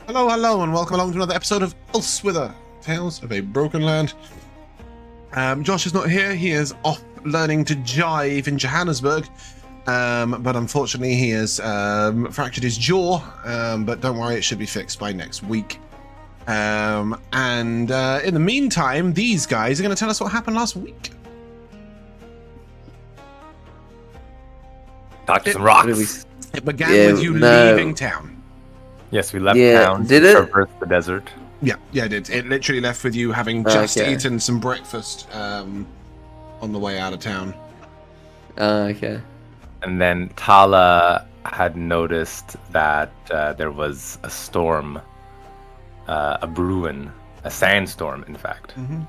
Hello, hello, and welcome along to another episode of Elsewhither, Tales of a Broken Land. Josh is not here. He is off learning to jive in Johannesburg, but unfortunately he has fractured his jaw, but don't worry, it should be fixed by next week. And in the meantime, these guys are going to tell us what happened last week. Talk to some rocks. It began with you leaving town. Yes, we left town to traverse the desert. Yeah, it did. It literally left with you having just eaten some breakfast on the way out of town. Okay. And then Tala had noticed that there was a storm, a brewing, a sandstorm, in fact. Mm-hmm.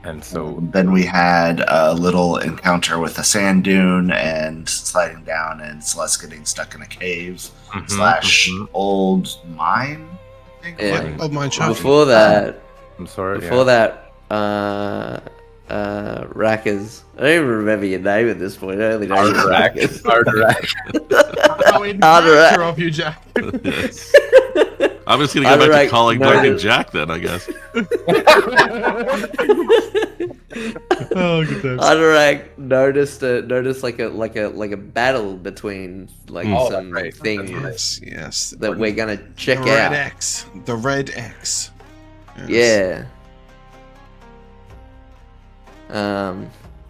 And so then we had a little encounter with a sand dune and sliding down, and Celeste getting stuck in a cave / old mine. I think. Yeah. Old mine shaft. Before that, I'm sorry. Rackers. I don't even remember your name at this point. I only know you Rackers. Ardurak. Ardurak off you, Jack. Yes. I'm just gonna go back to calling Duncan Jack then, I guess. Oh, good times. Ardurak noticed like a battle between some things Yes. that we're gonna check the Red out. X. The Red X. Yes. Yeah.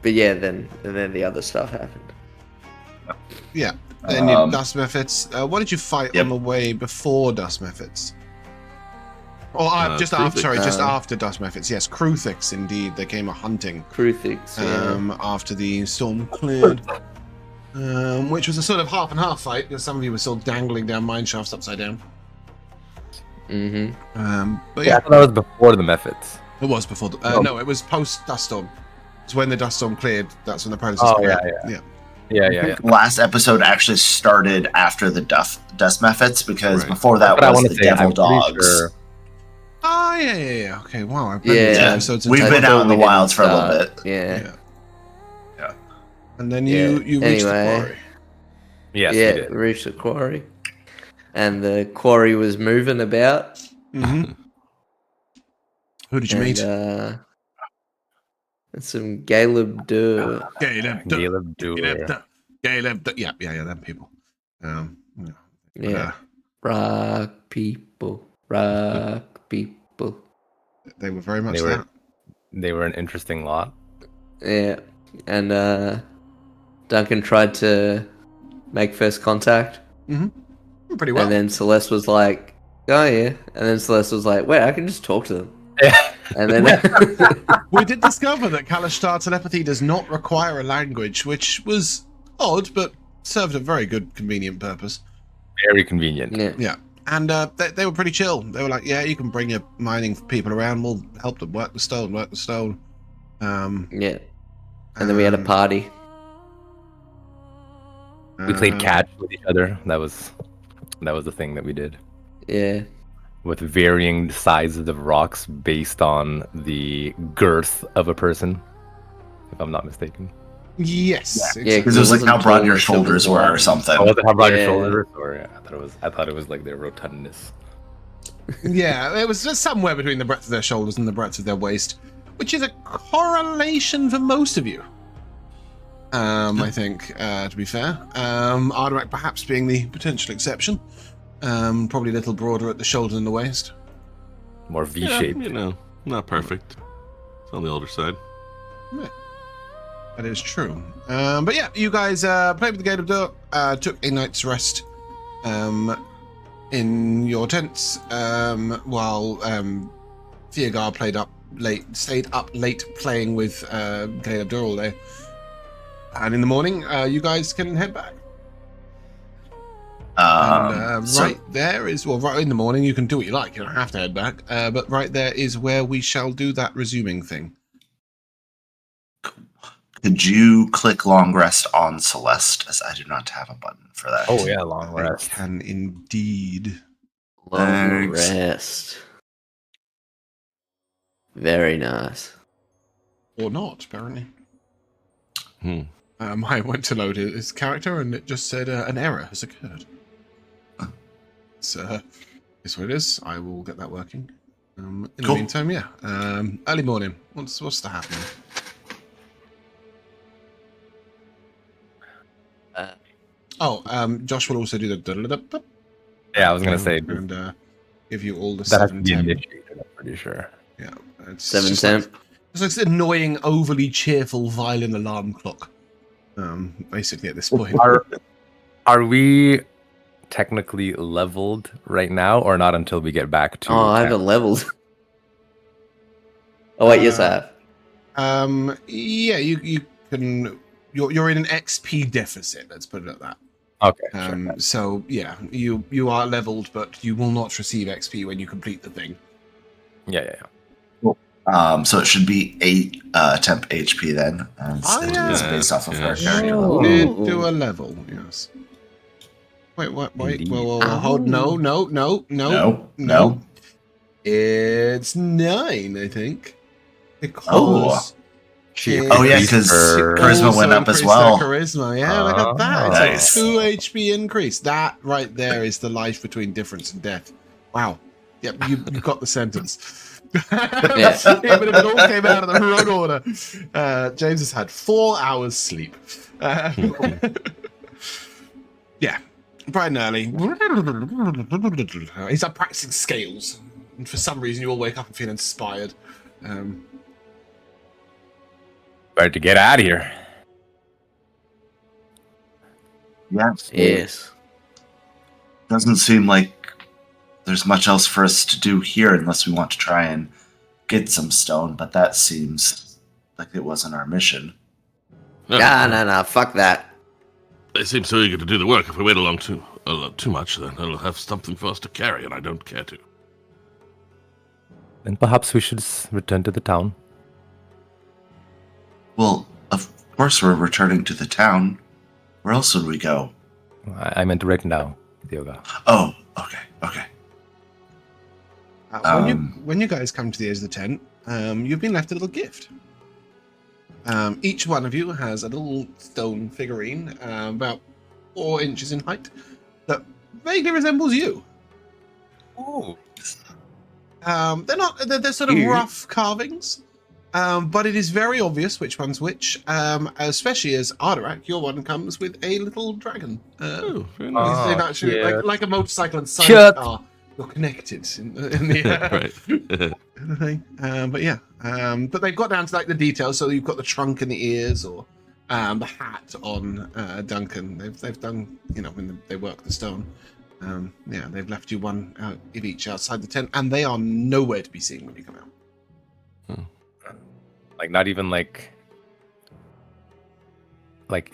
But yeah, then the other stuff happened. Yeah. Then you Dust Methods. What did you fight on the way before Dust Methods? Or just after? Sorry, just after Dust Methods. Yes, Kruthix. Indeed, they came a hunting. Kruthix. Yeah. After the storm cleared, which was a sort of half and half fight because some of you were still dangling down mine shafts upside down. Mm-hmm. But yeah, I thought that was before the methods. it was before. No, it was post Dust Storm. It's when the Dust Storm cleared. That's when the Predators cleared. Yeah. Last episode actually started after the Dust Methods because before that But was the Devil Dogs. Sure. Oh, yeah. Okay, wow. I've We've been out in the wilds for a little bit. Yeah. And then you reached the quarry. Yes, yeah, we did. we reached the quarry. And the quarry was moving about. Mm-hmm. Who did you meet? And some Caleb Dur. Caleb. Yeah, them people. Rock people. They were very much that. They were an interesting lot. Yeah. And Duncan tried to make first contact. Mm-hmm. Pretty well. And then Celeste was like, oh yeah. And then Celeste was like, wait, I can just talk to them. And then we did discover that Kalashtar telepathy does not require a language, which was odd, but served a very good, convenient purpose. Very convenient. Yeah. And they were pretty chill. They were like, yeah, you can bring your mining people around. We'll help them work the stone. yeah. And then we had a party. We played catch with each other. That was the thing that we did. Yeah. With varying sizes of rocks based on the girth of a person, if I'm not mistaken. Yes. Yeah, because it was like how broad your shoulders were or something. Oh, was it how broad your shoulders were? Yeah, I thought it was like their rotundness. Yeah, it was just somewhere between the breadth of their shoulders and the breadth of their waist, which is a correlation for most of you. I think, to be fair. Ardurak perhaps being the potential exception. Probably a little broader at the shoulder than the waist. More V-shaped. Not perfect. It's on the older side. Yeah, that is true. But yeah, you guys played with the Gate of Dirt, took a night's rest in your tents, while Theogar stayed up late playing with Gate of Dirt all day. And in the morning, you guys can head back. Right there is, right in the morning, you can do what you like. You don't have to head back. But right there is where we shall do that resuming thing. Could you click long rest on Celeste, as I do not have a button for that? Oh yeah, long rest. I can indeed. Long rest. Very nice. Or not, apparently. I went to load his character and it just said an error has occurred. it's what it is. I will get that working. In the Cool. meantime, yeah. Early morning. What's the happening? Josh will also do the Yeah, I was gonna say and give you all the that has to 7 be 10. initiated. I'm pretty sure. Yeah, it's 7 just 10. like- it's like this annoying, overly cheerful violin alarm clock. Basically at this point. Are we technically leveled right now, or not until we get back to? Oh, I 10? haven't leveled. Oh wait, yes I have. Yeah, you can. You're in an XP deficit. Let's put it at that. Okay. Sure. So yeah, you are leveled, but you will not receive XP when you complete the thing. Yeah. So it should be 8 temp HP then. And it's based off of her character level. Did do a level, yes. Wait, what? Wait, Indeed. whoa, hold, no. No. It's 9, I think. Because Oh, yeah, because charisma went up as well. Charisma, yeah, look at that. Nice. It's a 2 HP increase. That right there is the life between difference and death. Wow. Yep, you got the sentence. Yeah. Even if it all came out of the wrong order. James has had 4 hours sleep. Yeah, bright and early. He's up practicing scales. And for some reason, you all wake up and feel inspired. Better to get out of here. Yes. Doesn't seem like there's much else for us to do here unless we want to try and get some stone, but that seems like it wasn't our mission. No, fuck that. They seem so eager to do the work. If we wait along too much, then they'll have something for us to carry, and I don't care to. Then perhaps we should return to the town. Well, of course we're returning to the town. Where else would we go? I meant right now, Theogar. Oh, okay. When you guys come to the edge of the tent, you've been left a little gift. Each one of you has a little stone figurine about 4 inches in height that vaguely resembles you. Oh. They're sort of rough carvings, but it is very obvious which one's which, especially as Ardurak, your one comes with a little dragon. Very nice. They've actually, yeah. like a motorcycle and Shut- sidecar. You're connected in the Right. but yeah, but they've got down to like the details. So you've got the trunk and the ears, or the hat on Duncan. They've done, when they work the stone. Yeah, they've left you one out of each outside the tent, and they are nowhere to be seen when you come out. Like not even like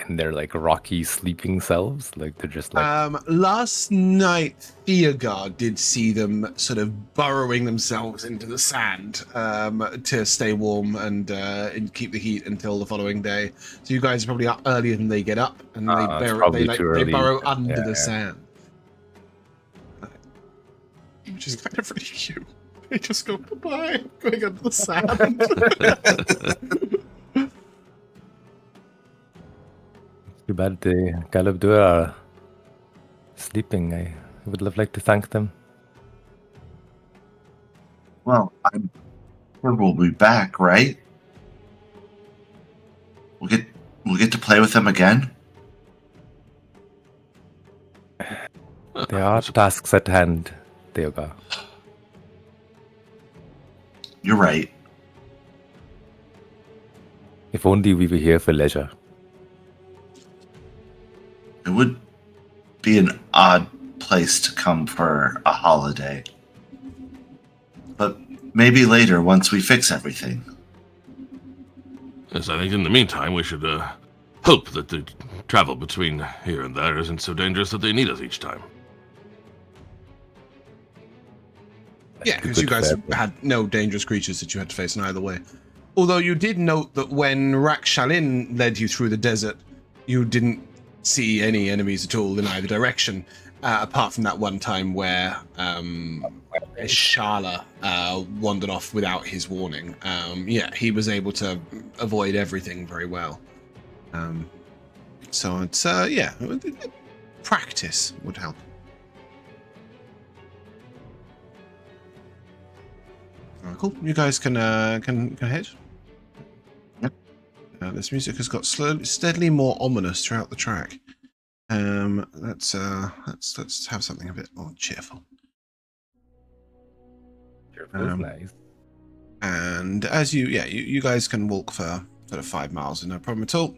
in their like rocky sleeping selves. Like they're just like. Last night, Theogar did see them sort of burrowing themselves into the sand to stay warm and keep the heat until the following day. So you guys are probably up earlier than they get up, and they burrow under the sand, which is kind of really cute. They just go bye, going under the sand. Too bad the Galabdur are sleeping. I would have liked to thank them. Well, I'm sure we'll be back, right? We'll get to play with them again. There are tasks at hand, Theogar. You're right. If only we were here for leisure. It would be an odd place to come for a holiday. But maybe later, once we fix everything. Yes, I think in the meantime we should hope that the travel between here and there isn't so dangerous that they need us each time. Yeah, because you guys had no dangerous creatures that you had to face in either way. Although you did note that when Rakshalin led you through the desert, you didn't see any enemies at all in either direction, apart from that one time where Shala wandered off without his warning. Yeah, he was able to avoid everything very well. So it's, practice would help. Cool. You guys can head. Yep. This music has got steadily more ominous throughout the track. Let's have something a bit more cheerful. Nice. And as you guys can walk for sort of 5 miles, no problem at all.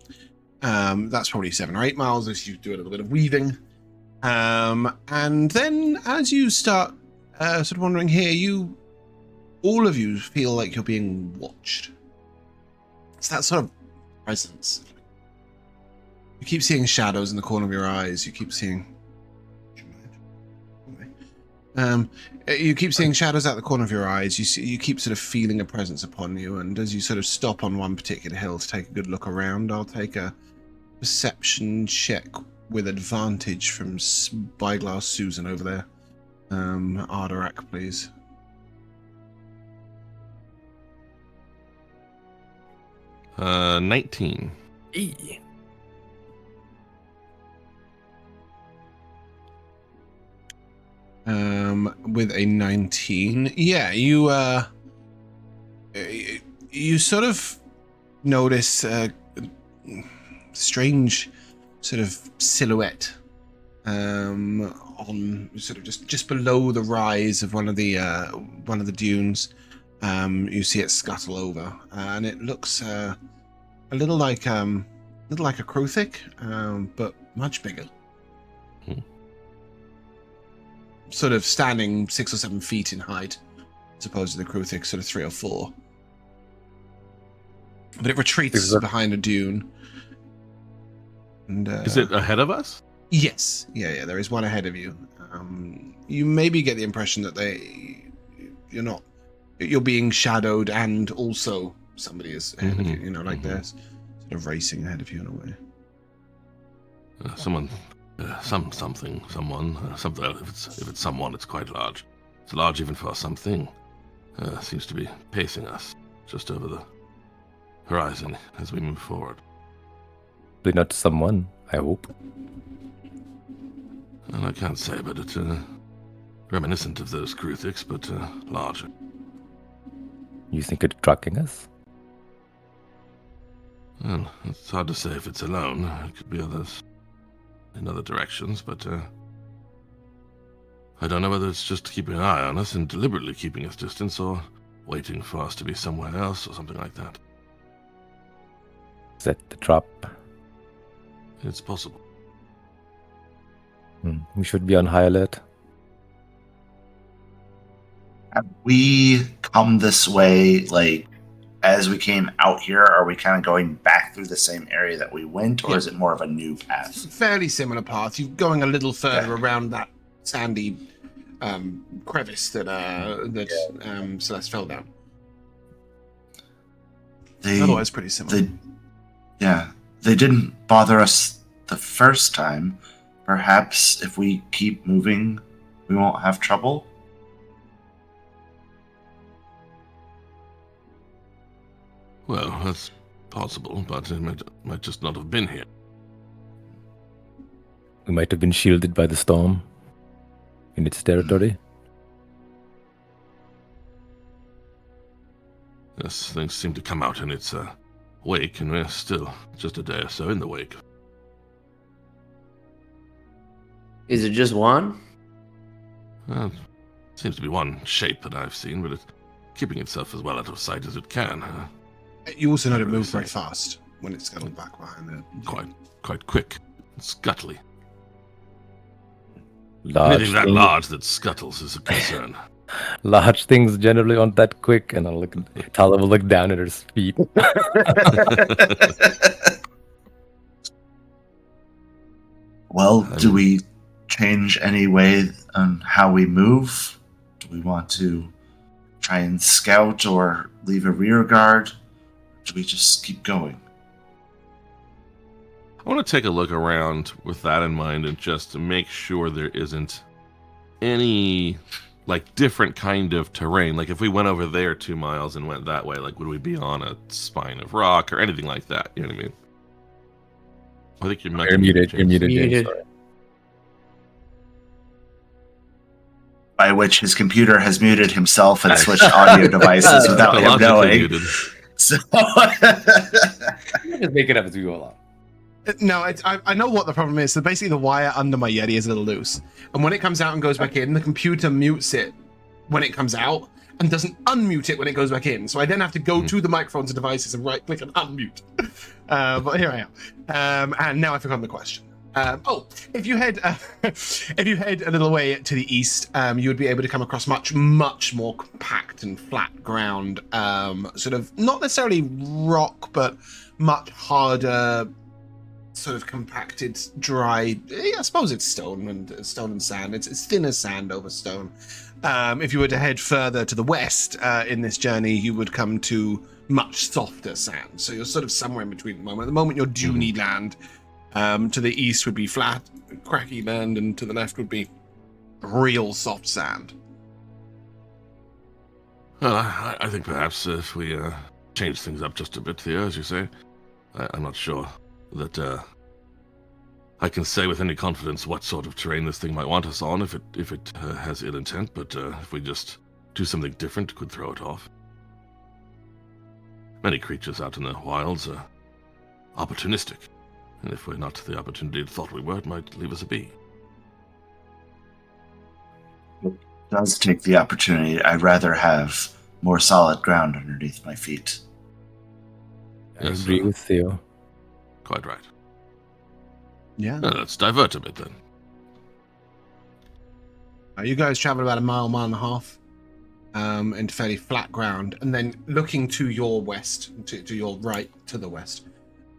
That's probably 7 or 8 miles as you do a little bit of weaving. And then as you start sort of wandering here, all of you feel like you're being watched. It's that sort of presence. You keep seeing shadows in the corner of your eyes. You keep seeing you keep seeing shadows out the corner of your eyes. You keep sort of feeling a presence upon you, and as you sort of stop on one particular hill to take a good look around, I'll take a perception check with advantage from Spyglass Susan over there. Ardurak, please. Uh, 19. With a 19, you sort of notice a strange sort of silhouette on sort of just below the rise of one of the dunes. You see it scuttle over, and it looks a little like a crowthick, but much bigger. Sort of standing 6 or 7 feet in height, as opposed to the crowthick sort of 3 or 4. But it retreats behind a dune. And, is it ahead of us? Yes. Yeah, there is one ahead of you. You maybe get the impression that you're being shadowed, and also somebody is ahead of you, they're sort of racing ahead of you in a way. Someone. Something. If it's someone, it's quite large. It's large even for something. Seems to be pacing us just over the horizon as we move forward. Probably not someone, I hope. And I can't say, but it's reminiscent of those crewthicks, but larger. You think it's tracking us? Well, it's hard to say if it's alone. It could be others in other directions, but I don't know whether it's just keeping an eye on us and deliberately keeping us distance, or waiting for us to be somewhere else or something like that. Is that the trap? It's possible. We should be on high alert. Have we come this way, like, as we came out here? Are we kind of going back through the same area that we went, or is it more of a new path? Fairly similar path. You're going a little further around that sandy crevice that Celeste fell down. Otherwise, pretty similar. They didn't bother us the first time. Perhaps if we keep moving, we won't have trouble. Well, that's possible, but it might just not have been here. We might have been shielded by the storm in its territory. Yes, things seem to come out in its wake, and we're still just a day or so in the wake. Is it just one? Well, seems to be one shape that I've seen, but it's keeping itself as well out of sight as it can. You also know it moves very fast when it's scuttled back behind it. Quite quick. Scuttly. Large Anything that large that scuttles is a concern. Large things generally aren't that quick, and Tala will look down at her feet. Well, do we change any way on how we move? Do we want to try and scout or leave a rear guard? Do we just keep going? I want to take a look around with that in mind and just to make sure there isn't any different kind of terrain. Like if we went over there 2 miles and went that way, would we be on a spine of rock or anything like that? You know what I mean? I think you're muted. You're muted. Muted. Sorry. by which his computer has muted himself and switched audio devices without him Technologically knowing. muted. So Just make it up as we go along. No, I know what the problem is. So basically, the wire under my Yeti is a little loose, and when it comes out and goes back in, the computer mutes it when it comes out and doesn't unmute it when it goes back in. So I then have to go to the microphones and devices and right-click and unmute. But here I am, and now I forgot the question. If you head a little way to the east, you would be able to come across much more compact and flat ground. Sort of not necessarily rock, but much harder, sort of compacted, dry. I suppose it's stone and sand. It's thinner sand over stone. If you were to head further to the west in this journey, you would come to much softer sand. So you're sort of somewhere in between at the moment. At the moment, you're dune land. To the east would be flat, cracky land, and to the left would be real soft sand. Well, I think perhaps if we change things up just a bit here, as you say, I'm not sure that I can say with any confidence what sort of terrain this thing might want us on if it has ill intent. But if we just do something different, it could throw it off. Many creatures out in the wilds are opportunistic. And if we're not the opportunity it thought we were, it might leave us a be. it does take the opportunity. I'd rather have more solid ground underneath my feet. I Yes, agree with Theo. Quite right. Yeah. Let's divert a bit then. You guys travel about a mile and a half into fairly flat ground, and then looking to your west, to your right, to the west,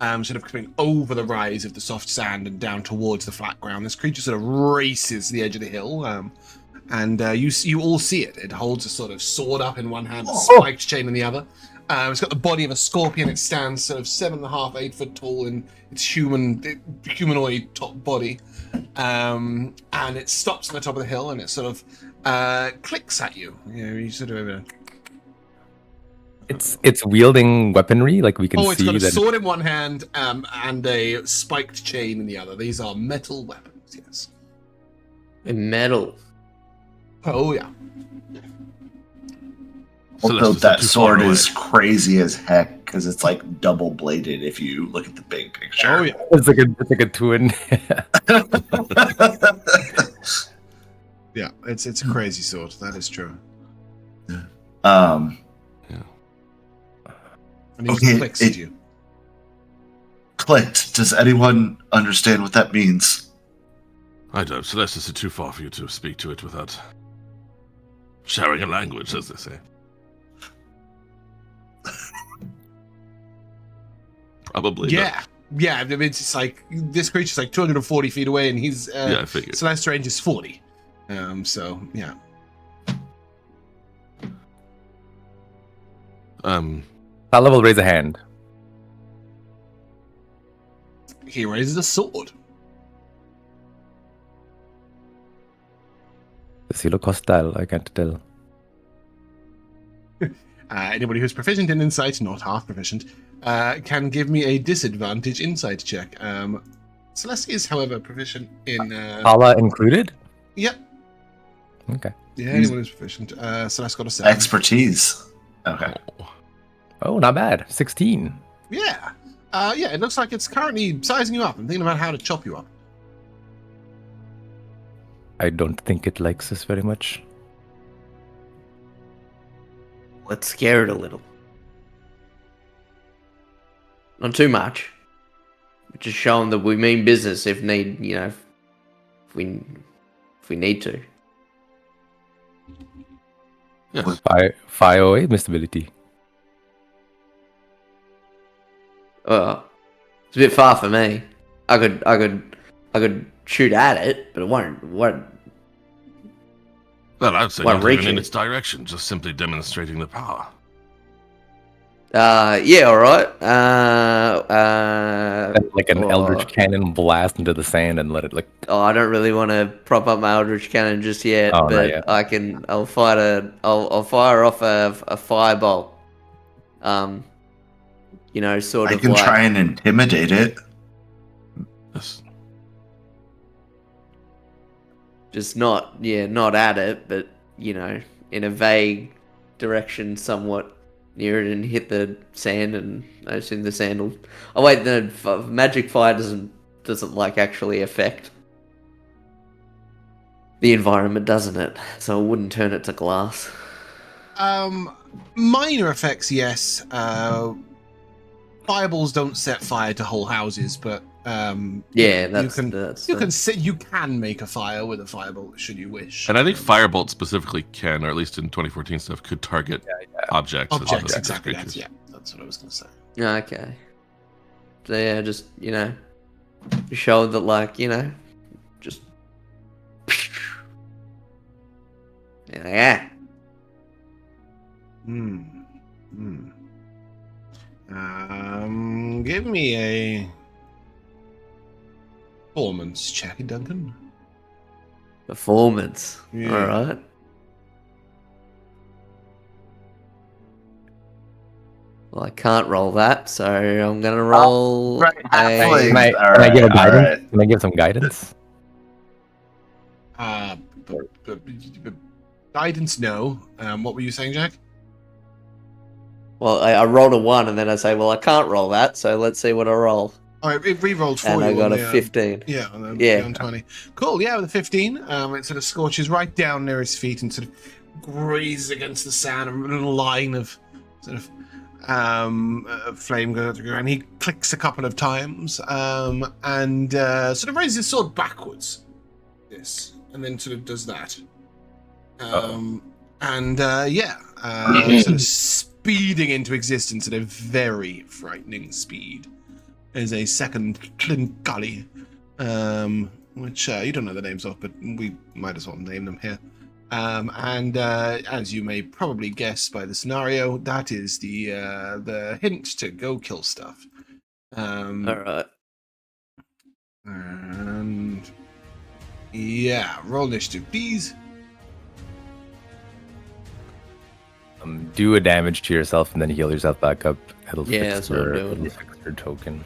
sort of coming over the rise of the soft sand and down towards the flat ground. This creature sort of races the edge of the hill, and you all see it. It holds a sort of sword up in one hand, a spiked chain in the other. It's got the body of a scorpion. It stands sort of 7.5, 8 foot tall in its humanoid top body, and it stops on the top of the hill and it sort of clicks at you. You sort of. It's wielding weaponry, like we can It's see got a that. sword in one hand and a spiked chain in the other. These are metal weapons, yes. Metal. Oh, yeah. Although Celeste, that too far sword is away. crazy as heck because it's like double bladed if you look at the big picture. Oh, yeah. It's like a twin. Yeah, it's a crazy sword. That is true. Um, And he Okay, clicks at you. clicked. Does anyone understand what that means? I don't. Celeste is too far for you to speak to it without sharing a language, as they say. Probably. Yeah. Yeah, I mean, it's like this creature's like 240 feet away, and he's Yeah, I figured. Celeste range is 40. So yeah. Tala will raise a hand. He raises a sword. Does he look hostile? I can't tell. Anybody who's proficient in insight, not half proficient, can give me a disadvantage insight check. Celeste is, however, proficient in. Tala included? Yep. Okay. Yeah, anyone who's proficient. Celeste got a 7. Expertise. Okay. Oh, not bad. 16. Yeah. Yeah, it looks like it's currently sizing you up and thinking about how to chop you up. I don't think it likes us very much. Let's scare it a little. Not too much. Just show them that we mean business if need, if we need to. Yes. 508, Mr. Billytea. It's a bit far for me. I could shoot at it, but it won't. Well, I'd say Well, not even in reaching. its direction, just simply demonstrating the power. Yeah, all right. Like an Eldritch Cannon blast into the sand and let it like. Oh, I don't really want to prop up my Eldritch Cannon just yet, Oh, not but yet. I'll fire off a firebolt. Sort I of can like. try and intimidate it. Yes. just not at it, but in a vague direction, somewhat near it, and hit the sand. And I assume the sand will. Oh wait, the magic fire doesn't like actually affect the environment, doesn't it? So it wouldn't turn it to glass. Minor effects, yes. Fireballs don't set fire to whole houses, but you can make a fire with a fireball should you wish. And I think Firebolt specifically can, or at least in 2014 stuff, could target objects. Objects, exactly. That's what I was going to say. Okay. So yeah, just show that, like, just yeah. Give me a performance check, Duncan. Performance. Yeah. All right. Well, I can't roll that, so I'm gonna roll. Right, Can I give a guidance? Can I give some guidance? Guidance, no. What were you saying, Jack? Well, I rolled a 1, and then I say, well, I can't roll that, so let's see what I roll. Oh, it re-rolled for and you. I got on a the, 15. Yeah, on the, Yeah. on 20. Cool, yeah, with a 15, it sort of scorches right down near his feet and sort of grazes against the sand, and a little line of sort of flame goes through, and he clicks a couple of times, and sort of raises his sword backwards. Yes, and then sort of does that. Sort of speeding into existence at a very frightening speed is a second Clinkali, which you don't know the names of, but we might as well name them here. As you may probably guess by the scenario, that is the hint to go kill stuff. All right. And yeah, roll initiative, please. Do a damage to yourself and then heal yourself back up. It'll that's what I'm doing. It'll fix your token.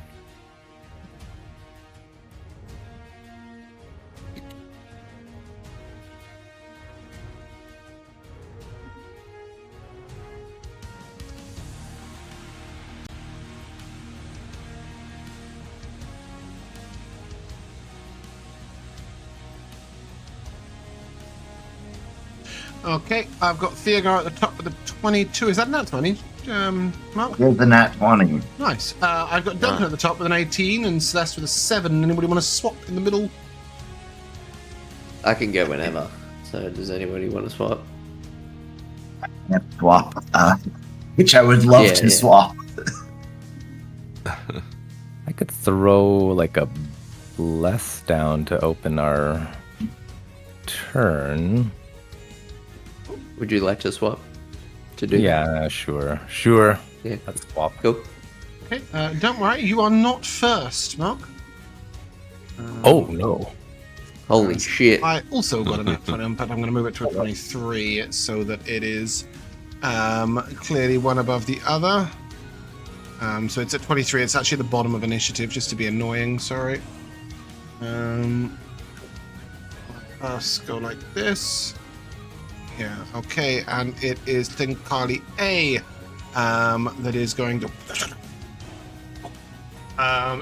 Okay, I've got Theogar at the top of the 22. Is that nat 20? Mark? Here's the nat 20. Nice. I've got Duncan at the top with an 18 and Celeste with a 7. Anybody want to swap in the middle? I can go whenever. So does anybody want to swap? Swap. Which I would love to swap. I could throw like a bless down to open our turn. Would you like to swap? To do Yeah, sure. Yeah. Let's swap. Cool. Okay, don't worry, you are not first, Mark. Oh, no. Holy shit. I also got a nat 20, but I'm going to move it to a 23 so that it is clearly one above the other. So it's at 23. It's actually the bottom of initiative, just to be annoying. Sorry. Let's go like this. Yeah, okay, and it is Thinkali A that is going to...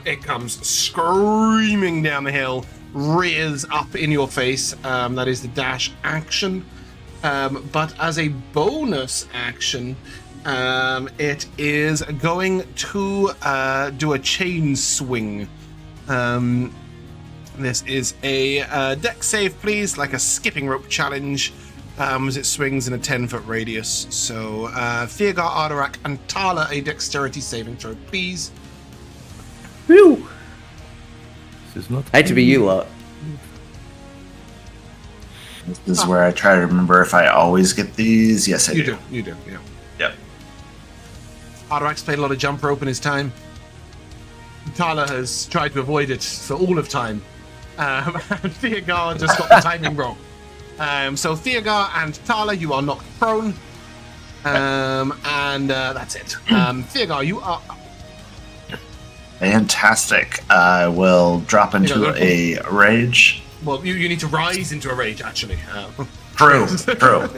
it comes screaming down the hill, rears up in your face. That is the dash action. But as a bonus action, it is going to do a chain swing. This is a dex save, please, like a skipping rope challenge. As it swings in a 10-foot radius. So, Theogar, Ardurak, and Tala, a dexterity saving throw, please. Whew. This is not. Hate to be you lot. This is where I try to remember if I always get these. Yes, I do. You do, yeah. Yep. Ardurak's played a lot of jump rope in his time. Tala has tried to avoid it for all of time. And Theogar just got the timing wrong. So Theogar and Tala, you are knocked prone. And that's it. Theogar, you are up. Fantastic. I will drop into a rage. Well, you need to rise into a rage, actually. True.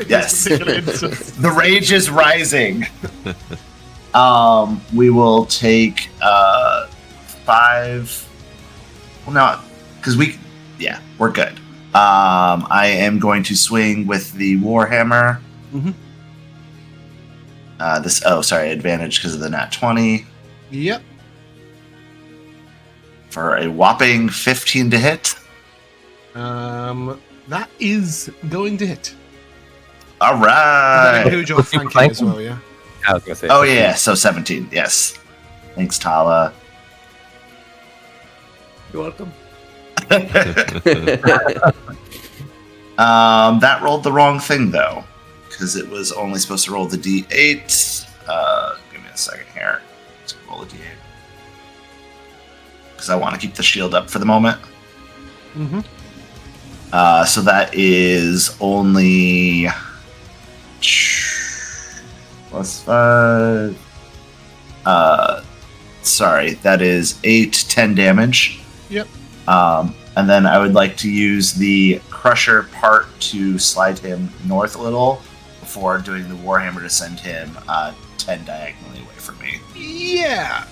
Yes. This particular instance. The rage is rising. We will take 5. Well, no, because we're good. I am going to swing with the Warhammer. Mhm. Advantage because of the nat 20 Yep. for a whopping 15 to hit. That is going to hit. All That right. includes your flanking as well, yeah? I was gonna say. Oh yeah, so 17. Yes. Thanks, Tala. You're welcome. That rolled the wrong thing though, because it was only supposed to roll the d8. Give me a second here. Let's roll a d8 because I want to keep the shield up for the moment. Mm-hmm. So that is only +5. Sorry, that is 8, 10 damage. Yep. And then I would like to use the Crusher part to slide him north a little before doing the Warhammer to send him 10 diagonally away from me. Yeah.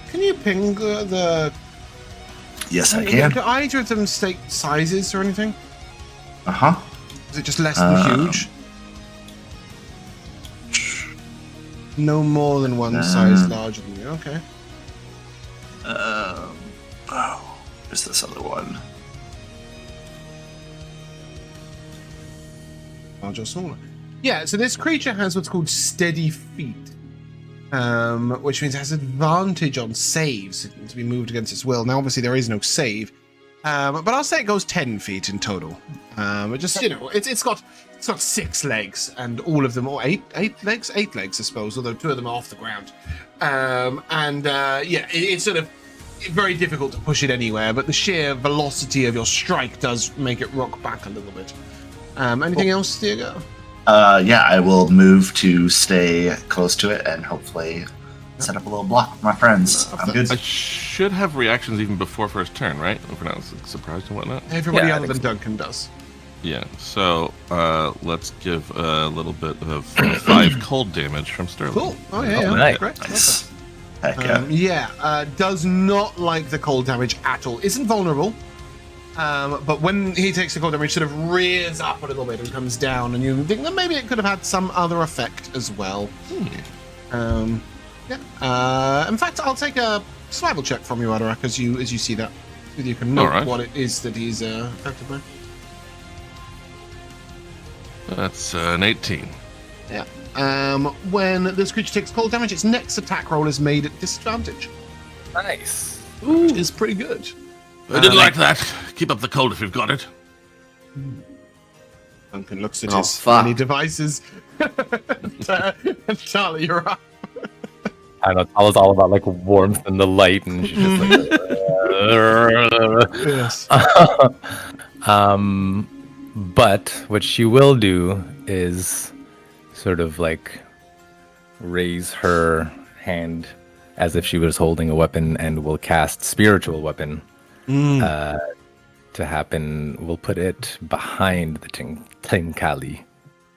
Can you ping the? Yes, I can. Do either of them state sizes or anything? Uh-huh. Is it just less than huge? No more than one size larger than you. Okay. There's this other one. Larger or smaller. Yeah, so this creature has what's called steady feet, which means it has advantage on saves to be moved against its will. Now, obviously, there is no save, but I'll say it goes 10 feet in total. It just, it's got 6 legs, and all of them, or 8 legs, I suppose, although 2 of them are off the ground. It's sort of very difficult to push it anywhere, but the sheer velocity of your strike does make it rock back a little bit. Anything else, Theogar? I will move to stay close to it and hopefully set up a little block for my friends. I'm good. I should have reactions even before first turn, right? If we're not surprised and whatnot. Everybody Yeah, I other think than Duncan does. Yeah, so let's give a little bit of 5 cold damage from Sterling. Cool. Oh, yeah. nice. Great. Nice. Heck yeah. Does not like the cold damage at all. Isn't vulnerable. But when he takes the cold damage, sort of rears up a little bit and comes down, and you think that maybe it could have had some other effect as well. In fact, I'll take a survival check from you, Ardurak, as you see that. You can note Alright. what it is that he's affected by. That's an 18. Yeah. When this creature takes cold damage, its next attack roll is made at disadvantage, Nice. which is pretty good. I didn't like that. Keep up the cold if you've got it. Duncan looks at Oh, his fuck. many devices. Tala, you're up. I don't know. Tala's all about like warmth and the light, and she's just like. Yes. But what she will do is sort of like raise her hand as if she was holding a weapon, and will cast spiritual weapon to happen. We'll put it behind the Tinkali,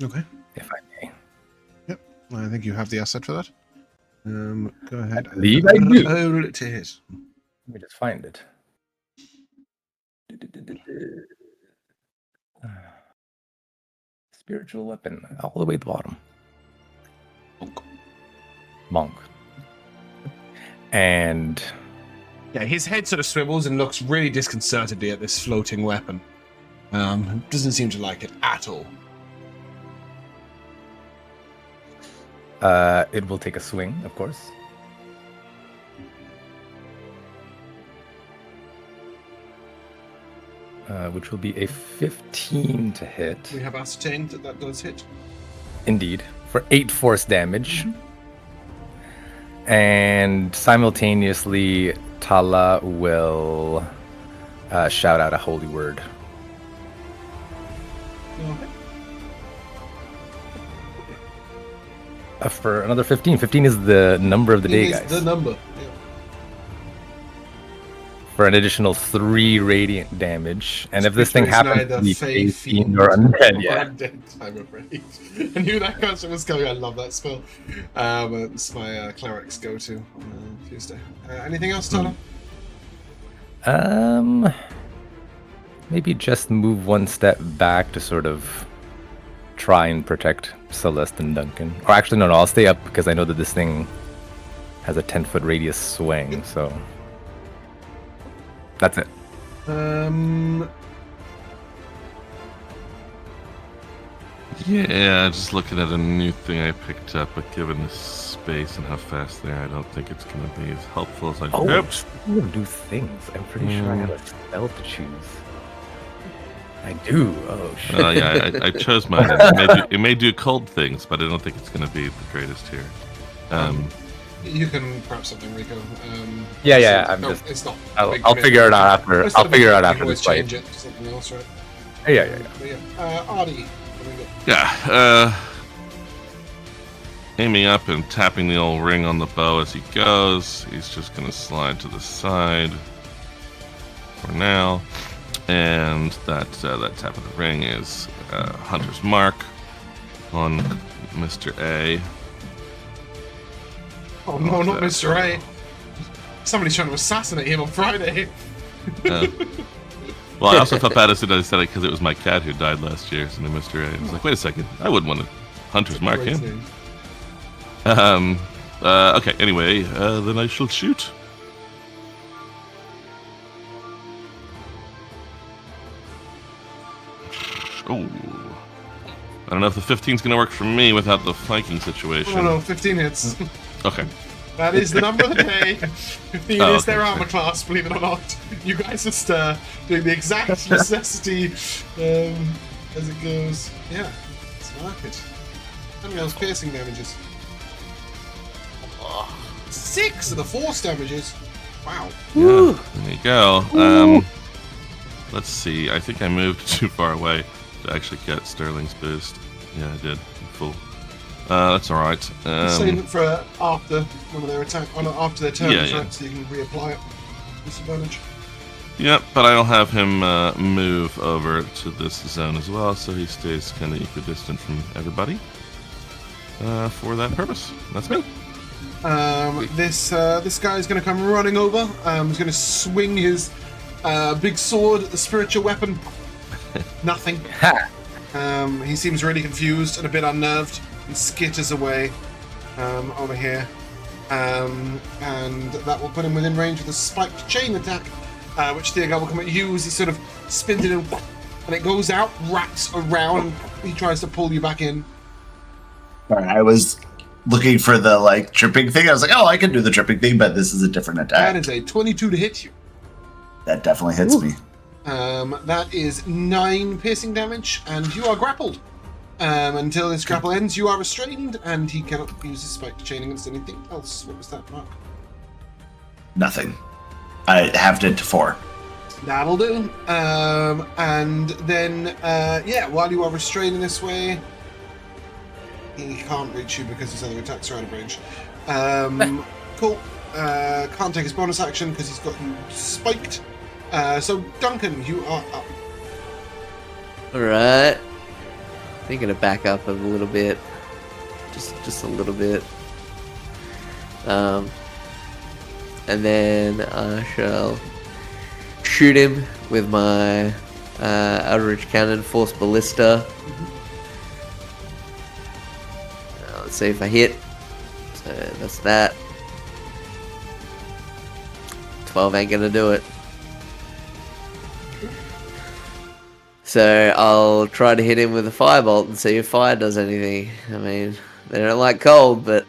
Okay. if I may. Yep. I think you have the asset for that. Go ahead. I believe I do. Roll it to hit. Let me just find it. Spiritual weapon, all the way at the bottom. Monk. And Yeah, his head sort of swivels and looks really disconcertedly at this floating weapon. Doesn't seem to like it at all. it will take a swing, of course. Which will be a 15 to hit. We have ascertained that that does hit. Indeed, for 8 force damage. And simultaneously, Tala will shout out a holy word. Okay. For another 15. 15 is the number of the day, It is guys. the number. Yeah. for an additional 3 radiant damage. And if this thing It's happens neither to be Fey, fiend or undead, or yeah. undead, I'm afraid. I knew that question was coming. I love that spell. It's my cleric's go-to on Tuesday. Anything else, Tala? Maybe just move one step back to sort of try and protect Celeste and Duncan. Or actually, no, I'll stay up because I know that this thing has a 10-foot radius swing, so that's it. Yeah, just looking at a new thing I picked up, but given the space and how fast they are, I don't think it's going to be as helpful as I hoped. Speaking of new things, I'm pretty sure I have a spell to choose. I do. Oh shit. Yeah, I chose mine. It may do cold things, but I don't think it's going to be the greatest here. You can prep something, Rico. Yeah. It's not. I'll figure it out after. I'll figure it out after this fight. Change it to something else, right? Yeah. But yeah. Artie. Yeah. Aiming up and tapping the old ring on the bow as he goes. He's just going to slide to the side for now. And that tap of the ring is Hunter's Mark on Mr. A. Oh no, not Mr. A. Somebody's trying to assassinate him on Friday. Well, I also felt bad as soon as I said it because it was my cat who died last year, so Mr. A. I was like, wait a second, I wouldn't want to Hunter's Mark him. Okay, anyway, then I shall shoot. Oh. I don't know if the 15's going to work for me without the flanking situation. Oh no, 15 hits. Okay. That is the number of the day. 15 is their armor class, believe it or not. You guys just doing the exact necessity as it goes. Yeah, it's market. How many else piercing damages? 6 of the force damages. Wow. Yeah, there you go. Let's see. I think I moved too far away to actually get Sterling's boost. Yeah, I did. Full. That's all right. Save it for after one of their attack, after their turn, Yeah. right? So you can reapply it. Disadvantage. Yep, but I'll have him move over to this zone as well, so he stays kind of equidistant from everybody for that purpose. That's me. This guy is going to come running over. He's going to swing his big sword at the spiritual weapon. Nothing. He seems really confused and a bit unnerved. He skitters away over here. And that will put him within range of the spiked chain attack, which Theogar will come at you as he sort of spins it and it goes out, wraps around. He tries to pull you back in. Alright, I was looking for the tripping thing. I was like, oh, I can do the tripping thing, but this is a different attack. That is a 22 to hit you. That definitely hits me. That is 9 piercing damage, and you are grappled. Until this grapple ends, you are restrained, and he cannot use his spike to chain against anything else. What was that, Mark? Nothing. I halved it to 4. That'll do. And then, while you are restrained in this way, he can't reach you because his other attacks are out of range. Cool. Can't take his bonus action because he's got you spiked. So, Duncan, you are up. Alright. I'm gonna back up a little bit. Just a little bit. And then I shall shoot him with my Eldritch Cannon, Force Ballista. Let's see if I hit. So that's that. 12 ain't gonna do it. So I'll try to hit him with a firebolt and see if fire does anything. I mean, they don't like cold, but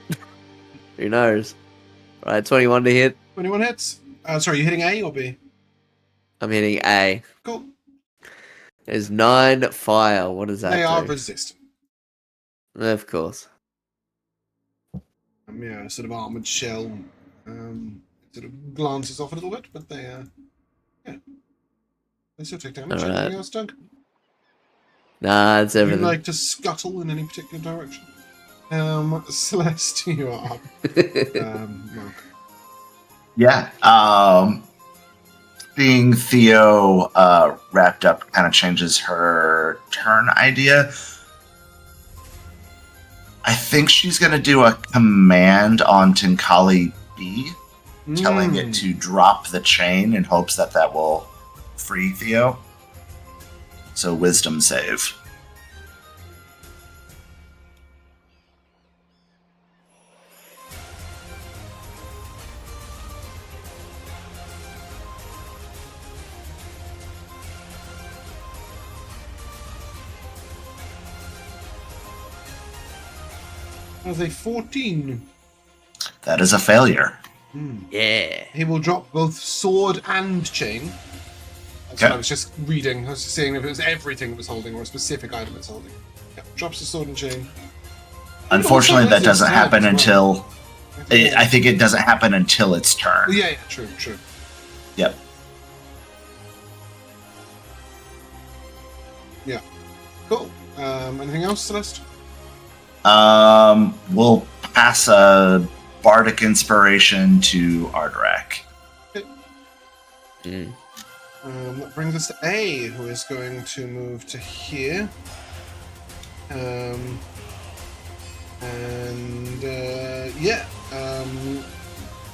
who knows? Right, 21 to hit. 21 hits. Sorry, you hitting A or B? I'm hitting A. Cool. There's 9 fire. What does that They do? are resistant. Of course. Yeah, sort of armored shell. Sort of glances off a little bit, but they, they still take damage. All right. Anything else, Duncan? Nah, it's Would you everything. like to scuttle in any particular direction? Celeste, you are up. Mark. Yeah. Being Theo wrapped up kind of changes her turn idea. I think she's going to do a command on Tinkali B, telling it to drop the chain in hopes that that will free Theo. So wisdom save. As a 14. That is a failure. Yeah. He will drop both sword and chain. That's what I was just reading. I was just seeing if it was everything it was holding or a specific item it's holding. Yeah, drops the sword and chain. Unfortunately, that doesn't happen until... Well. I think it doesn't happen until its turn. Yeah, true. Yep. Yeah. Cool. Anything else, Celeste? We'll pass a bardic inspiration to Ardurak. That brings us to A, who is going to move to here.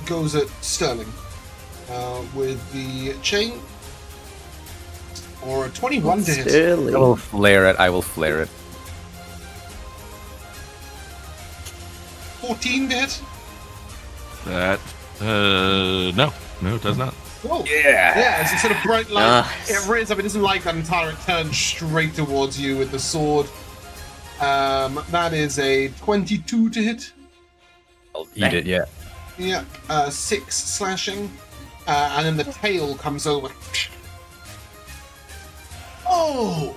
Goes at Sterling with the chain. Or a 21 to hit. Sterling. I will flare it. 14 to hit. That no, it does not. Whoa. Yeah. Yeah, it's a sort of bright light. Nice. It rears up. It doesn't like that entire. It turns straight towards you with the sword. That is a 22 to hit. I'll eat it. Yeah. Yeah, 6 slashing, and then the tail comes over. Oh!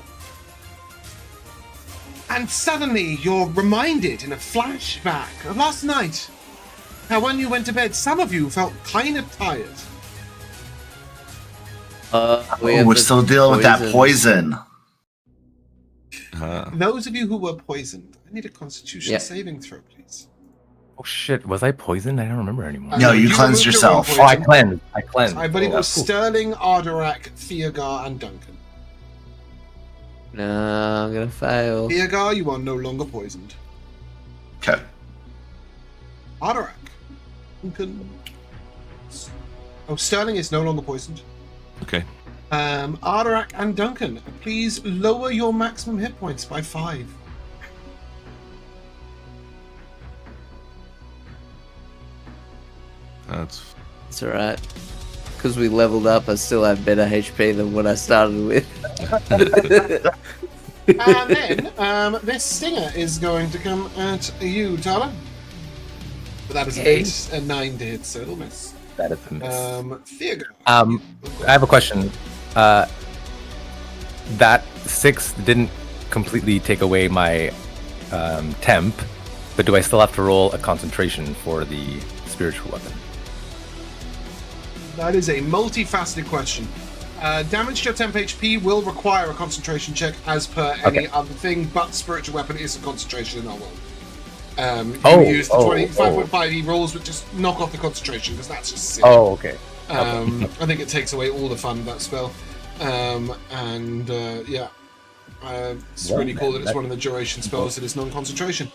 And suddenly you're reminded in a flashback of last night how when you went to bed, some of you felt kind of tired. We're still dealing with that poison. Those of you who were poisoned, I need a Constitution saving throw, please. Oh shit! Was I poisoned? I don't remember anymore. No, you cleansed removed your own yourself. Oh, I poison. cleansed. I believe it was cool. Sterling, Ardurak, Theogar, and Duncan. No, I'm gonna fail. Theogar, you are no longer poisoned. Okay. Ardurak. Duncan. Oh, Sterling is no longer poisoned. Okay. Ardurak and Duncan, please lower your maximum hit points by 5. It's alright. Because we leveled up, I still have better HP than what I started with. And then, this stinger is going to come at you, Tala. But that is Okay. 8 and 9 to hit, so it'll miss. That is a miss. Theogar. I have a question. That 6 didn't completely take away my temp, but do I still have to roll a concentration for the spiritual weapon? That is a multifaceted question. Damage to your temp HP will require a concentration check as per any other thing, but spiritual weapon is a concentration in our world. You use the 5.5e rolls, but just knock off the concentration because that's just silly. Oh, okay. I think it takes away all the fun of that spell. It's really cool that it's one of the duration spells that is non-concentration.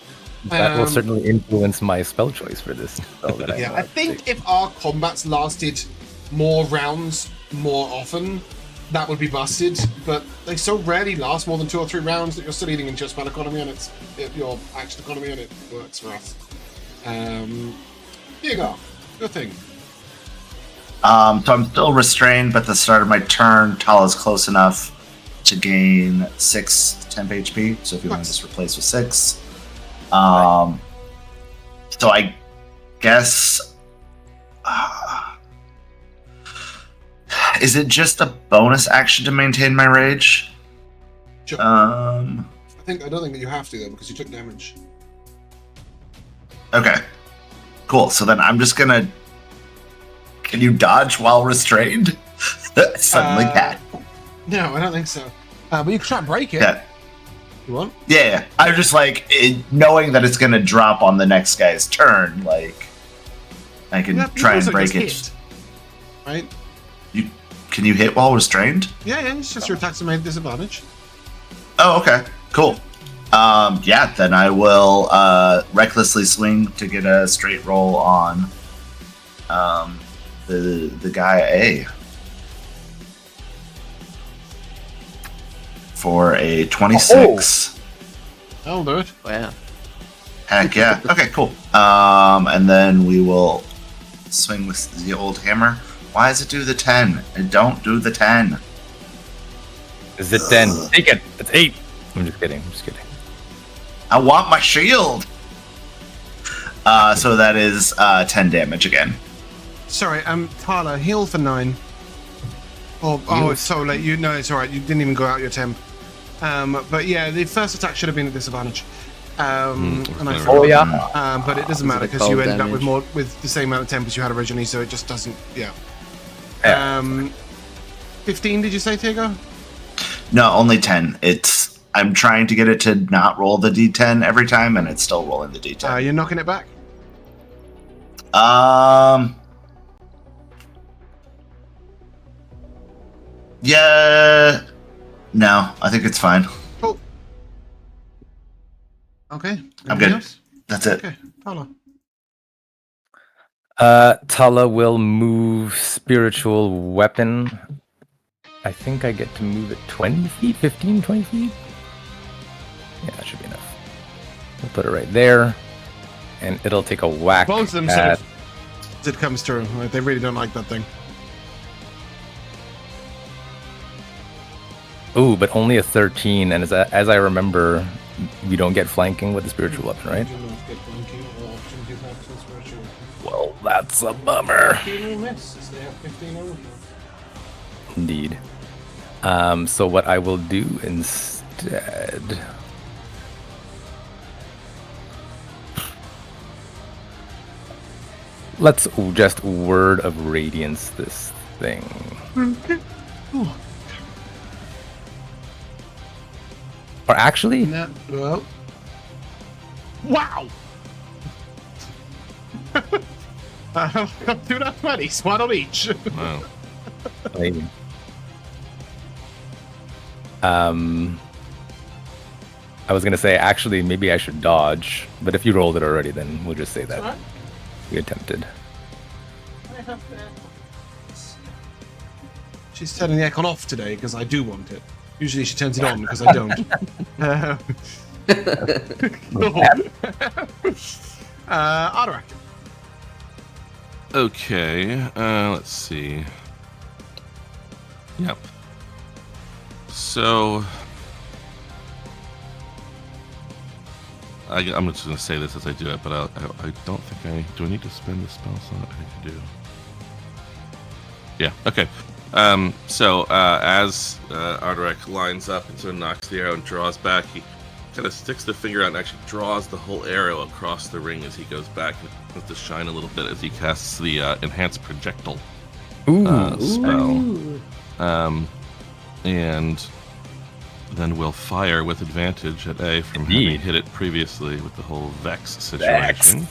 That will certainly influence my spell choice for this spell. That I think if our combats lasted more rounds more often, that would be busted, but they so rarely last more than 2 or 3 rounds that you're still eating into your spell economy and your action economy, and it works for us. Here you go. Good thing. So I'm still restrained, but at the start of my turn, Tala's close enough to gain 6 temp HP. So if you want to just replace with 6. So I guess... is it just a bonus action to maintain my rage? Sure. I I don't think that you have to though, because you took damage. Okay. Cool. So then I'm just gonna... Can you dodge while restrained? Suddenly cat. No, I don't think so. But you can try and break it. Yeah. You want? Yeah. I'm just like, knowing that it's gonna drop on the next guy's turn, like... I can You try and also break just it. hit, right? Can you hit while restrained? Yeah, it's just your attacks are made disadvantage. Oh, okay. Cool. Yeah, then I will recklessly swing to get a straight roll on the guy A. For a 26. I'll do it. Wow. Heck yeah. Okay, cool. And then we will swing with the old hammer. Why does it do the 10? It don't do the 10. Is it 10? Take it. It's 8. I'm just kidding. I want my shield. So that is 10 damage again. Sorry, Tala, heal for 9. Oh, it's so late. You know, it's all right. You didn't even go out your temp. But yeah, the first attack should have been at disadvantage. And I forgot. Oh yeah. But it doesn't matter because cold you ended up damage. with the same amount of temp as you had originally, so it just doesn't. Yeah. Yeah. 15? Did you say, Theogar? No, only 10. I'm trying to get it to not roll the d10 every time, and it's still rolling the d10. You're knocking it back. Yeah. No, I think it's fine. Cool. Okay. I'm Anything good. else? That's it. Okay, Tala. Tala will move spiritual weapon. I think I get to move it 20 feet, 15, 20 feet. Yeah, that should be enough. We'll put it right there, and it'll take a whack. Both of them at- sort of, it comes through. Like, they really don't like that thing. Ooh, but only a 13, and as I remember, we don't get flanking with the spiritual weapon, right? Well, that's a bummer. Indeed. So what I will do instead... Let's just Word of Radiance this thing. Or actually... No, well. Wow! Do that 20, one on each. Wow. Maybe. I was gonna say actually maybe I should dodge, but if you rolled it already, then we'll just say that Alright. we attempted. She's turning the aircon off today because I do want it. Usually she turns it on because I don't. Ardurak. Okay, let's see. Yep. So, I'm just going to say this as I do it, but I don't think do I need to spend the spell slot? I think I do. Yeah, okay. So, as Ardurak lines up and sort of knocks the arrow and draws back, he kind of sticks the finger out and actually draws the whole arrow across the ring as he goes back and has to shine a little bit as he casts the enhanced projectile spell. And then we'll fire with advantage at A from having hit it previously with the whole Vex situation.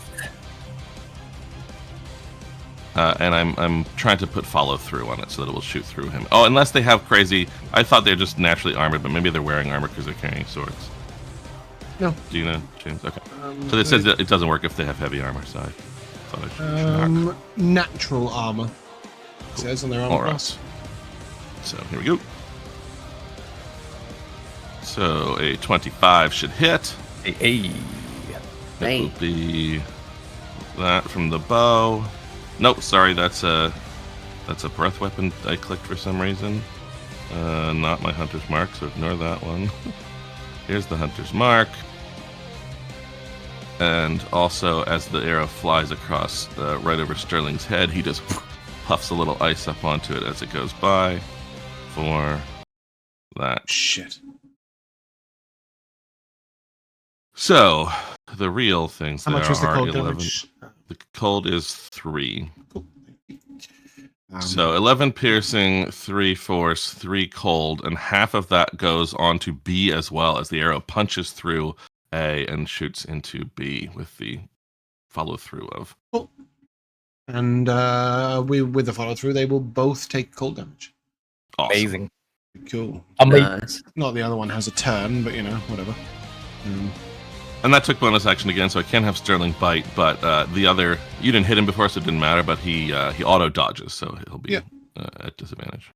And I'm trying to put follow through on it so that it will shoot through him. Oh, unless they have crazy... I thought they're just naturally armored, but maybe they're wearing armor because they're carrying swords. No. Do you know, James? Okay. So it says that it doesn't work if they have heavy armor, so I thought I should check. Natural armor. It says on their armor Alright. class. So here we go. So a 25 should hit. Hey. It will be that from the bow. Nope, sorry, that's a breath weapon I clicked for some reason. Not my hunter's mark, so ignore that one. Here's the hunter's mark. And also, as the arrow flies across right over Sterling's head, he just puffs a little ice up onto it as it goes by for that. Shit. So, the real things How there much was the are cold 11. damage? The cold is 3. Cool. So 11 piercing, 3 force, 3 cold, and half of that goes on to B as well as the arrow punches through A and shoots into B with the follow through of. Cool. And with the follow through, they will both take cold damage. Awesome. Amazing. Cool. Nice. Not the other one has a turn, but whatever. And that took bonus action again, so I can't have Sterling bite. But the other, you didn't hit him before, so it didn't matter. But he auto dodges, so he'll be at disadvantage.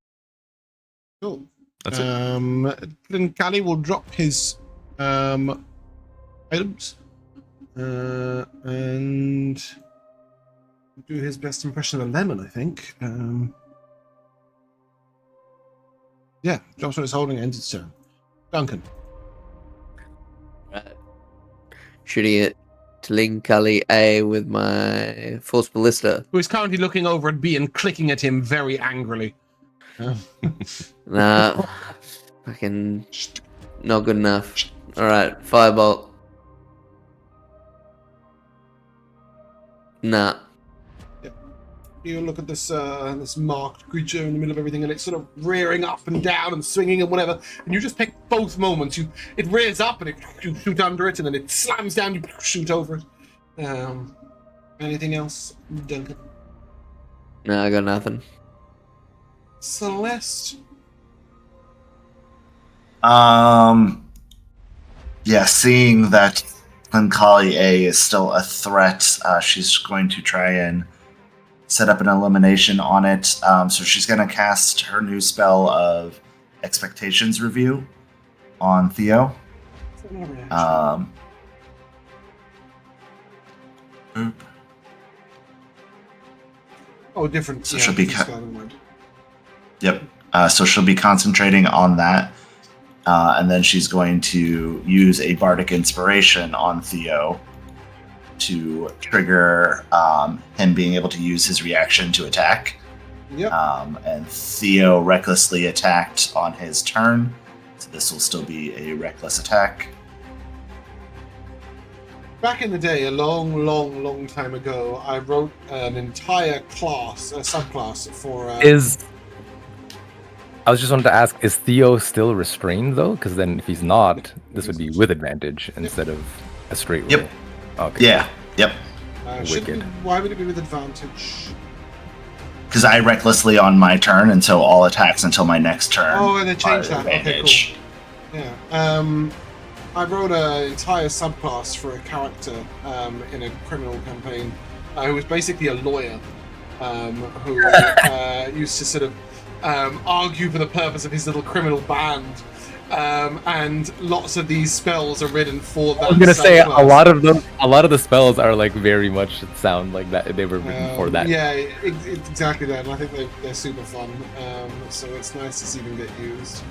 Cool. That's it. Then Callie will drop his items and do his best impression of Lemon, I think. Drops what it's holding, ends its turn. Duncan. Right. Shooting at Tlinkali A with my Force Ballista. Who is currently looking over at B and clicking at him very angrily. Nah. Fucking not good enough. Alright, Firebolt. Nah. You look at this this marked creature in the middle of everything, and it's sort of rearing up and down and swinging and whatever. And you just pick both moments. It rears up and you shoot under it, and then it slams down. You shoot over it. Anything else, Duncan? No, I got nothing. Celeste. Seeing that Tlinkali A is still a threat, she's going to try and set up an elimination on it. So she's going to cast her new spell of Expectations Review on Theo. Different. So she'll be. Yep. So she'll be concentrating on that, and then she's going to use a bardic inspiration on Theo to trigger him being able to use his reaction to attack. Yep. And Theo recklessly attacked on his turn, so this will still be a reckless attack. Back in the day, a long time ago, I wrote an entire class, a subclass for. I was just wanted to ask: is Theo still restrained though? Because then, if he's not, this would be with advantage instead of a straight roll. Yep. Okay. Yeah. Yep. Wicked. Why would it be with advantage? Because I recklessly on my turn, and so all attacks until my next turn. Oh, and they changed are that. Okay, advantage. cool. Yeah. I wrote an entire subclass for a character in a criminal campaign who was basically a lawyer who used to sort of argue for the purpose of his little criminal band. And lots of these spells are written for that. I was gonna say a lot of the spells are like very much sound like that they were written for that. Yeah, exactly that. And I think they're super fun. So it's nice to see them get used.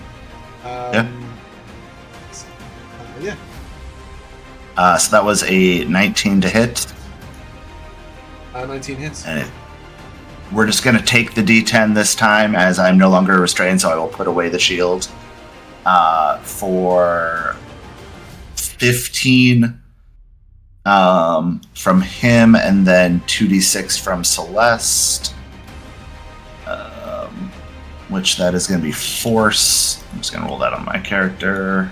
So that was a 19 to hit. 19 hits. And we're just going to take the D10 this time, as I'm no longer restrained, so I will put away the shield. For 15 from him, and then 2d6 from Celeste. Which that is going to be force. I'm just going to roll that on my character.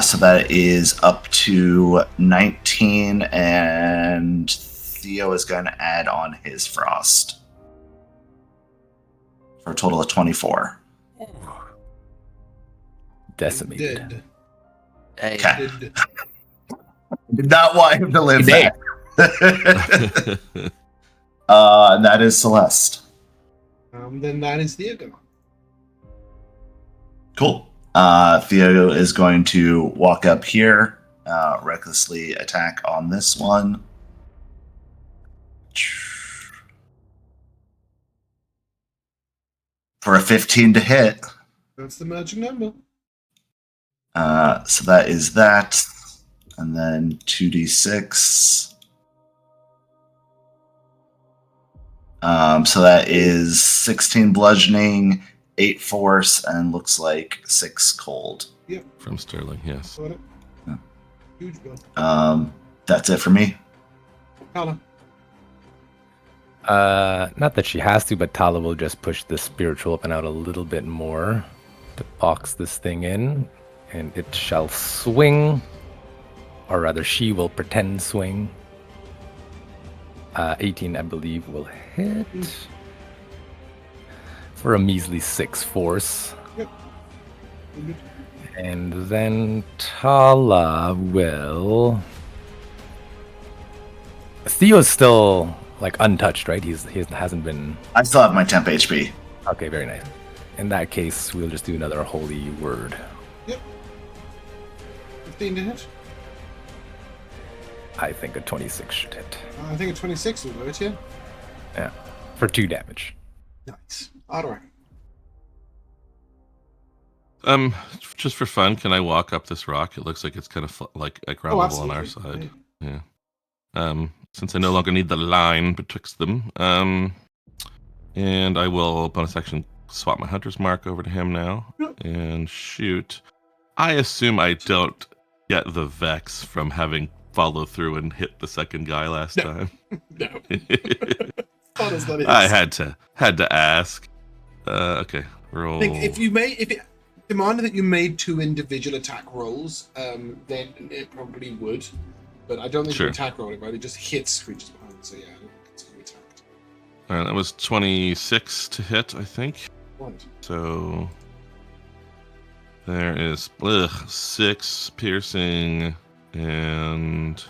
So that is up to 19, and Theo is going to add on his frost for a total of 24. Decimated. Hey. Okay. Did not want him to live that. And that is Celeste. Then that is Theogar. Cool. Theo is going to walk up here, recklessly attack on this one. For a 15 to hit. That's the magic number. So that is that. And then 2d6. So that is 16 bludgeoning, 8 force, and looks like 6 cold. Yep. From Sterling, yes. Got it. Yeah. Huge build. That's it for me. Tala. Not that she has to, but Tala will just push the spiritual weapon out a little bit more to box this thing in, and it shall swing, or rather she will pretend swing. 18, I believe, will hit for a measly 6 force. Yep. And then Tala will. Theo's still like untouched, right? He hasn't been. I still have my temp HP. Okay, very nice. In that case, we'll just do another holy word. Yep. 15 to hit. I think a 26 should hit. I think a 26 will do it, yeah. Yeah, for 2 damage. Nice. Ardurak. Just for fun, can I walk up this rock? It looks like it's kind of like at ground level on our side. Yeah. Since I no longer need the line betwixt them. And I will bonus action swap my hunter's mark over to him now and shoot. I assume I don't get the vex from having follow through and hit the second guy last time. No. Fun as that is. I had to ask. Okay, roll. I think if it demanded that you made 2 individual attack rolls, then it probably would. But I don't think you attack roll it, right? It just hits creatures behind. So yeah, I don't think it's going to be attacked. All right, that was 26 to hit, I think. Right. So there is 6 piercing and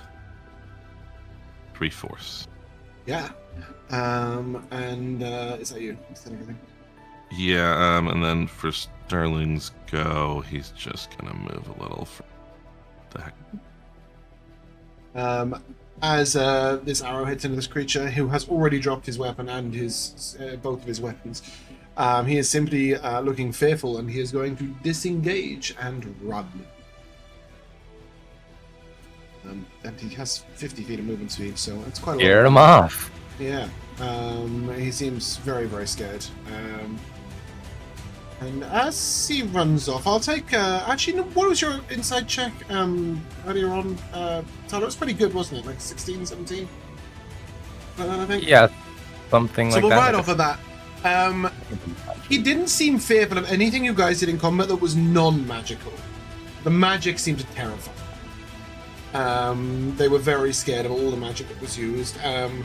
3 force. Yeah. And is that you? Is that everything? Yeah, and then for Sterling's go, he's just gonna move a little from the heck. As this arrow hits into this creature, who has already dropped his weapon and his both of his weapons, he is simply looking fearful, and he is going to disengage and run. And he has 50 feet of movement speed, so it's quite a lot. Scare him off. Yeah. He seems very, very scared. And as he runs off, I'll take... actually, no, what was your inside check earlier on? Tala, it was pretty good, wasn't it? Like 16, 17? I think? Yeah, something like that. So we'll ride off of that. He didn't seem fearful of anything you guys did in combat that was non-magical. The magic seemed to terrify them. They were very scared of all the magic that was used. And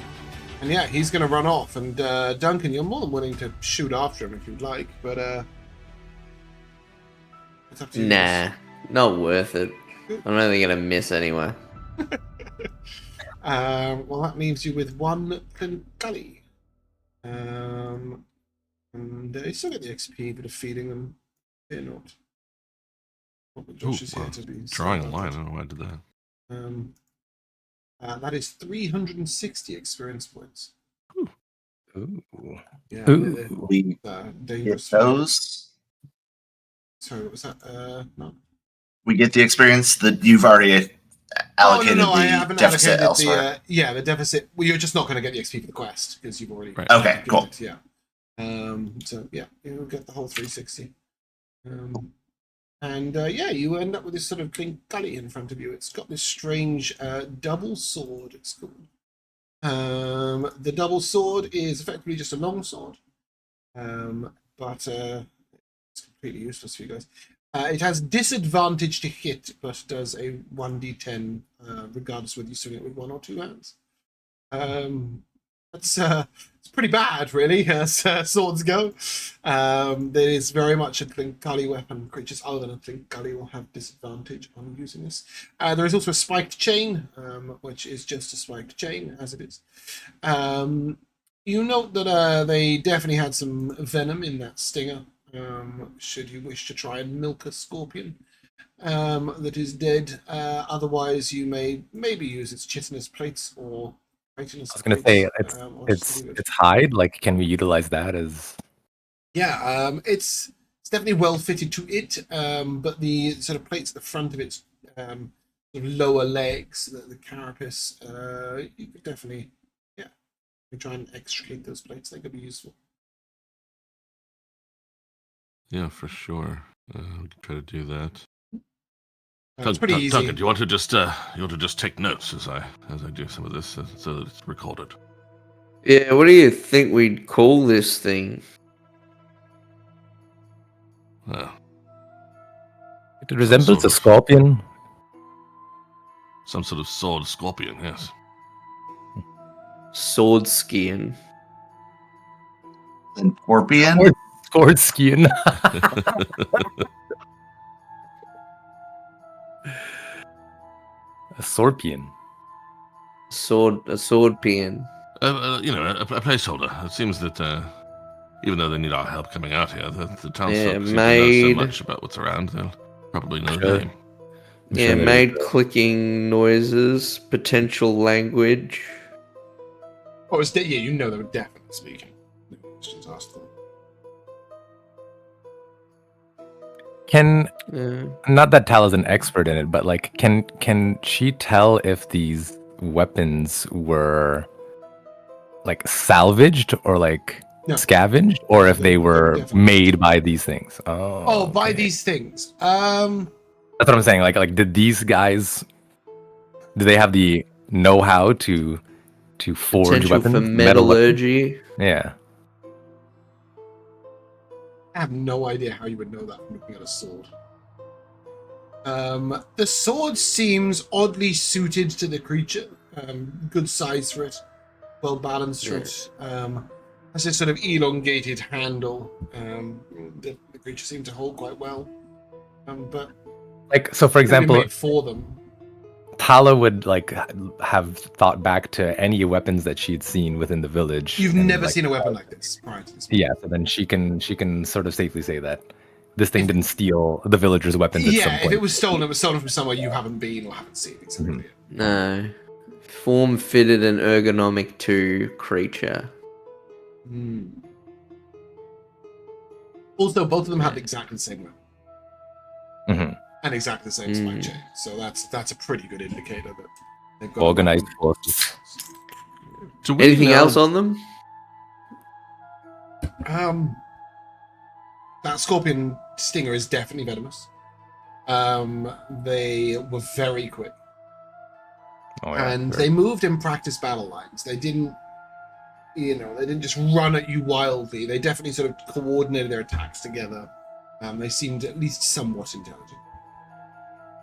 yeah, he's going to run off. And Duncan, you're more than willing to shoot after him if you'd like, but it's up to you. Nah, not worth it. I'm only going to miss anyway. Well, that leaves you with 1 Gully. And you still get the XP for defeating them. Fear not. Josh is here to be drawing a line. I don't know why I did that. That is 360 experience points. Ooh. Yeah, Ooh. We dangerous. get those. Sorry, what was that? No. We get the experience that you've already allocated no, I the haven't deficit allocated elsewhere. the deficit. Well, you're just not going to get the XP for the quest because you've already. Right. Okay, cool. It, yeah. So yeah, you'll get the whole 360. And yeah, you end up with this sort of gully in front of you. It's got this strange double sword, it's called. The double sword is effectively just a long sword, but it's completely useless for you guys. It has disadvantage to hit, but does a 1d10 regardless whether you're swinging it with 1 or 2 hands. It's pretty bad, really, as swords go. There is very much a Tlinkali weapon. Creatures other than a Tlinkali will have disadvantage on using this. There is also a spiked chain, which is just a spiked chain, as it is. You note that they definitely had some venom in that stinger, should you wish to try and milk a scorpion that is dead. Otherwise, you may maybe use its chitinous plates or... I was going to say, it's hide. Like, can we utilize that as... Yeah, it's definitely well fitted to it, but the sort of plates at the front of its sort of lower legs, the carapace, you could definitely, try and extricate those plates. They could be useful. Yeah, for sure. We can try to do that. It's pretty easy. Duncan, do you want to just take notes as I do some of this so that it's recorded? Yeah, what do you think we'd call this thing? It resembles a scorpion. Some sort of sword scorpion, yes. sword skiing. And Scorpion? Sword skiing. A sorpian. A sword peeing. A placeholder. It seems that even though they need our help coming out here, the townsfolk Yeah, seem to know so made- much about what's around. They'll probably know Sure. the name. I'm Yeah, sure there made is a- clicking noises, potential language. Oh, it's you know they were definitely speaking. No questions asked them. Can Yeah. not that Tal is an expert in it, but like, can she tell if these weapons were like salvaged or like No. scavenged, or if they were definitely- made by these things? Oh, by okay. these things. That's what I'm saying. Like, did these guys? Do they have the know-how to forge Potential weapons? for metal weapons? metallurgy. Yeah. I have no idea how you would know that from looking at a sword. The sword seems oddly suited to the creature. Good size for it, well balanced for it. Has this sort of elongated handle. The creature seemed to hold quite well. But Like, so for maybe example, made for them. Tala would like have thought back to any weapons that she'd seen within the village. You've and, never like, seen a weapon like this prior to this. Yeah, so then she can sort of safely say that this thing didn't steal the villagers' weapons at some Yeah, point. if it was stolen from somewhere you haven't been or haven't seen. Exactly. No. Form fitted and ergonomic to creature. Hmm. Also, both of them have exactly the same weapon. Mhm. And exactly the same spike chain. So that's a pretty good indicator that they've got Organized forces. Do we Anything know- else on them? That scorpion stinger is definitely venomous. They were very quick. Oh, yeah, And sure. they moved in practice battle lines. They didn't just run at you wildly. They definitely sort of coordinated their attacks together. They seemed at least somewhat intelligent.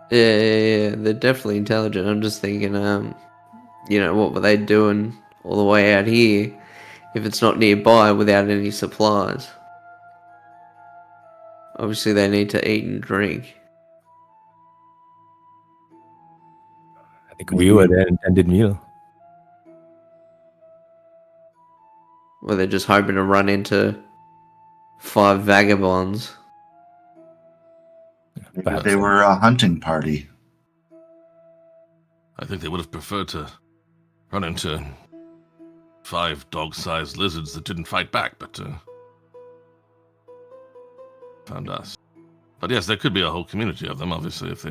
Yeah, they're definitely intelligent. I'm just thinking, what were they doing all the way out here if it's not nearby without any supplies? Obviously, they need to eat and drink. I think we were their intended meal. Or they're just hoping to run into 5 vagabonds. Maybe Perhaps they so. were a hunting party. I think they would have preferred to run into 5 dog-sized lizards that didn't fight back, but found us. But yes, there could be a whole community of them, obviously, if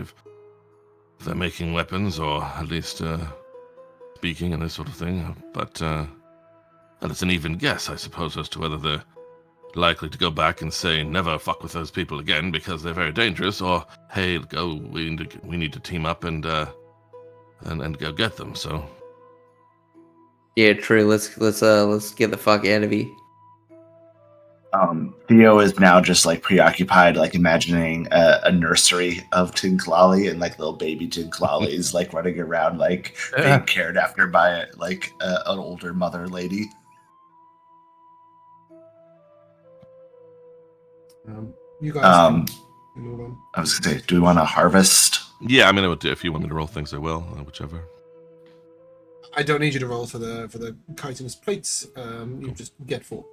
they're making weapons or at least speaking and this sort of thing. But and it's an even guess, I suppose, as to whether they're likely to go back and say never fuck with those people again because they're very dangerous, or hey, we need to team up and go get them. So Yeah, true. Let's get the fuck out of here. Theo is now just like preoccupied, like imagining a nursery of Tinklali and like little baby Tinklalis like running around, like being cared after by an older mother lady. You guys can move on. I was gonna say, do we want to harvest? yeah, I mean, if you want me to roll things, I will, whichever. I don't need you to roll for the chitinous plates. You just get 4.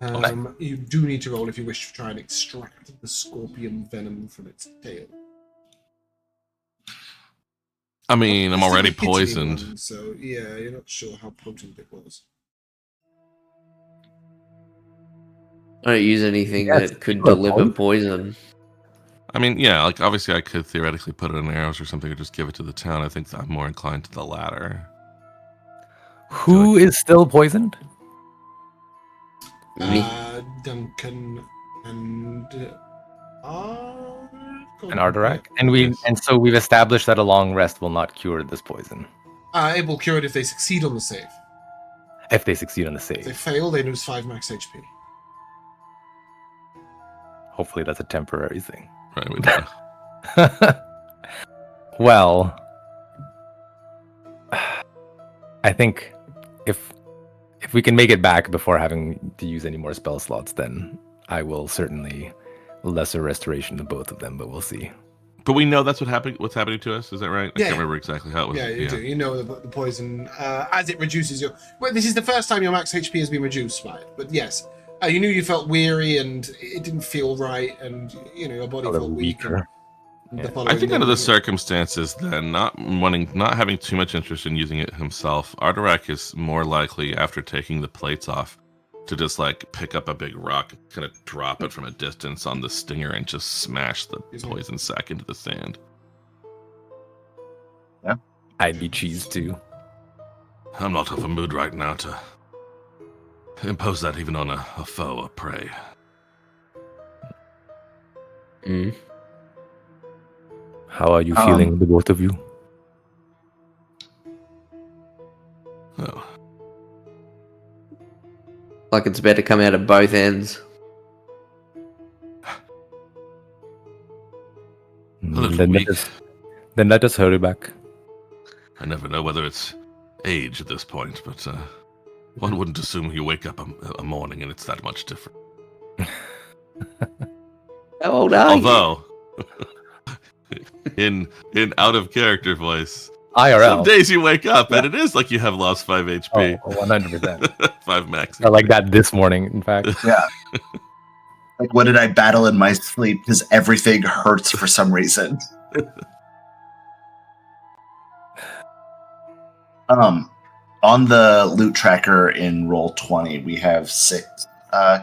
Okay. You do need to roll if you wish to try and extract the scorpion venom from its tail. I mean, I'm It's already a hitting poisoned. one, so yeah, you're not sure how potent it was. I don't use anything Yes, that could you are deliver both. poison. I mean, yeah, like obviously I could theoretically put it in arrows or something or just give it to the town. I think I'm more inclined to the latter. Who is still poisoned? Me. Duncan and An Ardurak? And so we've established that a long rest will not cure this poison. It will cure it if they succeed on the save. If they succeed on the If they save. fail, they lose 5 max HP. Hopefully that's a temporary thing. Right, we do. Well, I think if we can make it back before having to use any more spell slots, then I will certainly lesser restoration to both of them, but we'll see. But we know that's what's happening to us. Is that right? I Yeah. can't remember exactly how it was. Yeah, you do. You know the poison as it reduces your. Well, this is the first time your max HP has been reduced by it. But yes, you knew you felt weary and it didn't feel right, and your body A felt little weak. weaker. And Yeah. the following I think day, under the circumstances, then not having too much interest in using it himself, Ardurak is more likely, after taking the plates off, to just like pick up a big rock, kind of drop it from a distance on the stinger, and just smash the poison sac into the sand. I'd be cheese too. I'm not of a mood right now to impose that even on a foe or prey. How are you feeling, the both of you? Oh. Like it's better to come out of both ends. Then let us hurry back. I never know whether it's age at this point, but one wouldn't assume you wake up a morning and it's that much different. How old are you? Although, in out of character voice, IRL. some days you wake up and it is like you have lost 5 HP. Oh, 100%. 5 max. I like that this morning, in fact. Yeah. Like, what did I battle in my sleep? Because everything hurts for some reason. On the loot tracker in roll 20, we have 6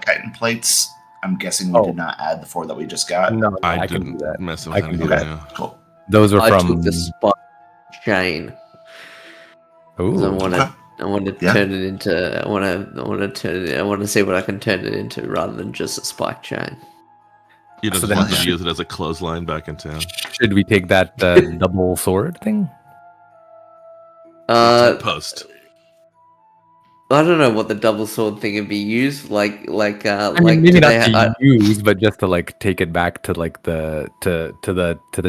chitin plates. I'm guessing we did not add the 4 that we just got. No, I can didn't do that. mess with I that. can do either, that. yeah. Cool. Those are I from. took the spike chain. 'Cause I Ooh. want to Yeah. turn it into. I want to see what I can turn it into rather than just a spike chain. You just So then- want to use it as a clothesline back in town. Should we take that double sword thing? Post. I don't know what the double sword thing would be used like. I mean, maybe do not they to use, but just to like take it back to like the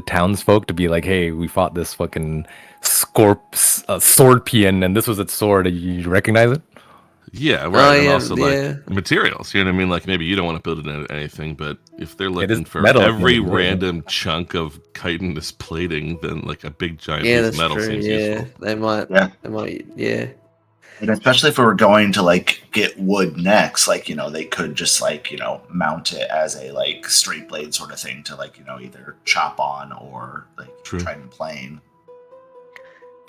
townsfolk to be like, hey, we fought this fucking swordpian, and this was its sword. You recognize it? Yeah, right. And yeah, also yeah. like materials. You know what I mean? Like maybe you don't want to build it into anything, but if they're is looking for metal, every yeah. random chunk of chitinous plating, then like a big giant Yeah, piece that's of metal true. seems Yeah, useful. they might. Yeah. They might. Yeah. And especially if we were going to like get wood next, like, they could just like, mount it as a like straight blade sort of thing to like, either chop on or like True. try and plane.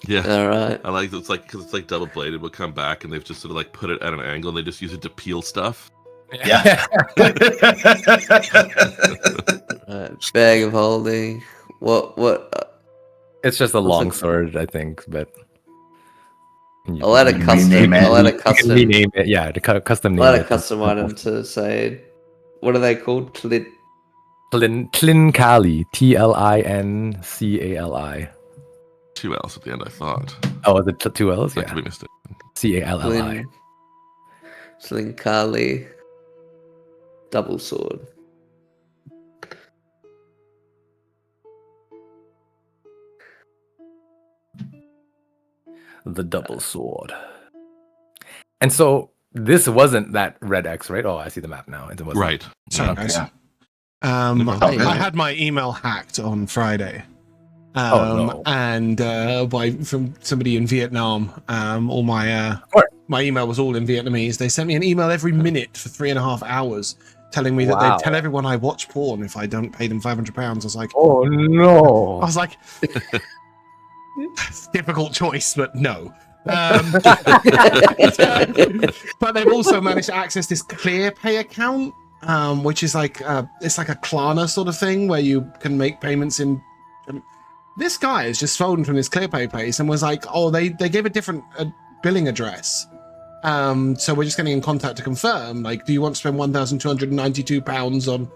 Yeah. All right. I like it's like because it's like double bladed. We'll come back and they've just sort of like put it at an angle. And they just use it to peel stuff. Yeah. Bag of holding. What? It's just a What's long it- sword, I think, but. I'll add a can custom. rename it. I'll add a You can custom. rename it, yeah, to custom name I'll add a it. custom item to say. What are they called? Tlincali, Tlincali. 2 L's at the end, I thought. Oh, is it 2 L's? That could Yeah. be mistaken. Calli. Tlincali. Double sword. The double sword. And so this wasn't that red X, right? Oh, I see the map now. It wasn't. Right. Sorry, Yeah. guys. Yeah. I had my email hacked on Friday. No. And from somebody in Vietnam. All my course. my email was all in Vietnamese. They sent me an email every minute for 3.5 hours telling me that Wow. they tell everyone I watch porn if I don't pay them £500. I was like, Oh no. difficult choice, but no. But they've also managed to access this ClearPay account, which is like it's like a Klarna sort of thing where you can make payments in. This guy has just phoned from this ClearPay place and was like, "Oh, they gave a different billing address, so we're just getting in contact to confirm. Like, do you want to spend £1,292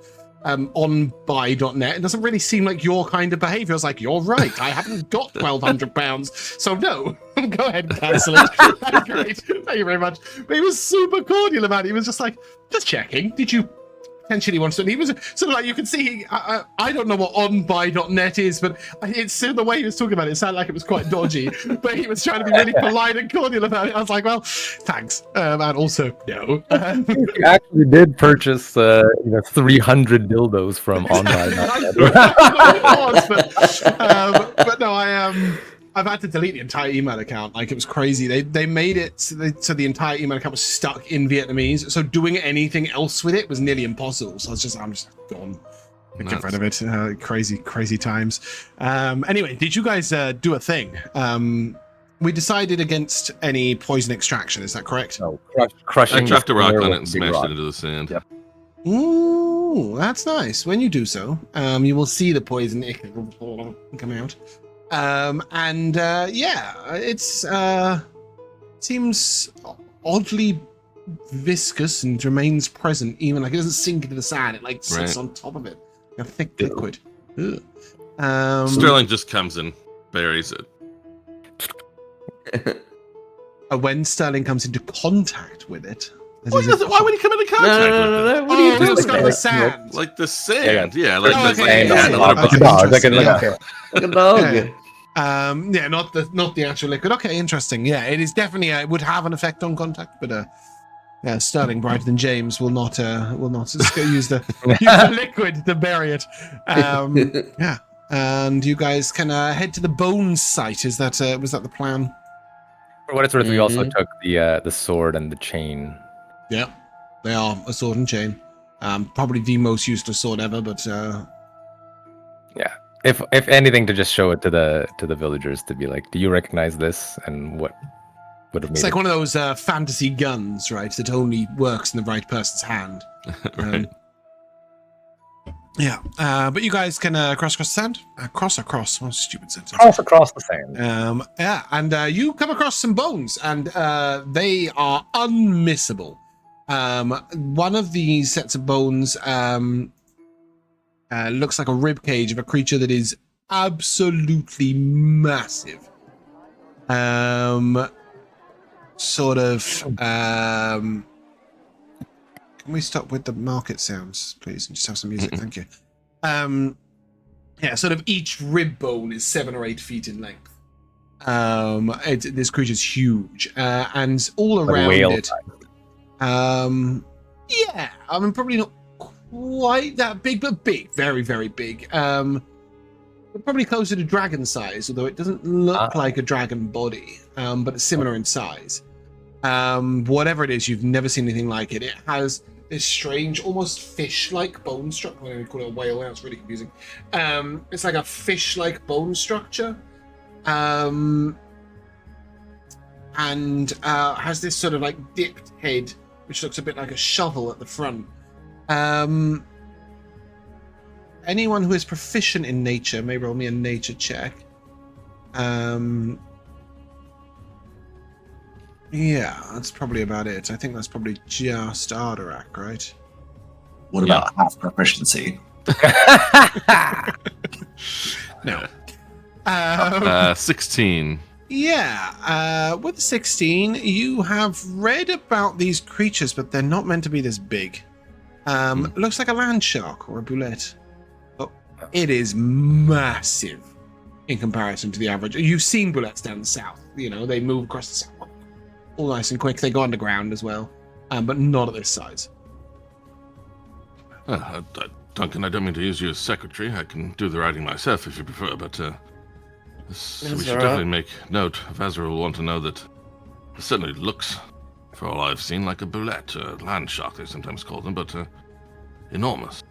on buy.net? It doesn't really seem like your kind of behavior." I was like, "You're right. I haven't got £1,200, so no. Go ahead and cancel it." Great. Thank you very much. But he was super cordial about it. He was just like, "Just checking. Did you potentially wants to. And he was sort of like, you can see, I don't know what onbuy.net is, but it's the way he was talking about it sounded like it was quite dodgy. But he was trying to be really polite and cordial about it. I was like, well, thanks. And also, no. You actually did purchase 300 dildos from online. But no, I've had to delete the entire email account. Like, it was crazy. They made it so the entire email account was stuck in Vietnamese. So doing anything else with it was nearly impossible. So I'm just gone. Get rid of it. Crazy times. Anyway, did you guys do a thing? We decided against any poison extraction. Is that correct? No, crushing. I dropped a rock on it and smashed it into the sand. Yep. Ooh, that's nice. When you do so, you will see the poison come out. It's seems oddly viscous and remains present, even like it doesn't sink into the sand. It like sits on top of it, a thick liquid. Sterling just comes and buries it. When Sterling comes into contact with it. Why would he come into contact with it? No. What are you doing? It's got the sand. Like the sand. Yeah, Like a dog. Not the actual liquid. Okay, interesting. Yeah, it is definitely it would have an effect on contact, but Sterling, brighter than James, will not use the liquid to bury it. Yeah, and you guys can head to the bones site. Is that was that the plan? For what it's worth, we also took the sword and the chain. Yeah, they are a sword and chain. Probably the most useless sword ever, but yeah. If anything, to just show it to the villagers to be like, do you recognize this? And what would have made it's like one of those fantasy guns, right? That only works in the right person's hand. Right. But you guys can cross the sand. Cross across. What a stupid sentence. Cross across the sand. And you come across some bones, and they are unmissable. One of these sets of bones looks like a rib cage of a creature that is absolutely massive. Can we stop with the market sounds, please, and just have some music? Thank you. Sort of each rib bone is 7 or 8 feet in length. This creature's huge, and all around it. Probably not quite that big, but big, very, very big. Probably closer to dragon size, although it doesn't look like a dragon body, but it's similar in size. Whatever it is, you've never seen anything like it. It has this strange, almost fish-like bone structure. I'm going to call it a whale now, it's really confusing. It's like a fish-like bone structure. And has this sort of like dipped head, which looks a bit like a shovel at the front. Anyone who is proficient in nature may roll me a nature check. Yeah, that's probably about it. I think that's probably just Ardurak, right? What about half proficiency? No. 16. Yeah, with 16, you have read about these creatures, but they're not meant to be this big. Looks like a land shark or a boulette. Oh, it is massive in comparison to the average. You've seen bullets down the south. You know, they move across the south. All nice and quick. They go underground as well, but not at this size. Duncan, I don't mean to use you as secretary. I can do the writing myself if you prefer, but we should definitely make note. Vazra will want to know that it certainly looks, for all I've seen, like a boulette, land shark they sometimes call them, but enormous.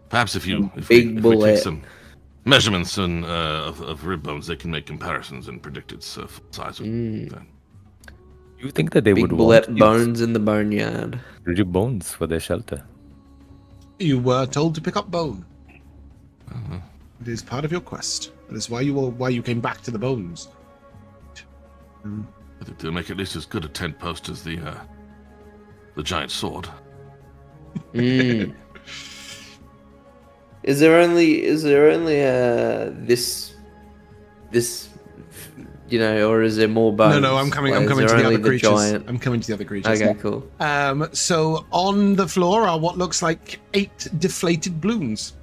Perhaps if we take some measurements of rib bones, they can make comparisons and predict its full size. You think that they Big would bullet want bones in the boneyard? rigid bones for their shelter? You were told to pick up bone. It is part of your quest. That is why you came back to the bones. I think they'll make at least as good a tent post as the giant sword. Is there only this or is there more bones? No, I'm coming Like, to is there the only other creatures. giant? I'm coming to the other creatures. Okay, cool. So on the floor are what looks like 8 deflated balloons.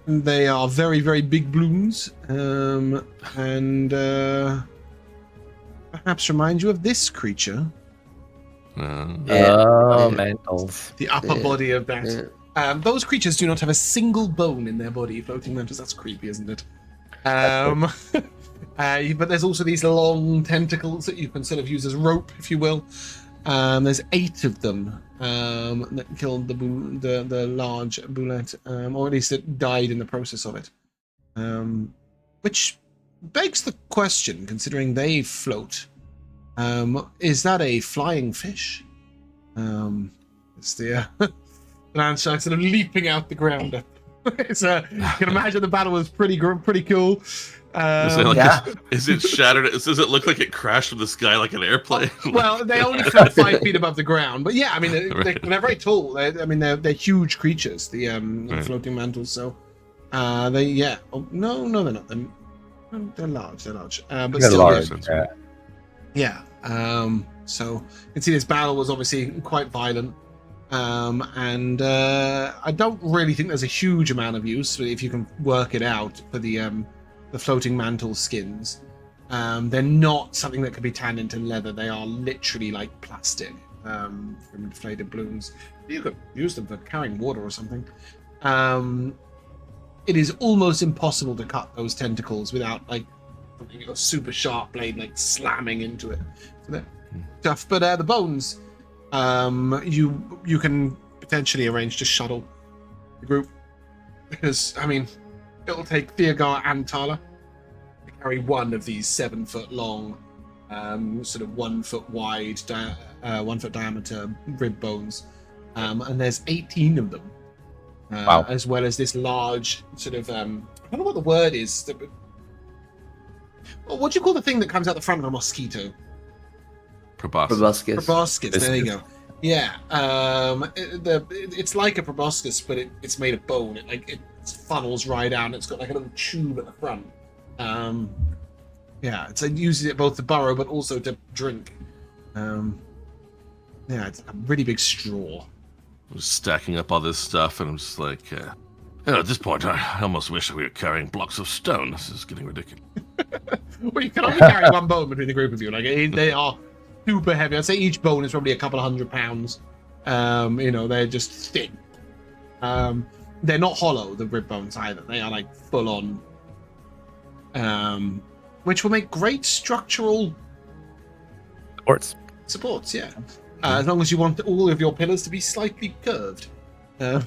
They are very, very big balloons, and perhaps remind you of this creature. Mantles. The upper body of that. Yeah. Those creatures do not have a single bone in their body. Floating mantles. That's creepy, isn't it? But there's also these long tentacles that you can sort of use as rope, if you will. There's 8 of them that killed the large bullet, or at least it died in the process of it. Which begs the question, considering they float, is that a flying fish? It's the land shark sort of leaping out the ground. You can imagine the battle was pretty cool. Is it shattered? Does it look like it crashed from the sky like an airplane? Well, they only float 5 feet above the ground, but yeah, I mean they're very tall. They're huge creatures. The floating mantles. So no, they're not. They're large. But They're still large. Yeah. So you can see this battle was obviously quite violent. And I don't really think there's a huge amount of use if you can work it out for the floating mantle skins. They're not something that can be tanned into leather. They are literally like plastic from deflated balloons. You could use them for carrying water or something. It is almost impossible to cut those tentacles without like a super sharp blade like slamming into it. So they're tough. But the bones, you can potentially arrange to shuttle the group, because I mean it'll take Theogar and Tala to carry one of these 7-foot long, sort of 1 foot wide, 1 foot diameter rib bones, and there's 18 of them. Wow. As well as this large sort of I don't know what the word is. What do you call the thing that comes out the front of a mosquito? Proboscis. There you go. Yeah. It's like a proboscis, but it's made of bone. It funnels right down. It's got like a little tube at the front. It uses it both to burrow but also to drink. It's a really big straw. I'm just stacking up all this stuff, and I'm just like, at this point, I almost wish we were carrying blocks of stone. This is getting ridiculous. Well, you can only carry one bone between the group of you. Like they are super heavy. I'd say each bone is probably a couple of 100 pounds. They're just thick. They're not hollow, the rib bones either. They are like full on. Which will make great structural supports, yeah. As long as you want all of your pillars to be slightly curved. But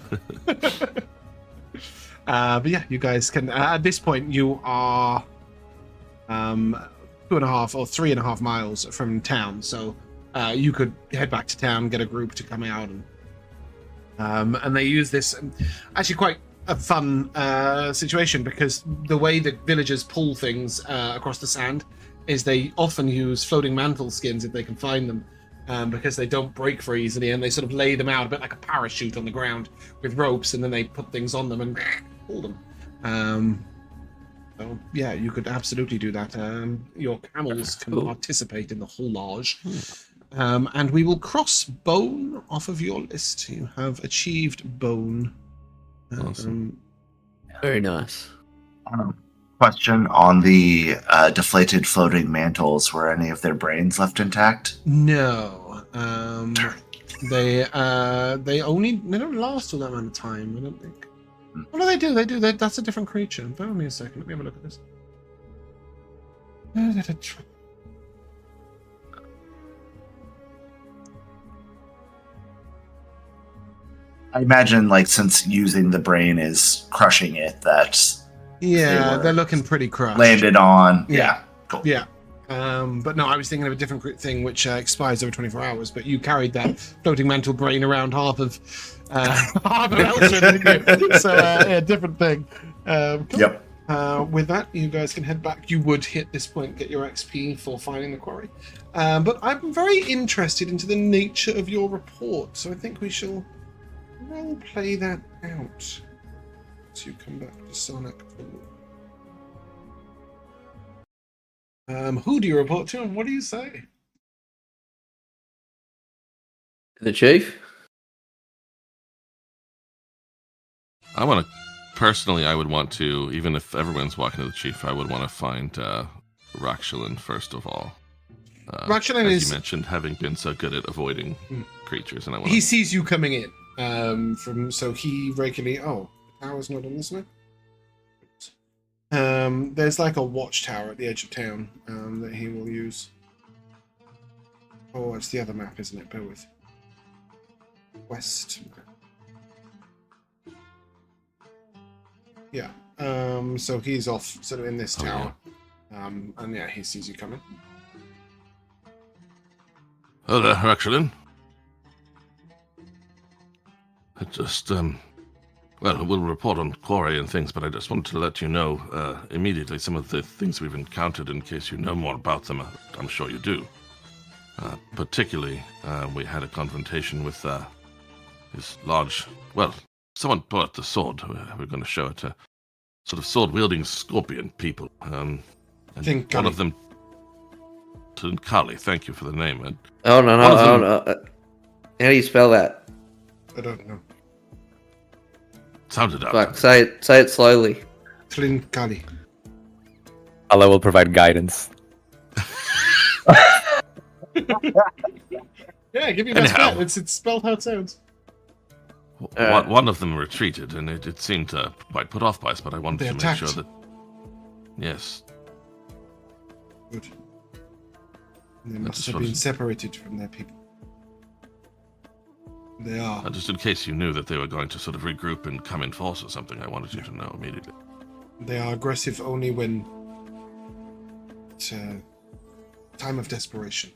yeah, you guys can. At this point, you are 2.5 or 3.5 miles from town, so you could head back to town, get a group to come out, and they use this. Actually, quite a fun situation, because the way the villagers pull things across the sand is they often use floating mantle skins if they can find them. Because they don't break very easily, and they sort of lay them out a bit like a parachute on the ground with ropes, and then they put things on them and pull them. So yeah, you could absolutely do that. Your camels can participate in the haulage. And we will cross bone off of your list. You have achieved bone. Awesome. Very nice. Question on the deflated floating mantles. Were any of their brains left intact? No. They don't last all that amount of time, I don't think. What do they do? That's a different creature. Bear with me a second. Let me have a look at this. I imagine, like, since using the brain is crushing it, that's they're looking pretty crushed. Landed on. Yeah. Cool. Yeah. But no, I was thinking of a different thing which expires over 24 hours, but you carried that floating mantle brain around half of Elsewhither, didn't you? So, different thing. Cool. Yep. With that, you guys can head back. You would hit this point, get your XP for finding the quarry. But I'm very interested into the nature of your report, so I think we shall role play that out. So you come back to Sonic. Who do you report to, and what do you say? The chief? I want to personally. I would want to, even if everyone's walking to the chief, I would want to find Rakshalin first of all. Rakshalin as is... you mentioned, having been so good at avoiding creatures, and I want. He sees you coming in. So he regularly. Oh, the tower's not on this map. There's like a watchtower at the edge of town that he will use. Oh, it's the other map, isn't it? Bear with. West. Yeah. So he's off, sort of in this tower. Yeah. And yeah, he sees you coming. Oh there, Rakshalin. I just, well, we'll report on quarry and things, but I just wanted to let you know immediately some of the things we've encountered in case you know more about them. I'm sure you do. Particularly, we had a confrontation with this large, well, someone brought the sword. We're going to show it to sort of sword-wielding scorpion people. And one of them, Kali, thank you for the name. And Oh, no. How do you spell that? I don't know. Sounded out. Fuck, say it slowly. Tlinkali. Allah will provide guidance. Yeah, give me best bet. It's spelled how it sounds. One of them retreated, and it seemed quite put off by us, but I wanted They to attacked. make sure that... Yes. Good. They must just have was- been separated from their people. They are. Just in case you knew that they were going to sort of regroup and come in force or something, I wanted you to know immediately. They are aggressive only when it's a time of desperation.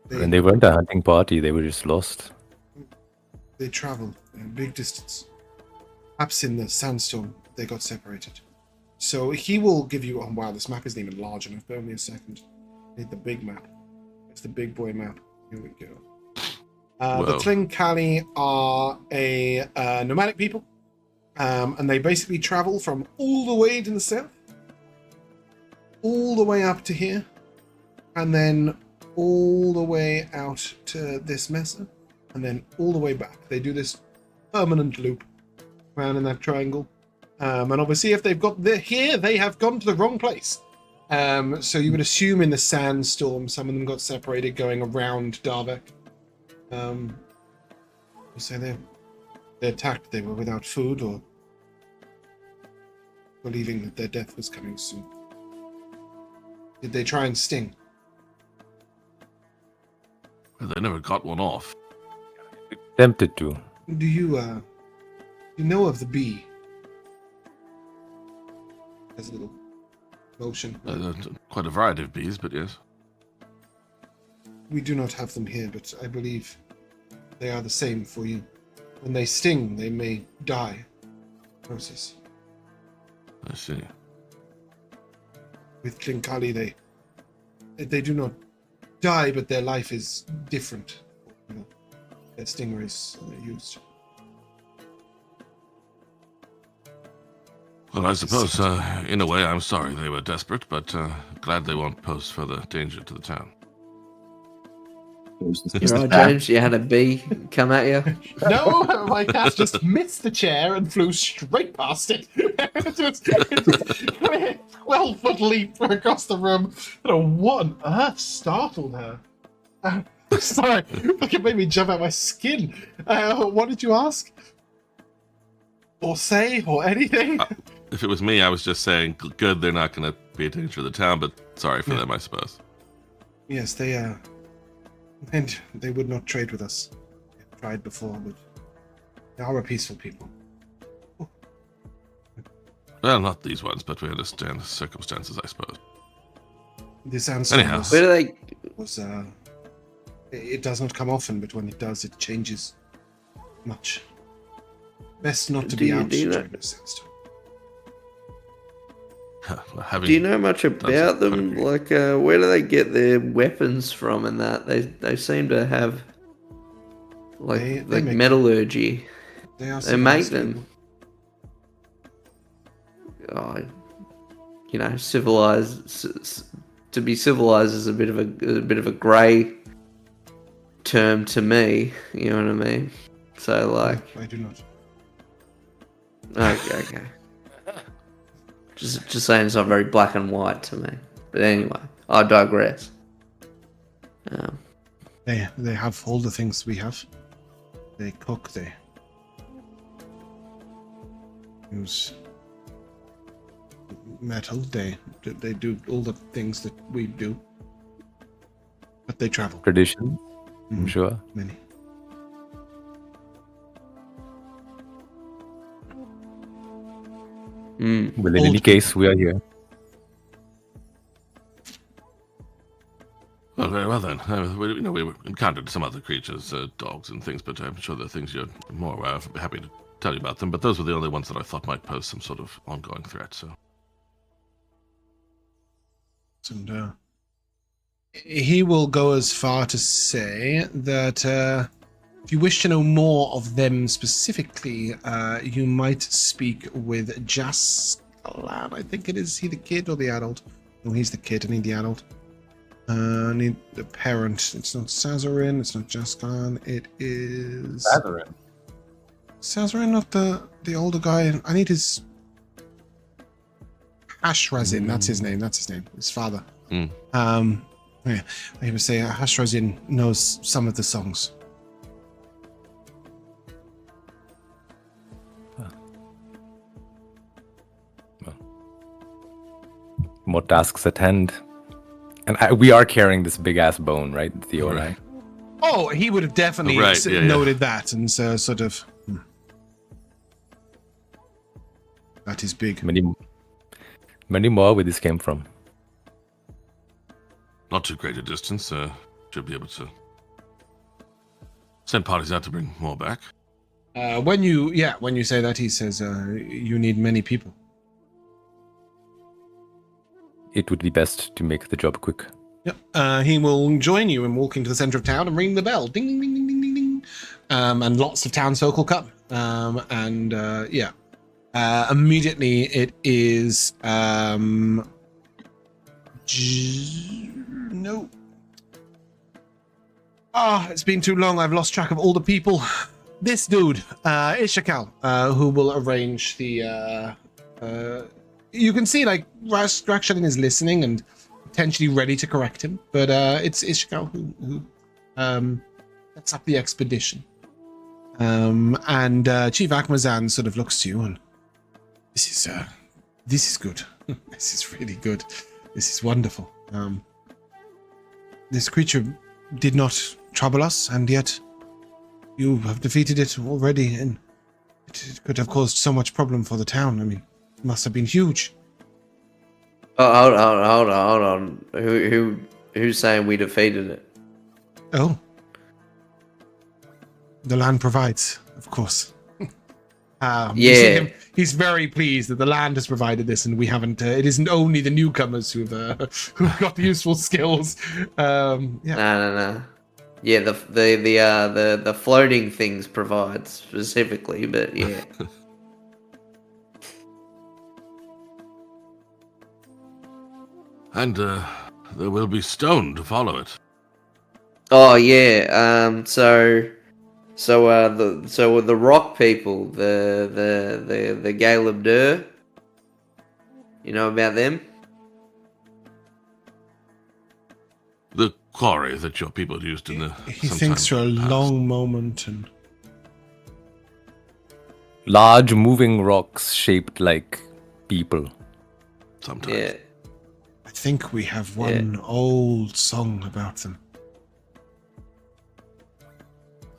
When they weren't a hunting party, they were just lost. They travel a big distance. Perhaps in the sandstorm, they got separated. So he will give you... Oh, wow, this map isn't even large enough. Bear with me a second. I need the big map. It's the big boy map. Here we go. The Whoa. Tlinkali are a nomadic people. And they basically travel from all the way to the south. All the way up to here. And then all the way out to this mesa. And then all the way back. They do this permanent loop around in that triangle. And obviously, if they've got here, they have gone to the wrong place. So you would assume in the sandstorm, some of them got separated going around Darvek. So they attacked. They were without food or believing that their death was coming soon. Did they try and sting? Well, they never got one off. Tempted to. Do you know of the bee? Has a little motion. Quite a variety of bees, but yes. We do not have them here, but I believe they are the same for you. When they sting, they may die. Process. I see. With Tlinkali, they do not die, but their life is different. You know, their stingrays are used. Well, I suppose, in a way, I'm sorry they were desperate, but glad they won't pose further danger to the town. You right, James? You had a bee come at you? No, my cat just missed the chair and flew straight past it. Just 12-foot leap across the room. I don't know what on earth startled her. Sorry, it made me jump out my skin. What did you ask? Or say, or anything? If it was me, I was just saying, good, they're not going to be a danger to the town, but sorry for them, I suppose. Yes, they are. And they would not trade with us. They've tried before, but they are a peaceful people. Well, not these ones, but we understand the circumstances, I suppose. The sandstorm Anyhow. Where do they... was it does not come often, but when it does, it changes much. Best not to be out during the sandstorm. Do you know much about them? Like, where do they get their weapons from and that? They seem to have, like, They make metallurgy. They They make them. Oh, civilized. To be civilized is a bit of a grey term to me. You know what I mean? So like, I do not. okay. Just saying, it's not very black and white to me. But anyway, I digress. They have all the things we have. They cook. They use metal. They do all the things that we do. But they travel. Tradition, I'm sure. Many. Well, in any case, we are here. Well, very well then. We encountered some other creatures, dogs and things, but I'm sure there are things you're more aware of. I'd be happy to tell you about them, but those were the only ones that I thought might pose some sort of ongoing threat, so... And he will go as far to say that if you wish to know more of them specifically, you might speak with Jaskalan. I think it is. He the kid or the adult? No, he's the kid. I need the adult. I need the parent. It's not Sazarin. It's not Jaskalan. It is Sazarin. Sazarin, not the older guy. I need his Ashrazin. That's his name. That's his name. His father. Yeah, I would say Ashrazin knows some of the songs. More tasks at hand. And we are carrying this big ass bone, right? Theo and I. Oh, he would have definitely noted that and sort of. That is big. Many more where this came from. Not too great a distance. Should be able to send parties out to bring more back. When you say that, he says you need many people. It would be best to make the job quick. Yep. He will join you in walking to the center of town and ring the bell. Ding, ding, ding, ding, ding, ding, ding. And lots of townsfolk will come. Immediately it is... no. It's been too long. I've lost track of all the people. This dude, Ishakal, who will arrange the... you can see, like, Rakshalin is listening and potentially ready to correct him, but it's Ishakal who sets up the expedition. And Chief Akmazan sort of looks to you and this is good. This is really good. This is wonderful. This creature did not trouble us, and yet you have defeated it already, and it could have caused so much problem for the town. I mean, it must have been huge. Oh, hold on. Who's saying we defeated it? Oh. The land provides, of course. You see him, he's very pleased that the land has provided this, and we haven't. It isn't only the newcomers who've got useful skills. No. Yeah, the floating things provide specifically, but yeah. And there will be stone to follow it. Oh yeah. So the rock people, the Galabdur, you know about them? The quarry that your people used in the... He thinks for a long moment and... Large moving rocks shaped like people. Sometimes. Yeah. I think we have one old song about them.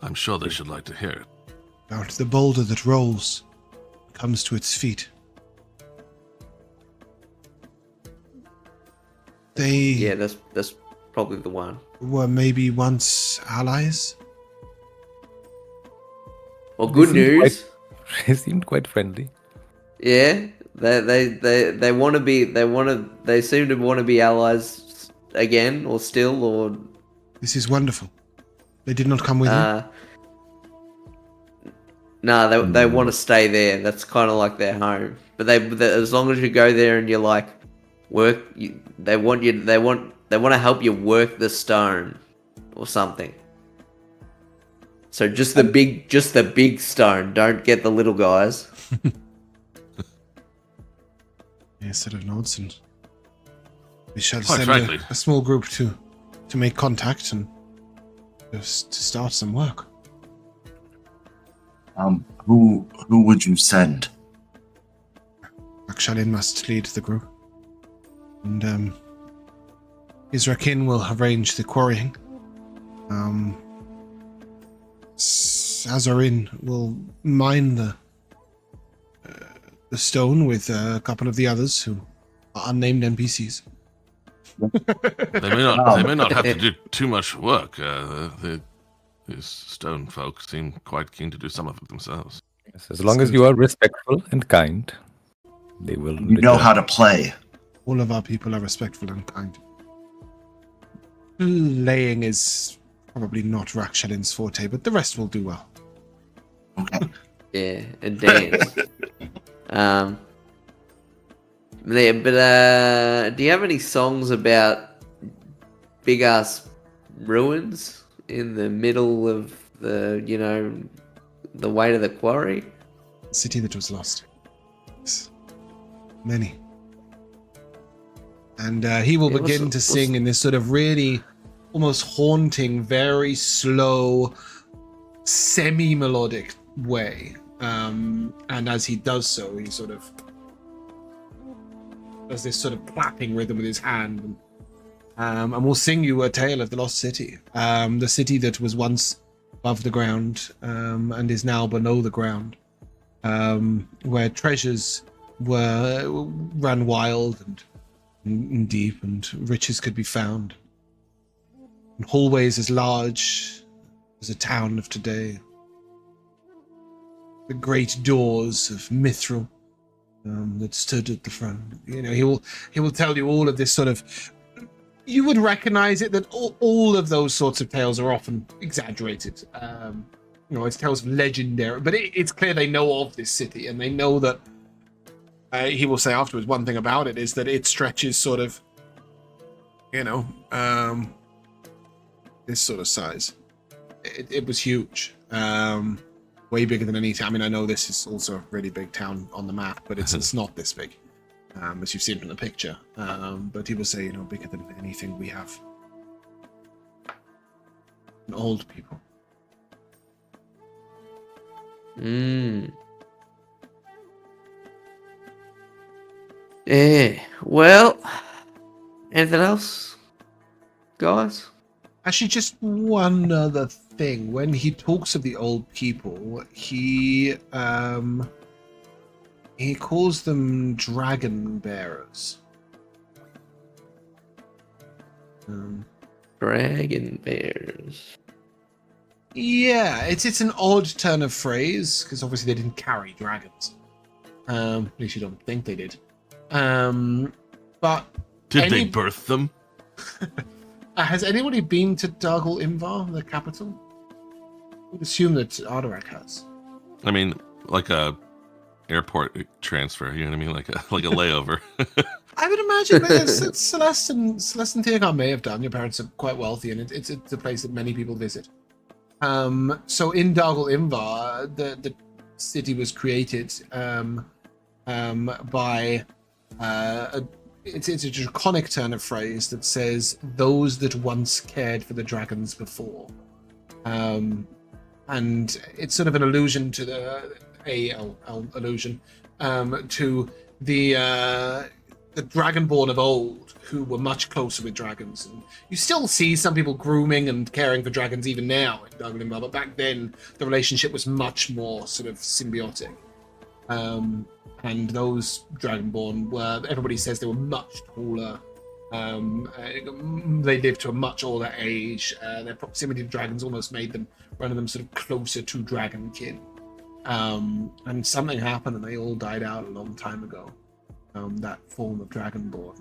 I'm sure they should like to hear it. About the boulder that rolls, comes to its feet. They... Yeah, that's probably the one. Were maybe once allies? Well, good news. They seemed quite friendly. Yeah, they want to be. They seem to want to be allies again, or still, or. This is wonderful. They did not come with you. No, they want to stay there. That's kind of like their home. But as long as you go there and you're like, They want to help you work the stone or something. So just the big stone. Don't get the little guys. Yes, sort of nods, and we shall Quite send frankly. a small group to make contact and just to start some work. Who would you send? Rakshalin must lead the group, and Izrakin will arrange the quarrying. Sazarin will mine the stone with a couple of the others who are unnamed NPCs. They may not have to do too much work. These stone folk seem quite keen to do some of it themselves. Yes, as long as you are respectful and kind, they will. You know how to play. All of our people are respectful and kind. Laying is probably not Rakshalin's forte, but the rest will do well. Okay. Yeah, and dance. Do you have any songs about big ass ruins in the middle of the way to the quarry? The city that was lost. Yes. Many. And he will begin to sing in this sort of really almost haunting, very slow, semi-melodic way. And as he does so, he sort of does this sort of clapping rhythm with his hand. And we'll sing you a tale of the lost city. The city that was once above the ground and is now below the ground. Where treasures ran wild and deep, and riches could be found. And hallways as large as a town of today. The great doors of Mithril that stood at the front. He will tell you all of this sort of. You would recognize it that all of those sorts of tales are often exaggerated. It's tales of legendary, but it's clear they know of this city, and they know that. He will say afterwards, one thing about it is that it stretches sort of, this sort of size. It was huge. Way bigger than any town. I mean, I know this is also a really big town on the map, but it's not this big, as you've seen from the picture. But he will say, bigger than anything we have. And old people. Yeah. Well, anything else, guys? Actually, just one other thing. When he talks of the old people, he calls them dragon bearers. Dragon bears. Yeah, it's an odd turn of phrase because obviously they didn't carry dragons. At least you don't think they did. But Did they birth them? Has anybody been to Dargle Imvar, the capital? I would assume that Ardurak has. I mean, like a airport transfer. You know what I mean? Like a layover. I would imagine that Celeste and Theogar may have done. Your parents are quite wealthy, and it's a place that many people visit. So in Dargle Imvar, the city was created by it's a draconic turn of phrase that says those that once cared for the dragons before, and it's sort of an allusion to to the Dragonborn of old, who were much closer with dragons. And you still see some people grooming and caring for dragons even now in Dargle Imvar, but back then the relationship was much more sort of symbiotic. And those Dragonborn were, everybody says they were much taller. They lived to a much older age. Their proximity to dragons almost made them, one of them sort of closer to dragonkin. And something happened and they all died out a long time ago. That form of Dragonborn.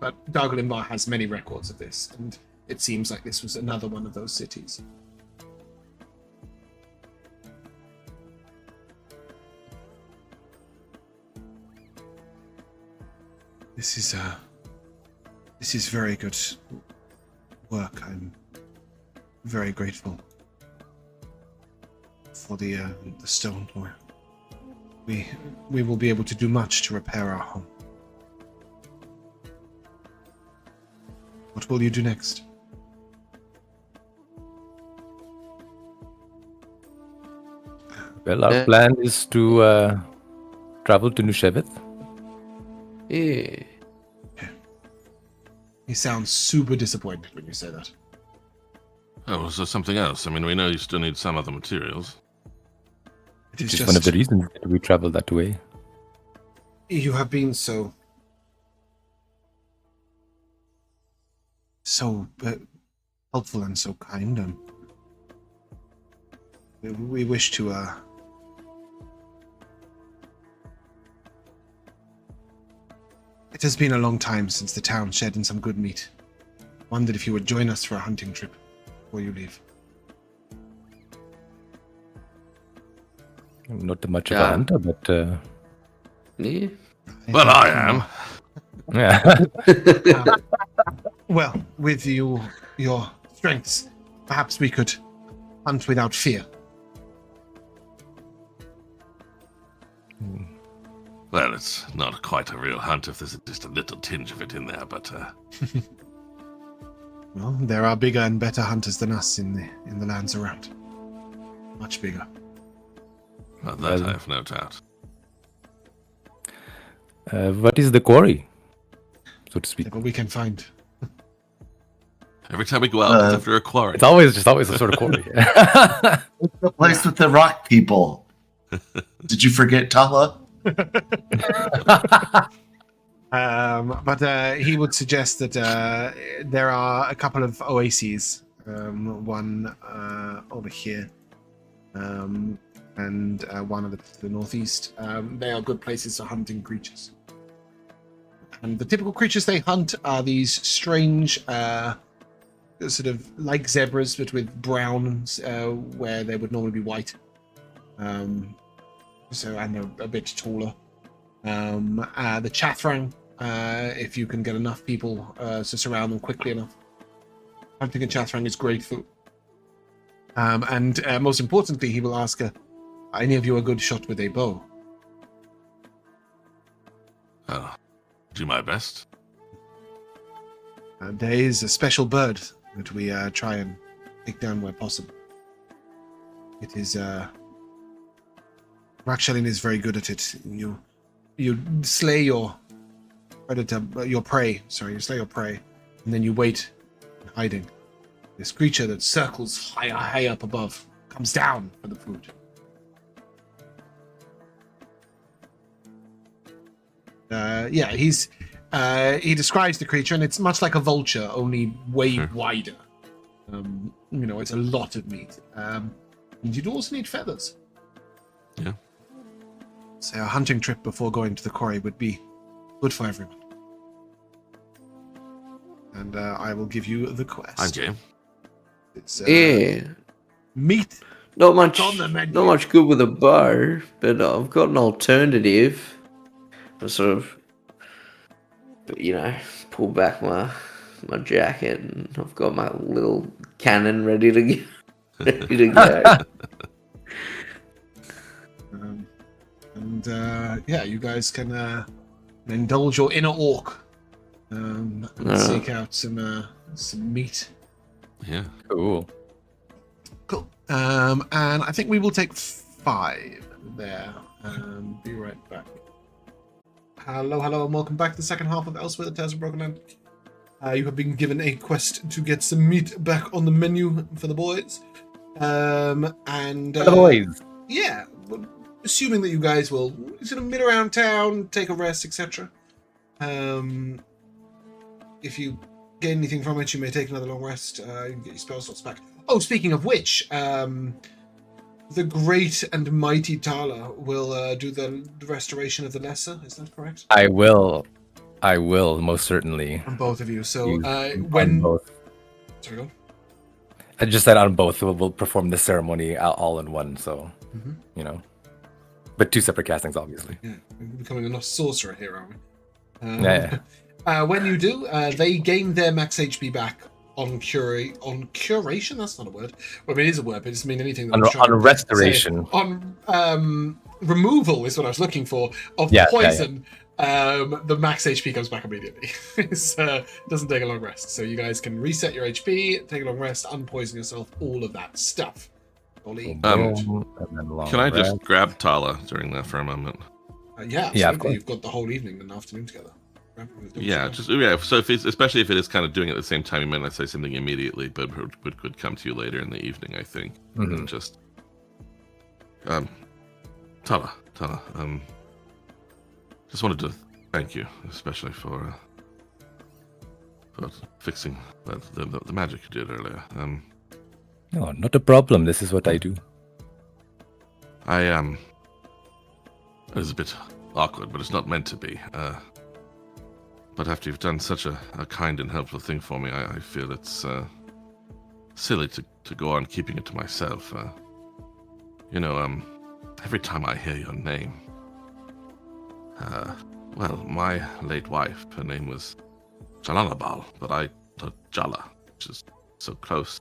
But Dargle Imvar has many records of this, and it seems like this was another one of those cities. This is very good work. I'm very grateful for the stone. We will be able to do much to repair our home. What will you do next? Well, our plan is to travel to Nushevith. Yeah. He sounds super disappointed when you say that. Oh, is there something else? I mean, we know you still need some other materials. It is It's just one of the reasons that we travel that way. you have been so helpful and so kind, and we wish to It has been a long time since the town shed in some good meat. Wondered if you would join us for a hunting trip before you leave. I'm not much of a hunter, but Yeah. Well, I am. yeah. Well, with your strengths, perhaps we could hunt without fear. Well, it's not quite a real hunt if there's just a little tinge of it in there, but Well, there are bigger and better hunters than us in the lands around. Much bigger. well, that I have no doubt. What is the quarry, so to speak? But we can find. Every time we go out, it's after a quarry. It's always a sort of quarry. The place with the rock people. Did you forget Tala? But he would suggest that there are a couple of oases. One over here, and one to the northeast. They are good places for hunting creatures. And the typical creatures they hunt are these strange, sort of like zebras, but with brown, where they would normally be white. And they're a bit taller. The Chathrang, if you can get enough people to surround them quickly enough. Hunting a Chathrang is great food. And most importantly, he will ask, any of you a good shot with a bow? Oh, do my best. There is a special bird that we try and take down where possible. It is... Rakshalin is very good at it. You slay your predator, your prey. Sorry, you slay your prey, and then you wait in hiding. This creature that circles high up above comes down for the food. He describes the creature, and it's much like a vulture, only way wider. It's a lot of meat. And you'd also need feathers. Yeah. So a hunting trip before going to the quarry would be good for everyone. And I will give you the quest. I'm game. It's meat. Not much. on the menu. Not much good with a bow, but I've got an alternative. I sort of, pull back my jacket, and I've got my little cannon ready to go. You guys can indulge your inner orc and seek out some meat. Yeah. Cool. Cool. And I think we will take 5 there. Be right back. Hello, and welcome back to the second half of Elsewhither, Tales of Broken Land. You have been given a quest to get some meat back on the menu for the boys. The boys. Yeah. Assuming that you guys will sort of meet around town, take a rest, etc. If you gain anything from it, you may take another long rest. You can get your spell slots back. Oh, speaking of which, the great and mighty Tala will do the restoration of the lesser. Is that correct? I will, most certainly. On both of you. So On both. Sorry, go. I just said on both we'll perform the ceremony all in one, so, But 2 separate castings, obviously. Yeah, we're becoming a sorcerer here, aren't we? When you do, they gain their max HP back on curation. That's not a word. Well, I mean, it is a word, but it doesn't mean anything. On restoration. On removal is what I was looking for of poison. The max HP comes back immediately. It doesn't take a long rest, so you guys can reset your HP, take a long rest, unpoison yourself, all of that stuff. Ollie, can I just grab Tala during that for a moment? Absolutely. You've got the whole evening and afternoon together. So especially if it is kind of doing it at the same time, you might not say something immediately, but would come to you later in the evening, I think. And just Tala, just wanted to thank you, especially for fixing the magic you did earlier. No, not a problem. This is what I do. It was a bit awkward, but it's not meant to be. But after you've done such a kind and helpful thing for me, I feel it's silly to go on keeping it to myself. Every time I hear your name, my late wife, her name was Jalalabal, but I thought Jala, which is so close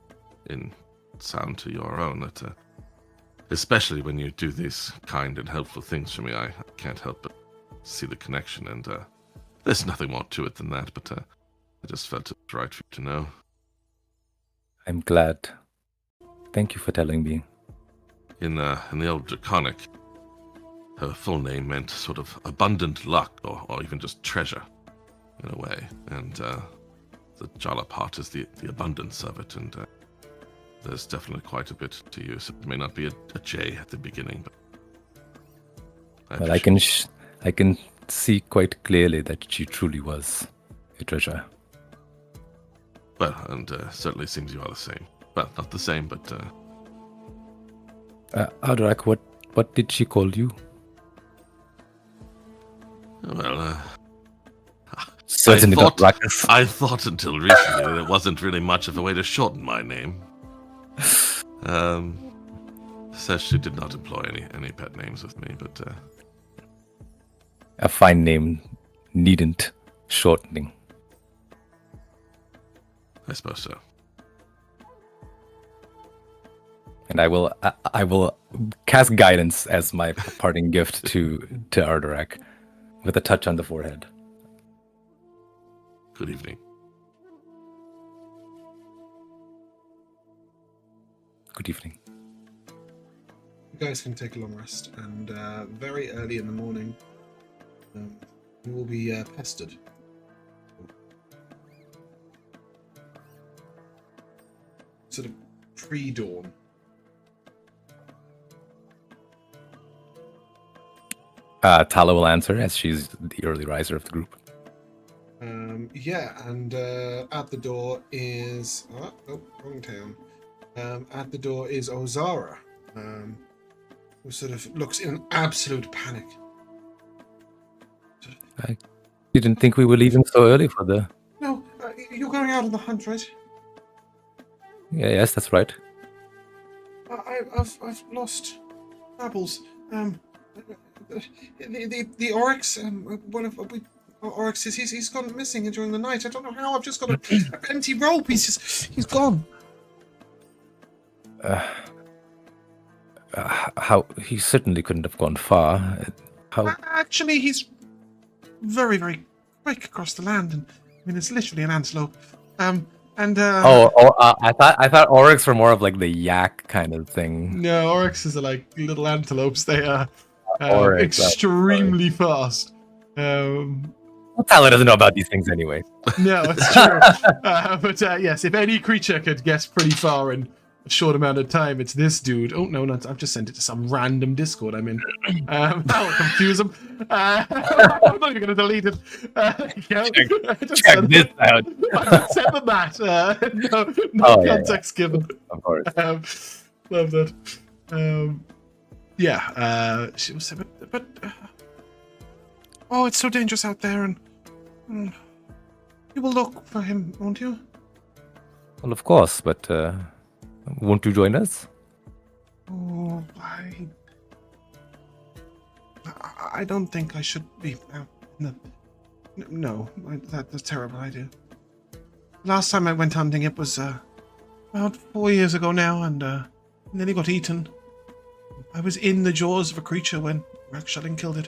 in sound to your own that, especially when you do these kind and helpful things for me, I can't help but see the connection, and there's nothing more to it than that, but I just felt it was right for you to know. I'm glad. Thank you for telling me. In the old Draconic, her full name meant sort of abundant luck, or even just treasure, in a way. And the Jala part is the abundance of it, and there's definitely quite a bit to use. It may not be a J at the beginning, but I can see quite clearly that she truly was a treasure. Well, and certainly seems you are the same. Well, not the same, but Ardurak, what did she call you? Well, certainly not Ruckus. I thought until recently there wasn't really much of a way to shorten my name. Says she did not employ any pet names with me, but a fine name needn't shortening. I suppose so. And I will cast guidance as my parting gift to Ardurak, with a touch on the forehead. Good evening. Good evening. You guys can take a long rest, and very early in the morning, you will be pestered. Sort of pre-dawn. Tala will answer, as she's the early riser of the group. And at the door is... wrong town. At the door is Ozara, who sort of looks in an absolute panic. I didn't think we were leaving so early for the... No, you're going out on the hunt, right? Yes, that's right. I've lost Babbles. The Oryx, one of Oryx he's gone missing during the night. I don't know how. I've just got an empty rope. He's gone. How he certainly couldn't have gone far. How? Actually, he's very, very quick across the land, and I mean it's literally an antelope. I thought oryx were more of like the yak kind of thing. No, oryxes are like little antelopes. They are extremely fast. Tala doesn't know about these things anyway. No, it's true. But yes, if any creature could guess pretty far in a short amount of time, it's this dude. Oh no, I've just sent it to some random Discord I'm in. That'll confuse him. I'm not even going to delete it. Check this out. I just sent them that. No context given. Of course. Love that. She was saying, but it's so dangerous out there, and you will look for him, won't you? Well, of course, but won't you join us? Oh, I don't think I should be out in the No, that's a terrible idea. Last time I went hunting, it was about 4 years ago now, and nearly got eaten. I was in the jaws of a creature when Rakshalin killed it,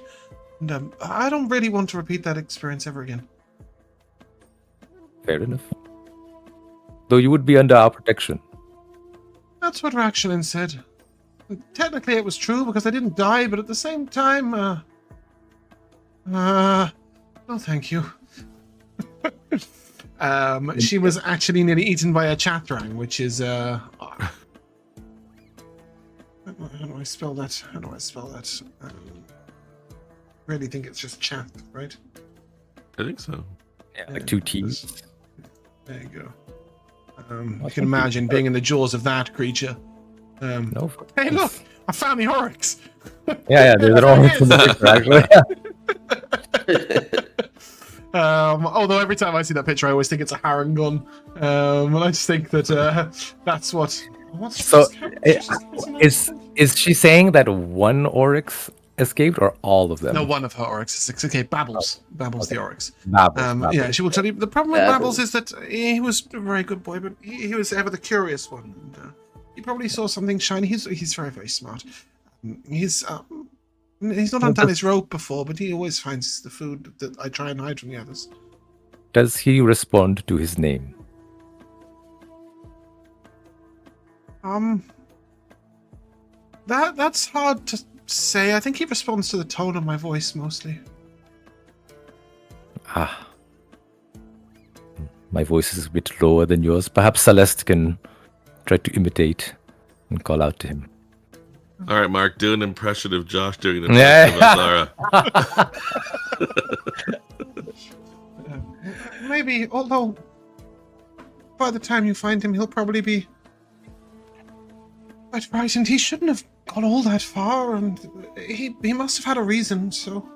and I don't really want to repeat that experience ever again. Fair enough. Though you would be under our protection. That's what Rakshalin said. Technically, it was true because I didn't die, but at the same time, no, thank you. She was actually nearly eaten by a chatrang, which is how do I spell that? Really think it's just chat, right? I think so. Yeah, like 2 T's. There you go. You can imagine being in the jaws of that creature. No. Hey, look! I found the oryx! Yeah, they're all in the picture, actually. Although every time I see that picture, I always think it's a Harangon. And I just think that that's what... So, is she saying that one oryx escaped, or all of them? No, one of her oryxes. It's okay, Babbles. Babbles the oryx. Babbles. Yeah, she will tell you. The problem with Babbles. Babbles is that he was a very good boy, but he was ever the curious one. And, he probably saw something shiny. He's very, very smart. He's not undone his rope before, but he always finds the food that I try and hide from the others. Does he respond to his name? That's hard to say. I think he responds to the tone of my voice mostly. Ah. My voice is a bit lower than yours. Perhaps Celeste can try to imitate and call out to him. All right, Mark, do an impression of Josh doing an impression of Azara. Maybe, although by the time you find him, he'll probably be quite frightened. He shouldn't have gone all that far, and he must have had a reason, so...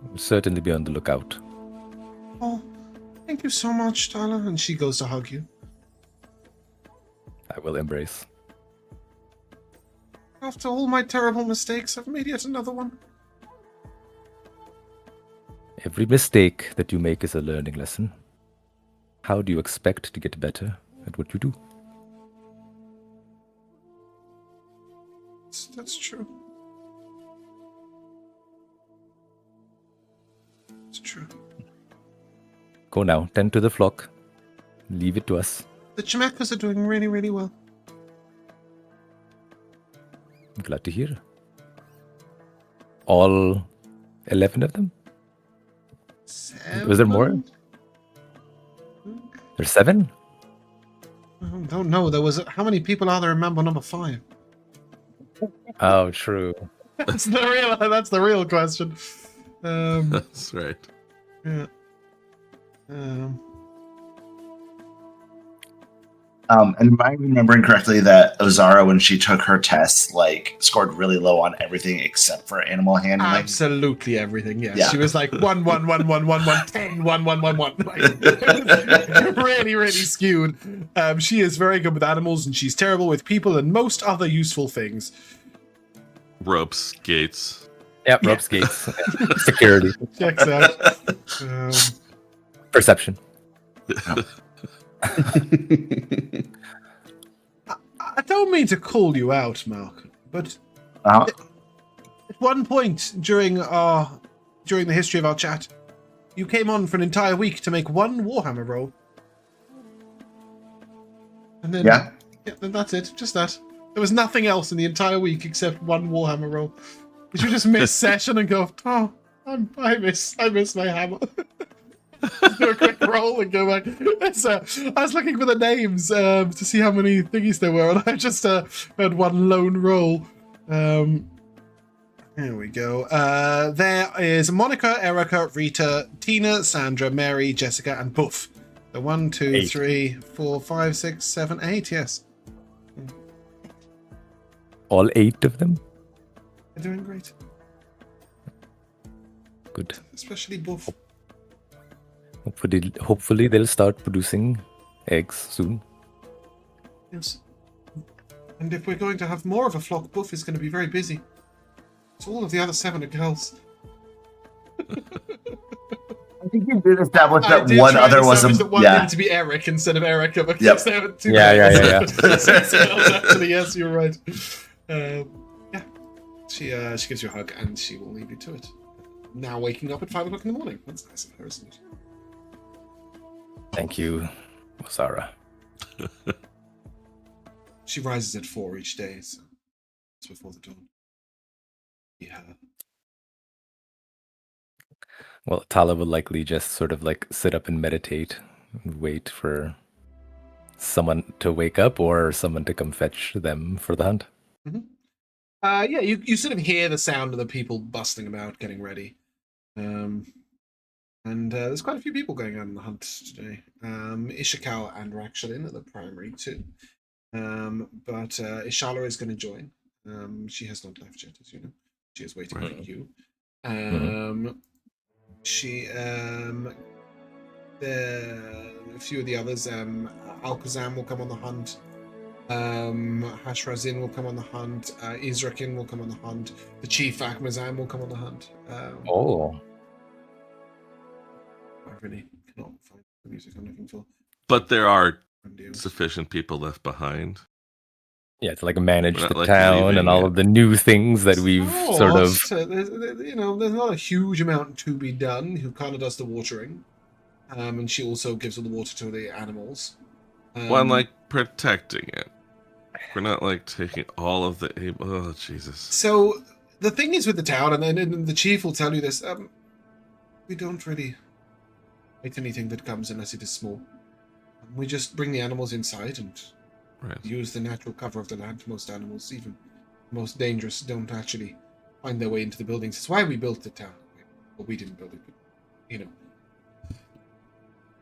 We'll certainly be on the lookout. Oh, thank you so much, Tala. And she goes to hug you. I will embrace. After all my terrible mistakes, I've made yet another one. Every mistake that you make is a learning lesson. How do you expect to get better at what you do? That's true. It's true. Go now, tend to the flock. Leave it to us. The Chimekas are doing really, really well. I'm glad to hear. All 11 of them? 7? Was there more? There's 7? I don't know. There was... How many people are there in Mambo number 5? Oh, true. That's the real question. That's right. Yeah. And am I remembering correctly that Ozara, when she took her tests, scored really low on everything except for animal handling? Absolutely everything. Yes. Yeah. She was like 1, 1, 1, 1, 1, 1, 10, 1, 1, 1, 1. Really, really skewed. She is very good with animals, and she's terrible with people and most other useful things. Ropes, gates. Yep, ropes, gates, security, Checks out. perception. I don't mean to call you out, Mark, but at one point during the history of our chat, you came on for an entire week to make one Warhammer roll. And then, then that's it. Just that. There was nothing else in the entire week except one Warhammer roll. Did you just miss session and go, oh, I miss my hammer? Just do a quick roll and go back. I was looking for the names to see how many thingies there were, and I just had one lone roll. Here we go. There is Monica, Erica, Rita, Tina, Sandra, Mary, Jessica, and Buff. So 1, 2, 8. 3, 4, 5, 6, 7, 8. Yes, All 8 of them? they're doing great. Good. Especially Buff. Hopefully they'll start producing eggs soon. Yes. And if we're going to have more of a flock, Buff is going to be very busy. So all of the other 7 are girls. I think you did establish I that did one try and other was establish that one yeah. needed to be Eric instead of Erica because Yep. they were two Yeah. Actually, yes, you're right. Yeah, she gives you a hug and she will leave you to it. Now waking up at 5 o'clock in the morning. That's nice of her, isn't it? Thank you, Sarah. She rises at 4 each day, so it's before the dawn. Yeah. Well, Tala would likely just sort of like sit up and meditate and wait for someone to wake up or someone to come fetch them for the hunt. Yeah, you sort of hear the sound of the people bustling about, getting ready. And there's quite a few people going on the hunt today. Ishikawa and Rakshalin are the primary two. But Ishala is going to join. She has not left yet, as you know. She is waiting for you. She, a few of the others, Alkazam will come on the hunt. Hashrazin will come on the hunt. Izrakin will come on the hunt. The Chief Akmazam will come on the hunt. I really cannot find the music I'm looking for. But there are sufficient people left behind. Yeah, to like manage We're not, the like, town leaving and all it. of the new things that we've sort of. There's not a huge amount to be done. Who kind of does the watering, and she also gives all the water to the animals. Well, I'm like protecting it. We're not like taking all of the. Oh Jesus! So the thing is with the town, and then the chief will tell you this. We don't really eat anything that comes unless it is small. We just bring the animals inside and use the natural cover of the land. Most animals, even the most dangerous, don't actually find their way into the buildings. It's why we built the town. Well, we didn't build it, but,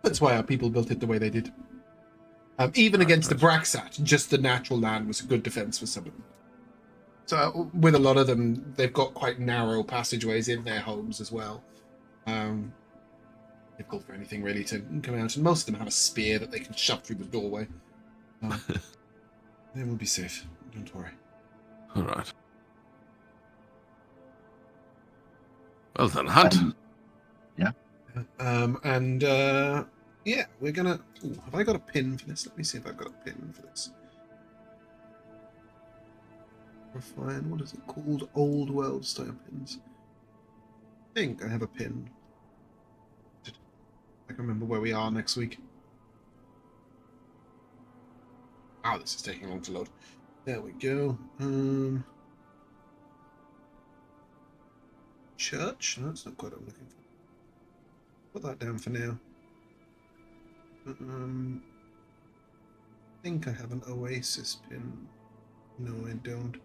that's why our people built it the way they did. Even against the Braxat, just the natural land was a good defense for some of them. So with a lot of them, they've got quite narrow passageways in their homes as well. Difficult for anything really to come out, and most of them have a spear that they can shove through the doorway. They will be safe. Don't worry. All right. Well then, hunt. Yeah, we're gonna. Ooh, have I got a pin for this? Let me see if I've got a pin for this. Refine. What is it called? Old world style pins. I think I have a pin. I can remember where we are next week. Wow, this is taking long to load. There we go. Church? No, that's not quite what I'm looking for. Put that down for now. I think I have an Oasis pin. No, I don't.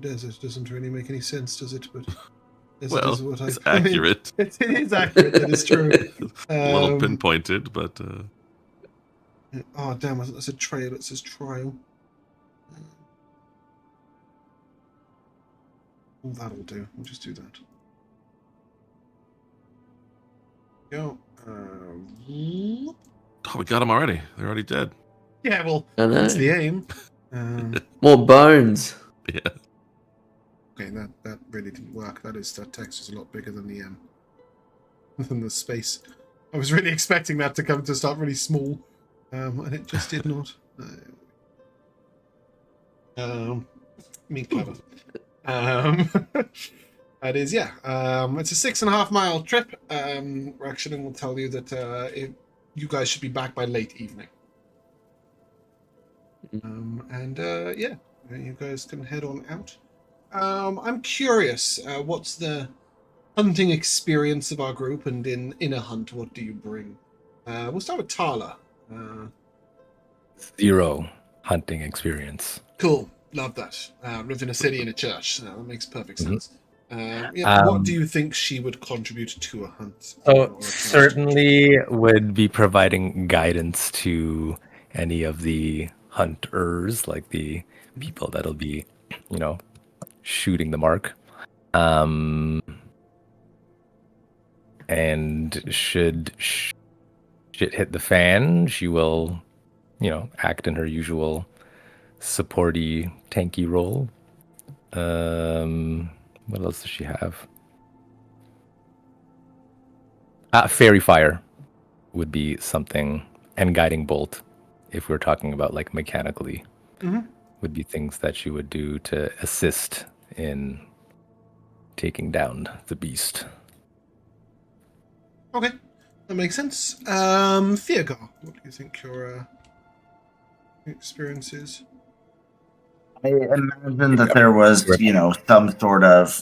Desert doesn't really make any sense, does it? But well, it's accurate. It is accurate. That is true. A little pinpointed, but. Oh damn! That's a trail. It says trial. Well, that'll do. We'll just do that. Go. Oh, we got them already. They're already dead. Yeah, well, I know. that's the aim. More bones. Yeah. Okay, that really didn't work. That text is a lot bigger than the space. I was really expecting that to start really small, and it just did not. Me clever. That is, yeah. It's a 6.5 mile trip. Rakshalin will tell you that you guys should be back by late evening. Yeah, you guys can head on out. I'm curious, what's the hunting experience of our group, and in a hunt, what do you bring? We'll start with Tala. 0 hunting experience. Cool, love that. Lived in a city in a church, so that makes perfect sense. What do you think she would contribute to a hunt? So certainly would be providing guidance to any of the hunters, like the people that'll be, shooting the mark. And should shit hit the fan, she will, act in her usual supporty, tanky role. What else does she have? Fairy fire would be something, and guiding bolt, if we're talking about like mechanically, would be things that she would do to assist in taking down the beast. Okay, that makes sense. Theogar, what do you think your experience is? I imagine that there was, some sort of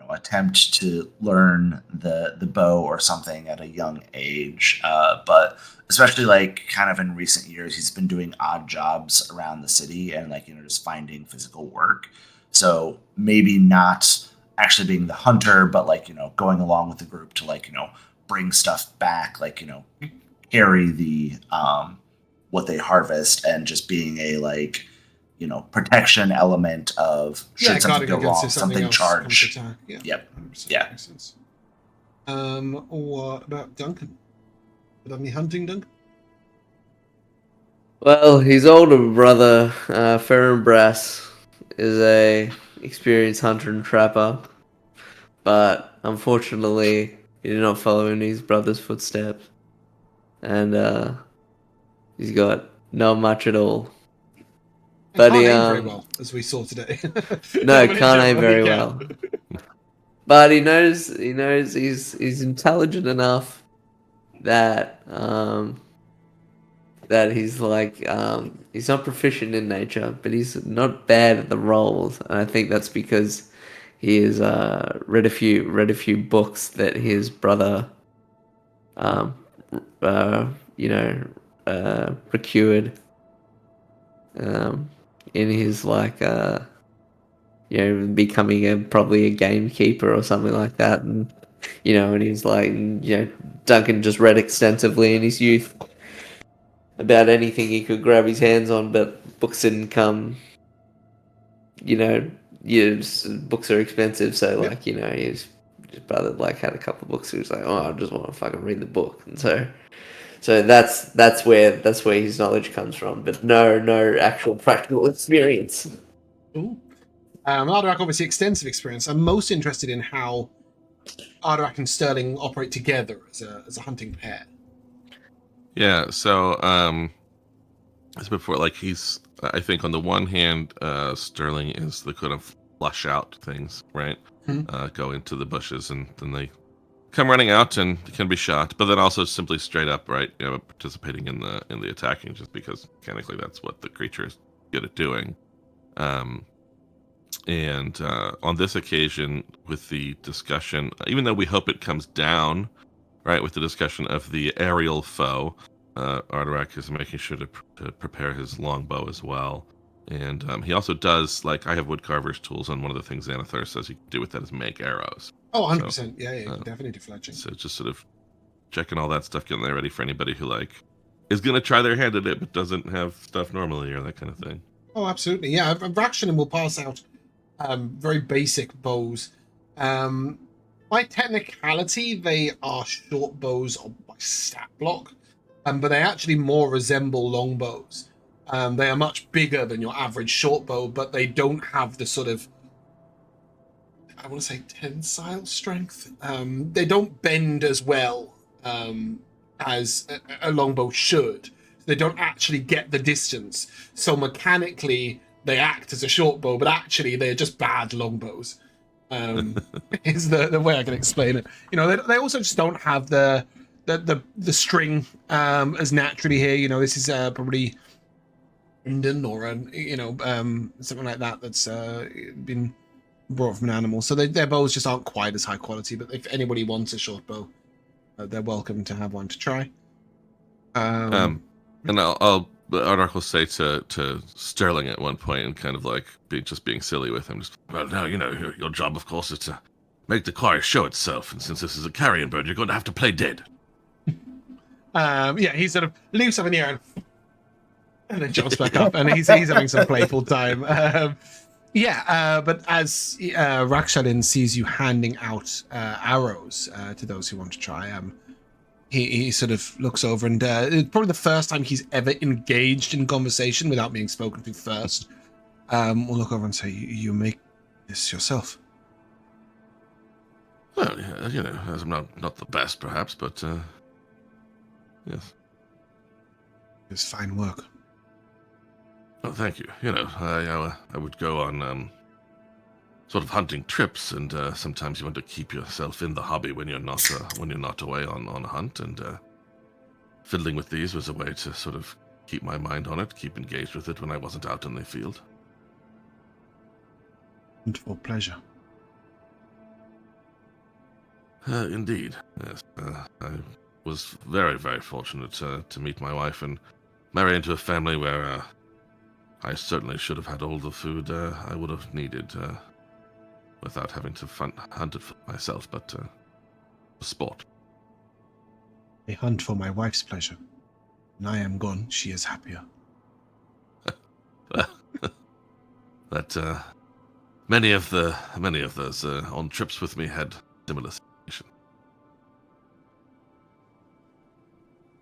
attempt to learn the bow or something at a young age. But especially kind of in recent years, he's been doing odd jobs around the city and just finding physical work. So maybe not actually being the hunter, but going along with the group to bring stuff back, carry the what they harvest, and just being a protection element of should something go wrong, something charge. Yeah. Yep. 100% Yeah. Makes sense. What about Duncan? Do you have any hunting, Duncan? Well, his older brother, Ferren Brass, is a experienced hunter and trapper, but unfortunately, he did not follow in his brother's footsteps, and he's got not much at all. But can't he aim very well, as we saw today. No, But can't aim very he well. But he knows he's intelligent enough that that he's he's not proficient in nature, but he's not bad at the rolls, and I think that's because he has read a few books that his brother procured in his becoming probably a gamekeeper or something like that, and and he's Duncan just read extensively in his youth about anything he could grab his hands on, but books didn't come. Books are expensive, so his brother had a couple of books. He was like, oh, I just want to fucking read the book, and so that's where his knowledge comes from, but no actual practical experience. Ooh. Ardurak, obviously extensive experience. I'm most interested in how Ardurak and Sterling operate together as a hunting pair. Yeah, so as before, he's, I think on the one hand, Sterling is the kind of flush out things, right? Go into the bushes and then they come running out and can be shot, but then also simply straight up, right? Participating in the attacking, just because mechanically that's what the creature is good at doing. And on this occasion, with the discussion, even though we hope it comes down, right, with the discussion of the aerial foe, Ardurak is making sure to prepare his longbow as well. And he also does, I have woodcarver's tools, and one of the things Xanathar says you can do with that is make arrows. Oh, 100%. Yeah, definitely deflecting. So just sort of checking all that stuff, getting there ready for anybody who, is going to try their hand at it, but doesn't have stuff normally, or that kind of thing. Oh, absolutely. Yeah, Rakshanan will pass out very basic bows. By technicality, they are short bows by stat block, but they actually more resemble long bows. They are much bigger than your average short bow, but they don't have the sort of, I want to say, tensile strength. They don't bend as well as a longbow should. They don't actually get the distance. So mechanically, they act as a short bow, but actually they're just bad longbows. Is the way I can explain it. They also just don't have the string as naturally here. This is probably tendon or something like that that's been brought from an animal. So their bows just aren't quite as high quality. But if anybody wants a short bow, they're welcome to have one to try. And Ardurak will say to Sterling at one point, and kind of being silly with him, just, well, no, your job, of course, is to make the choir show itself, and since this is a carrion bird, you're going to have to play dead. He sort of leaves up in the air and then jumps back up, and he's having some playful time. But as Rakshanan sees you handing out arrows to those who want to try, he sort of looks over, and it's probably the first time he's ever engaged in conversation without being spoken to first. We'll look over and say, you make this yourself? Well, yeah, as I'm not the best, perhaps, but yes. It's fine work. Oh, thank you. I would go on sort of hunting trips, and sometimes you want to keep yourself in the hobby when you're not away on a hunt, and fiddling with these was a way to sort of keep my mind on it, keep engaged with it when I wasn't out in the field. And for pleasure. Indeed, yes. I was very, very fortunate to meet my wife and marry into a family where I certainly should have had all the food I would have needed without having to hunt it for myself, but for sport. I hunt for my wife's pleasure. When I am gone, she is happier. That many of those on trips with me had similar situation.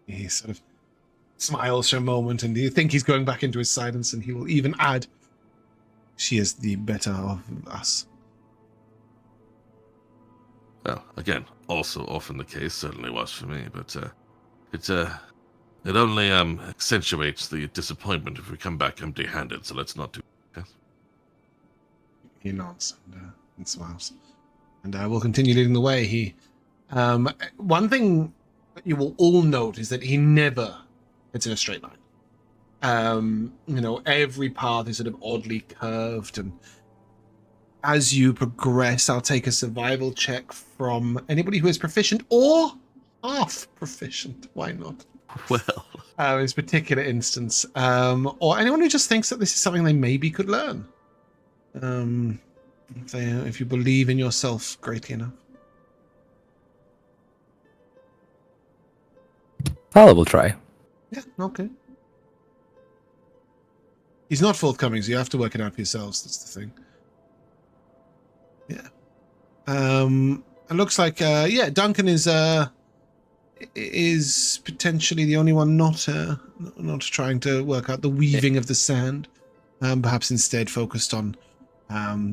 He sort of smiles for a moment, and you think he's going back into his silence, and he will even add, she is the better of us. Well, again, also often the case, certainly was for me, but it only accentuates the disappointment if we come back empty-handed, so let's not do that. He nods and smiles. And we'll continue leading the way. One thing that you will all note is that he never gets in a straight line. Every path is sort of oddly curved, and as you progress, I'll take a survival check from anybody who is proficient or half proficient. Why not? Well, In this particular instance, or anyone who just thinks that this is something they maybe could learn. If you believe in yourself greatly enough. Tala will try. Yeah, okay. He's not forthcoming, so you have to work it out for yourselves. That's the thing. Yeah. It looks like Duncan is potentially the only one not trying to work out the weaving of the sand. Perhaps instead focused on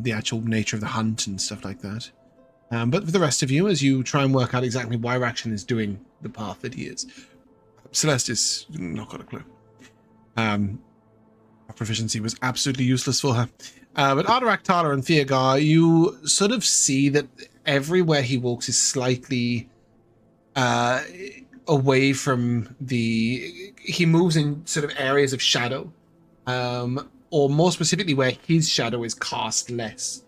the actual nature of the hunt and stuff like that. But for the rest of you, as you try and work out exactly why Rakshan is doing the path that he is, Celeste is not got a clue. Her proficiency was absolutely useless for her. But Ardurak, Tala, and Theogar, you sort of see that everywhere he walks is slightly away from he moves in sort of areas of shadow, or more specifically where his shadow is cast less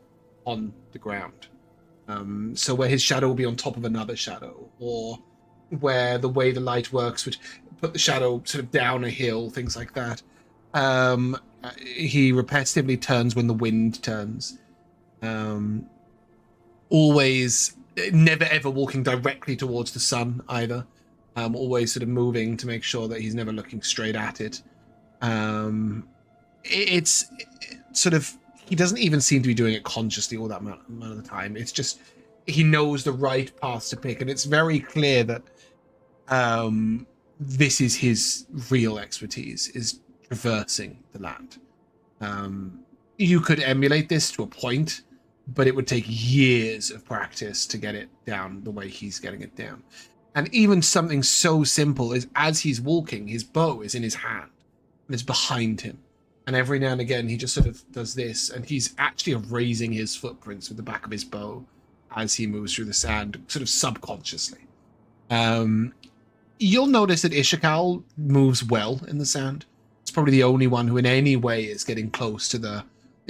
on the ground. So where his shadow will be on top of another shadow, or where the way the light works would put the shadow sort of down a hill, things like that. He repetitively turns when the wind turns. Always, never ever walking directly towards the sun either. Always sort of moving to make sure that he's never looking straight at it. It's sort of, he doesn't even seem to be doing it consciously all that amount of the time. It's just, he knows the right path to pick, and it's very clear that this is his real expertise, is traversing the land. You could emulate this to a point, but it would take years of practice to get it down the way he's getting it down. And even something so simple as he's walking, his bow is in his hand and it's behind him. And every now and again, he just sort of does this, and he's actually erasing his footprints with the back of his bow as he moves through the sand, sort of subconsciously. You'll notice that Ishakal moves well in the sand. It's probably the only one who in any way is getting close to the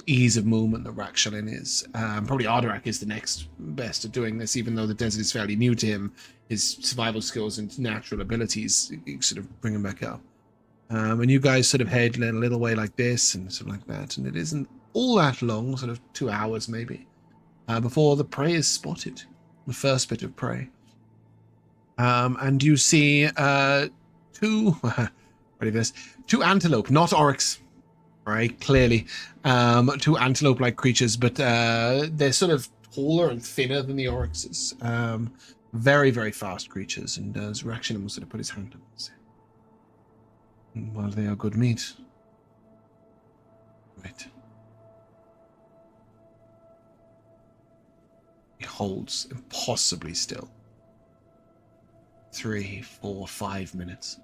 ease of movement that Rakshan is. Probably Ardurak is the next best at doing this, even though the desert is fairly new to him. His survival skills and natural abilities sort of bring him back up. And you guys sort of head a little way like this and sort of like that, and it isn't all that long, sort of 2 hours maybe, before the prey is spotted, the first bit of prey. And you see two antelope, not oryx, right? Clearly, two antelope-like creatures, but they're sort of taller and thinner than the oryxes. Very, very fast creatures, and as Rakshan will sort of put his hand up and say, well, they are good meat. Right. We holds impossibly still. 3, 4, 5 minutes.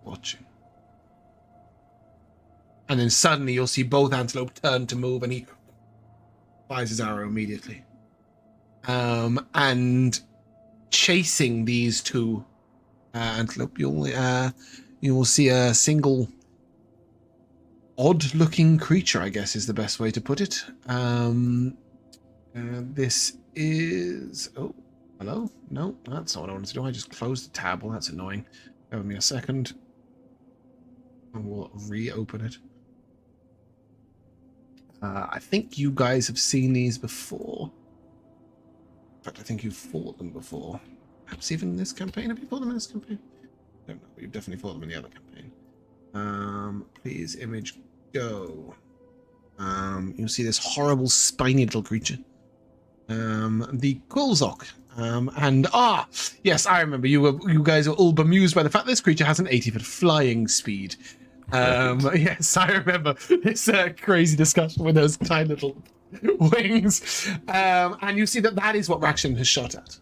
Watching. And then suddenly you'll see both antelope turn to move, and he fires his arrow immediately. And chasing these two antelope, you will see a single odd-looking creature, I guess is the best way to put it. This is... Oh, hello? No, that's not what I wanted to do. I just closed the tab. Well, that's annoying. Give me a second. And we'll reopen it. I think you guys have seen these before. In fact, I think you've fought them before. Perhaps even in this campaign. Have you fought them in this campaign? I don't know. You've definitely fought them in the other campaign. Please, image, go. You'll see this horrible, spiny little creature. The Quilzok. Yes, I remember. You guys were all bemused by the fact this creature has an 80-foot flying speed. Yes, I remember this crazy discussion with those tiny little wings. And you see that is what Rakshan has shot at.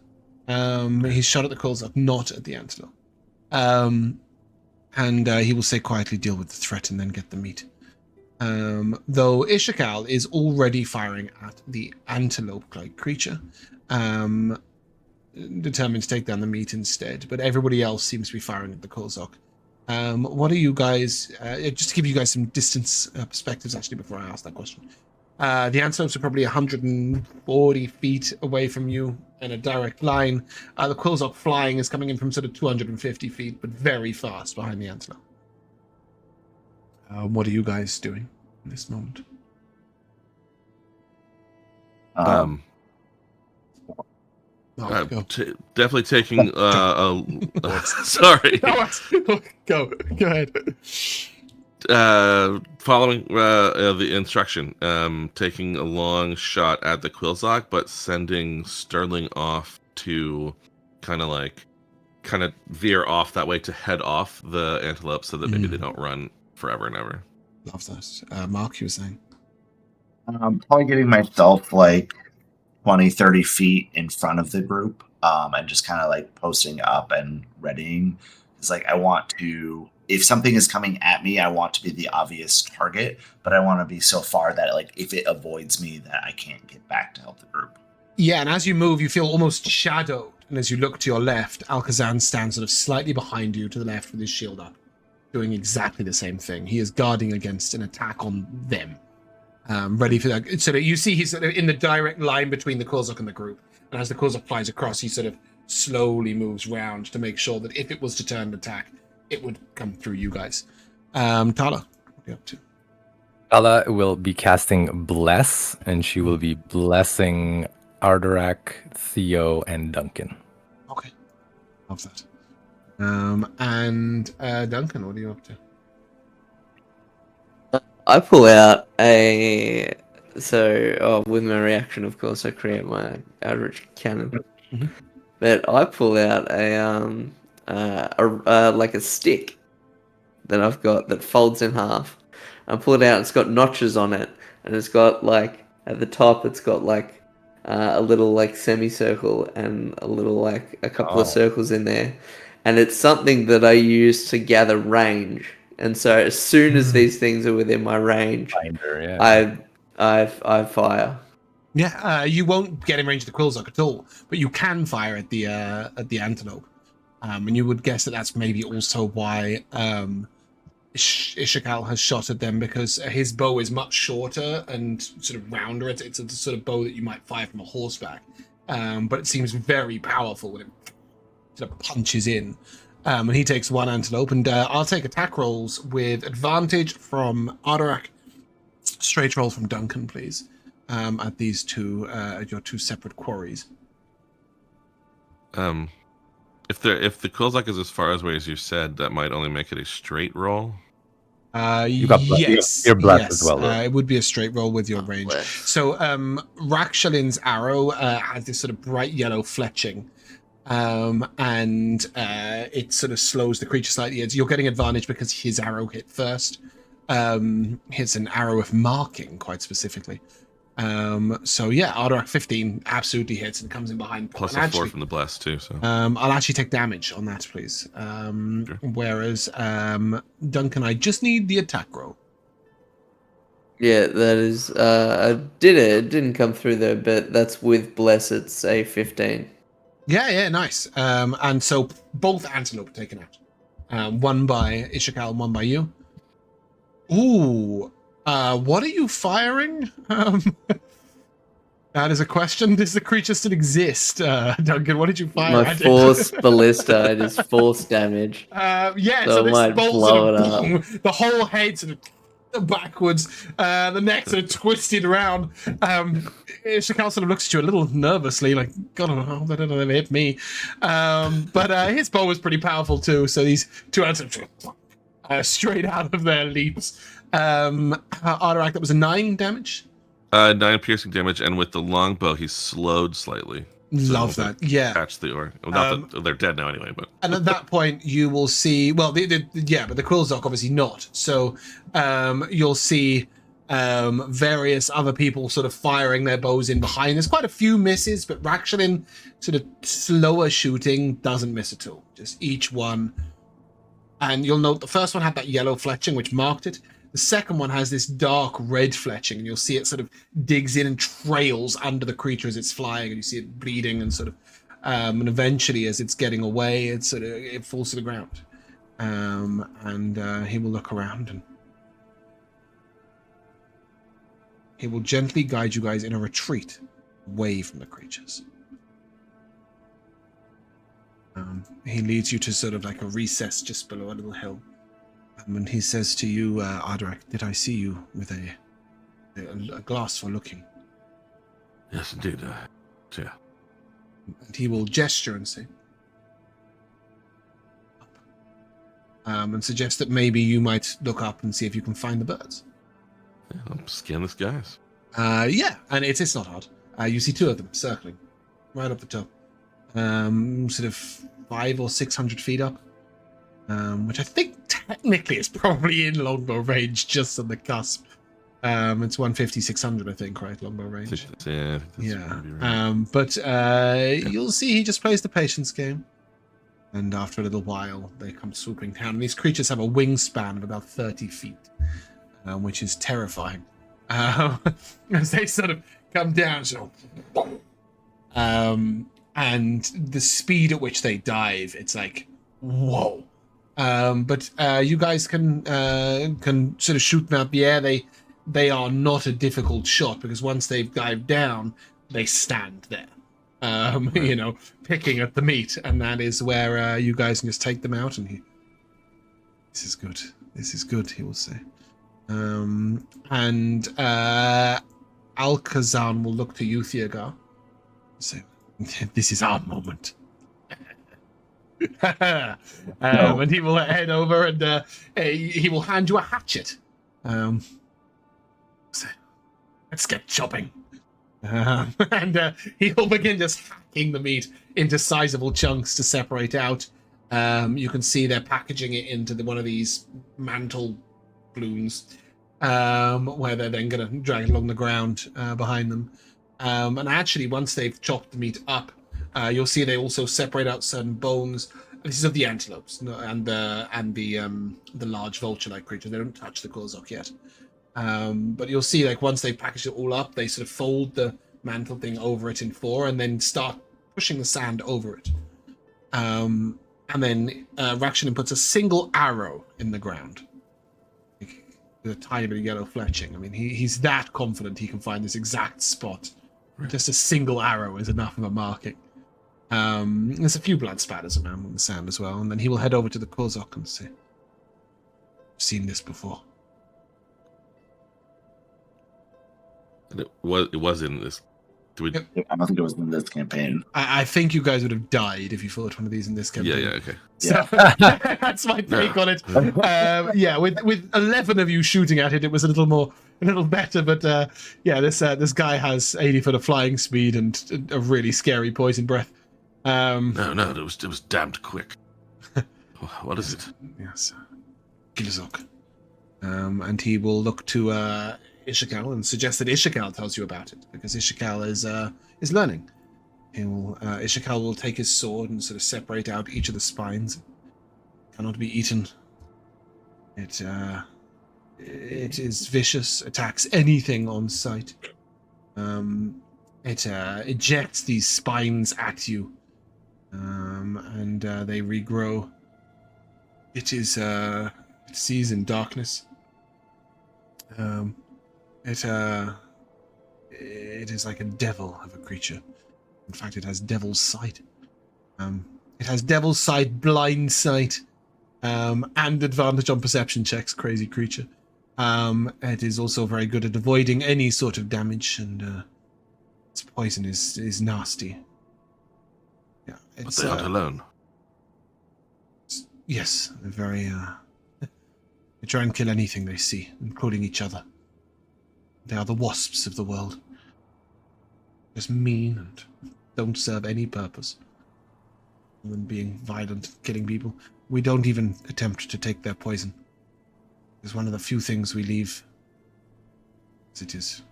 He's shot at the Quilzok, not at the antelope. And he will say quietly, deal with the threat and then get the meat. Though Ishakal is already firing at the antelope-like creature, determined to take down the meat instead, but everybody else seems to be firing at the Quilzok. What are you guys, just to give you guys some distance perspectives actually before I ask that question. The antelopes are probably 140 feet away from you in a direct line. The Quilzok flying is coming in from sort of 250 feet, but very fast behind the antelope. What are you guys doing in this moment? Definitely taking sorry. Go ahead. Following the instruction, taking a long shot at the Quilzok, but sending Sterling off to kind of veer off that way to head off the antelope so that maybe they don't run forever and ever. Love that. Mark, you were saying? Probably getting myself like 20, 30 feet in front of the group, and just kind of like posting up and readying. It's like I want to, if something is coming at me, I want to be the obvious target, but I want to be so far that like if it avoids me, that I can't get back to help the group. Yeah, and as you move, you feel almost shadowed. And as you look to your left, Alcazan stands sort of slightly behind you to the left with his shield up, doing exactly the same thing. He is guarding against an attack on them. Ready for that. So that you see he's sort of in the direct line between the Quilzok and the group. And as the Quilzok flies across, he sort of slowly moves round to make sure that if it was to turn an attack, it would come through you guys. Tala, what are you up to? Tala will be casting Bless, and she will be blessing Ardurak, Theo, and Duncan. Okay. Love that. And Duncan, what are you up to? I pull out with my reaction, of course, I create my Eldritch Cannon. Mm-hmm. But I pull out a stick that I've got that folds in half. I pull it out, it's got notches on it, and it's got like, at the top, it's got like a little like semicircle and a little like a couple of circles in there. And it's something that I use to gather range. And so as soon as these things are within my range, I fire. Yeah, you won't get in range of the Quilzok at all, but you can fire at the antelope. And you would guess that that's maybe also why Ishakal has shot at them, because his bow is much shorter and sort of rounder. It's a sort of bow that you might fire from a horseback, but it seems very powerful when it sort of punches in. And he takes one antelope, and I'll take attack rolls with advantage from Ardurak. Straight roll from Duncan, please. At these two, at your two separate quarries. If the Quilzok is as far away as you said, that might only make it a straight roll. Yes, you're blessed as well. It would be a straight roll with your range. So Rakshalin's arrow has this sort of bright yellow fletching. And it sort of slows the creature slightly. You're getting advantage because his arrow hit first. Hits an arrow of marking, quite specifically. So yeah, Ardurak 15 absolutely hits and comes in behind. Plus And a 4 actually, from the blast too. So I'll actually take damage on that, please. Sure. Whereas Duncan, I just need the attack roll. Yeah, that is. I did it. It didn't come through though, but that's with bless. It's a 15. Yeah, nice. And so both antelope are taken out. One by Ishakal, one by you. Ooh, what are you firing? That is a question. Does the creature still exist? Duncan, what did you fire My at it? force ballista. It is force damage. Yeah, So so it this might bolt blow sort of, it boom, the whole head sort of backwards, the neck sort of twisted around. Shakal sort of looks at you a little nervously, like, God, I don't know, they hit me. But his bow was pretty powerful too, so these two answers straight out of their leaps. Ardurak, that was a 9 damage. 9 piercing damage, and with the longbow, he's slowed slightly. Love So that. Yeah. Catch the or well, not that they're dead now anyway, but And at that point, you will see. Well, but the Quillzock obviously not. So you'll see various other people sort of firing their bows in behind. There's quite a few misses, but Rakshalin, sort of slower shooting, doesn't miss at all. Just each one. And you'll note the first one had that yellow fletching, which marked it. The second one has this dark red fletching, and you'll see it sort of digs in and trails under the creature as it's flying, and you see it bleeding and sort of, and eventually as it's getting away, it falls to the ground. And he will look around and he will gently guide you guys in a retreat away from the creatures. He leads you to sort of like a recess just below a little hill. And he says to you, Ardurak, did I see you with a glass for looking? yes, indeed. Yeah. And he will gesture and say, up. And suggest that maybe you might look up and see if you can find the birds. Yeah, I'll scan the skies. Yeah, and it's not hard. You see 2 of them circling right up the top, sort of 500 or 600 feet up, which I think technically is probably in longbow range, just on the cusp. It's 150, 600, I think, right? Longbow range. Yeah. Yeah. Right. But you'll see he just plays the patience game. And after a little while, they come swooping down. And these creatures have a wingspan of about 30 feet, which is terrifying. As they sort of come down, so... and the speed at which they dive, it's like, whoa. But you guys can sort of shoot them out the air. They are not a difficult shot, because once they've dived down, they stand there, you know, picking at the meat, and that is where you guys can just take them out. And this is good, he will say. And Alcazan will look to you, Theogar, and say, this is our moment. And he will head over and he will hand you a hatchet. Let's get chopping. And he'll begin just hacking the meat into sizable chunks to separate out. You can see they're packaging it into one of these mantle balloons, where they're then going to drag it along the ground behind them. And actually, once they've chopped the meat up, you'll see they also separate out certain bones. This is of the antelopes and the large vulture-like creatures. They don't touch the Quillzock yet. But you'll see, like, once they've packaged it all up, they sort of fold the mantle thing over it in 4 and then start pushing the sand over it. And then Rakshalin puts a single arrow in the ground, with a tiny bit of yellow fletching. I mean, he's that confident he can find this exact spot. Right. Just a single arrow is enough of a marking. There's a few blood spatters around on the sand as well, and then he will head over to the Quillzock and say, I've seen this before. And it was in this. I don't think it was in this campaign. I think you guys would have died if you fought one of these in this campaign. Yeah, okay. So that's my take on it. With 11 of you shooting at it, it was a little better. But this guy has 80 foot of flying speed and a really scary poison breath. No, it was damned quick. What is it? Yes, Quillzock. And he will look to Ishikal and suggest that Ishikal tells you about it, because Ishikal is learning. Ishikal will take his sword and sort of separate out each of the spines. Cannot be eaten. It is vicious, attacks anything on sight. It ejects these spines at you, and they regrow. It sees in darkness. It is like a devil of a creature. In fact, it has devil's sight. It has devil's sight, blind sight, and advantage on perception checks. Crazy creature. It is also very good at avoiding any sort of damage, and its poison is nasty. Yeah, But they aren't alone. Yes, they're very. They try and kill anything they see, including each other. They are the wasps of the world. Just mean and don't serve any purpose other than being violent, killing people. We don't even attempt to take their poison. It's one of the few things we leave as it is.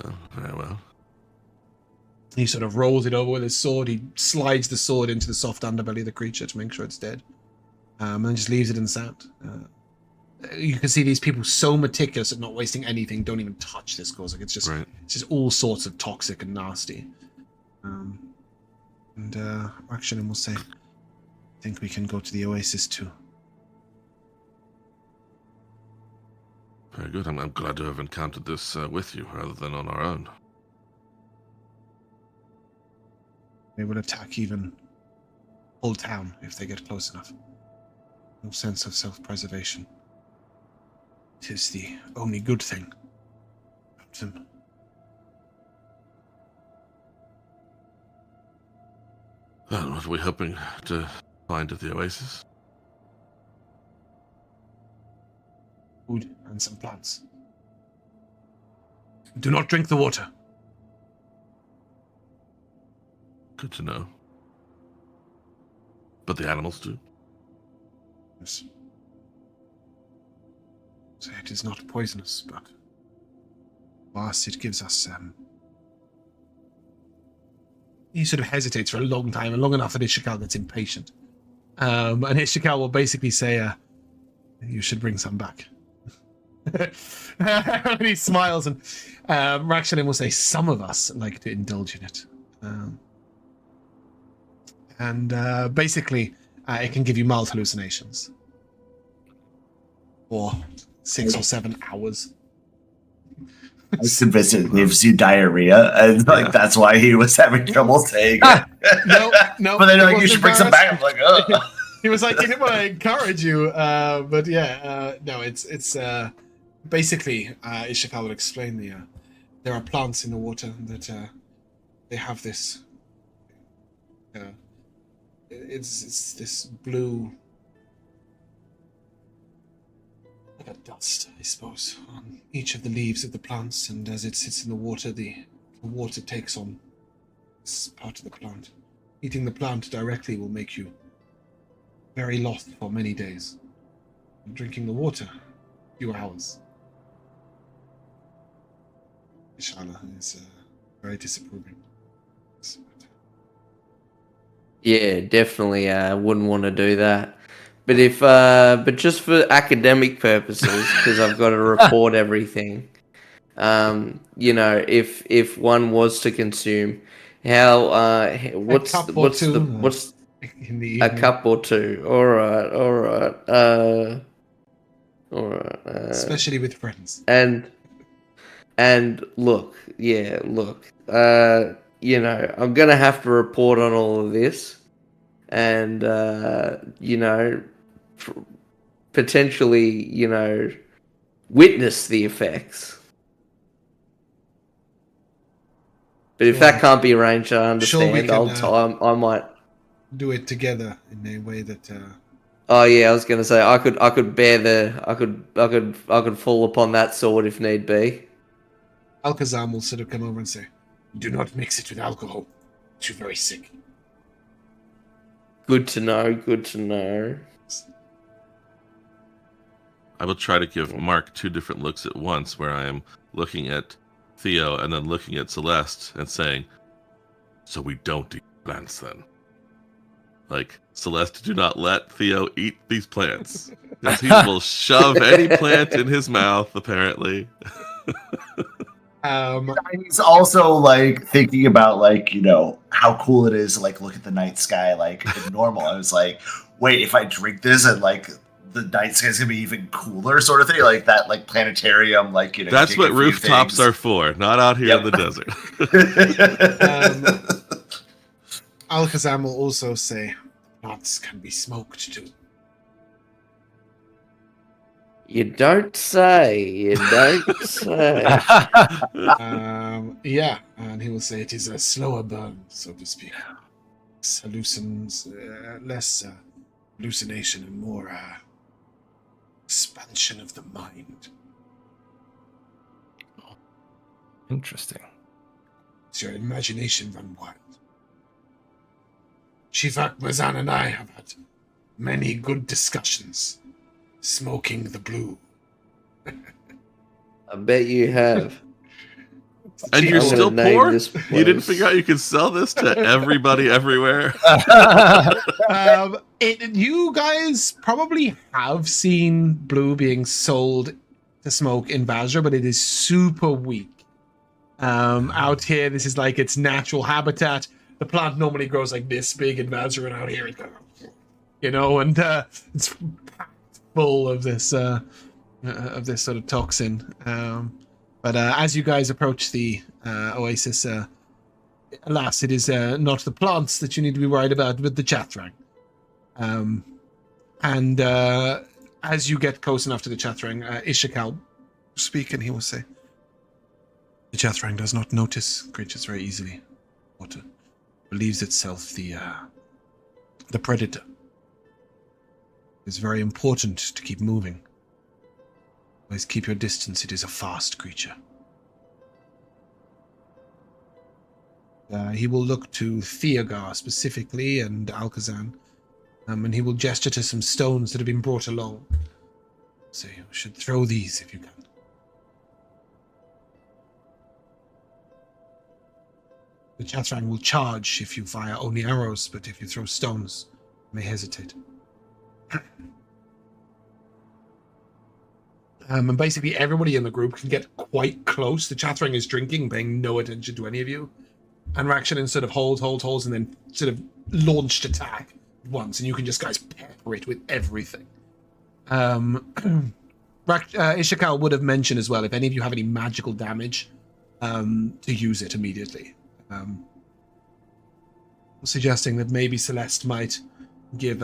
Oh, very well. He sort of rolls it over with his sword. He slides the sword into the soft underbelly of the creature to make sure it's dead. And then just leaves it in the sand. You can see these people so meticulous at not wasting anything, don't even touch this cause. Like it's just all sorts of toxic and nasty. Rakshanan will say, I think we can go to the oasis too. Very good. I'm glad to have encountered this with you rather than on our own. They will attack even whole town if they get close enough. No sense of self-preservation. It is the only good thing about them. Well, what are we hoping to find at the oasis? Food and some plants. Do not drink the water. Good to know. But the animals do. Yes. So it is not poisonous, but for us it gives us he sort of hesitates for a long time, and long enough that Ishikal gets impatient. And Ishikal will basically say, you should bring some back. And he smiles, and Rakshanan will say, some of us like to indulge in it. Basically, it can give you mild hallucinations. For 6 or 7 hours. I was convinced it gives you diarrhea, and that's why he was having trouble saying it. No. But then you should bring some back. I'm like, ugh. He was like, he didn't want to encourage you, but yeah, no, it's basically Ishikal will explain there are plants in the water that they have this. It's this blue. Like a dust, I suppose, on each of the leaves of the plants, and as it sits in the water water takes on this part of the plant. Eating the plant directly will make you very lost for many days. And drinking the water, a few hours. Ishala is very disapproving. Yeah, definitely. Wouldn't want to do that. But but just for academic purposes, because I've got to report everything. If one was to consume, what's in the evening. a cup or two? All right. Especially with friends. And look. I'm gonna have to report on all of this, and potentially, witness the effects. But if that can't be arranged, I understand. I might do it together in a way that. Oh yeah, I was gonna say I could fall upon that sword if need be. Alkazam will sort of come over and say, "Do not mix it with alcohol. It's you very sick." Good to know. I will try to give Mark 2 different looks at once, where I am looking at Theo and then looking at Celeste and saying, "So we don't eat plants then." Like, Celeste, do not let Theo eat these plants. 'Cause he will shove any plant in his mouth, apparently. He's also like thinking about like, you know, how cool it is to like look at the night sky like in normal. I was like, wait, if I drink this and like the night sky's gonna be even cooler, sort of thing, like that, like planetarium, like, you know. That's what rooftops are for, not out here in the desert. Alakazam will also say, "Nuts can be smoked too." You don't say. You don't say. Yeah, and he will say it is a slower burn, so to speak. Less hallucination and more expansion of the mind. Interesting. It's your imagination run wild. Chief Akbazan and I have had many good discussions. Smoking the blue. I bet you have. And you're I'm still gonna name poor? this You didn't place. figure out you could sell this to everybody everywhere? You guys probably have seen blue being sold to smoke in Vazra, but it is super weak. Out here, this is like its natural habitat. The plant normally grows like this big in Vazra, and out here it kind of, you know, and it's full of this sort of toxin. But as you guys approach the oasis, alas, it is not the plants that you need to be worried about, but the Chatrang. And as you get close enough to the Chatrang, Ishakal speak, and he will say, "The Chatrang does not notice creatures very easily. Water believes itself the predator. It's very important to keep moving. Always keep your distance. It is a fast creature." He will look to Theogar specifically and Alakazam, and he will gesture to some stones that have been brought along. So you should throw these if you can. The Chatrang will charge if you fire only arrows, but if you throw stones, it may hesitate. And basically everybody in the group can get quite close. The Chattering is drinking, paying no attention to any of you. And Rakshanan sort of holds, and then sort of launched attack once, and you can just guys pepper it with everything. Ishakal would have mentioned as well, if any of you have any magical damage, to use it immediately. Suggesting that maybe Celeste might give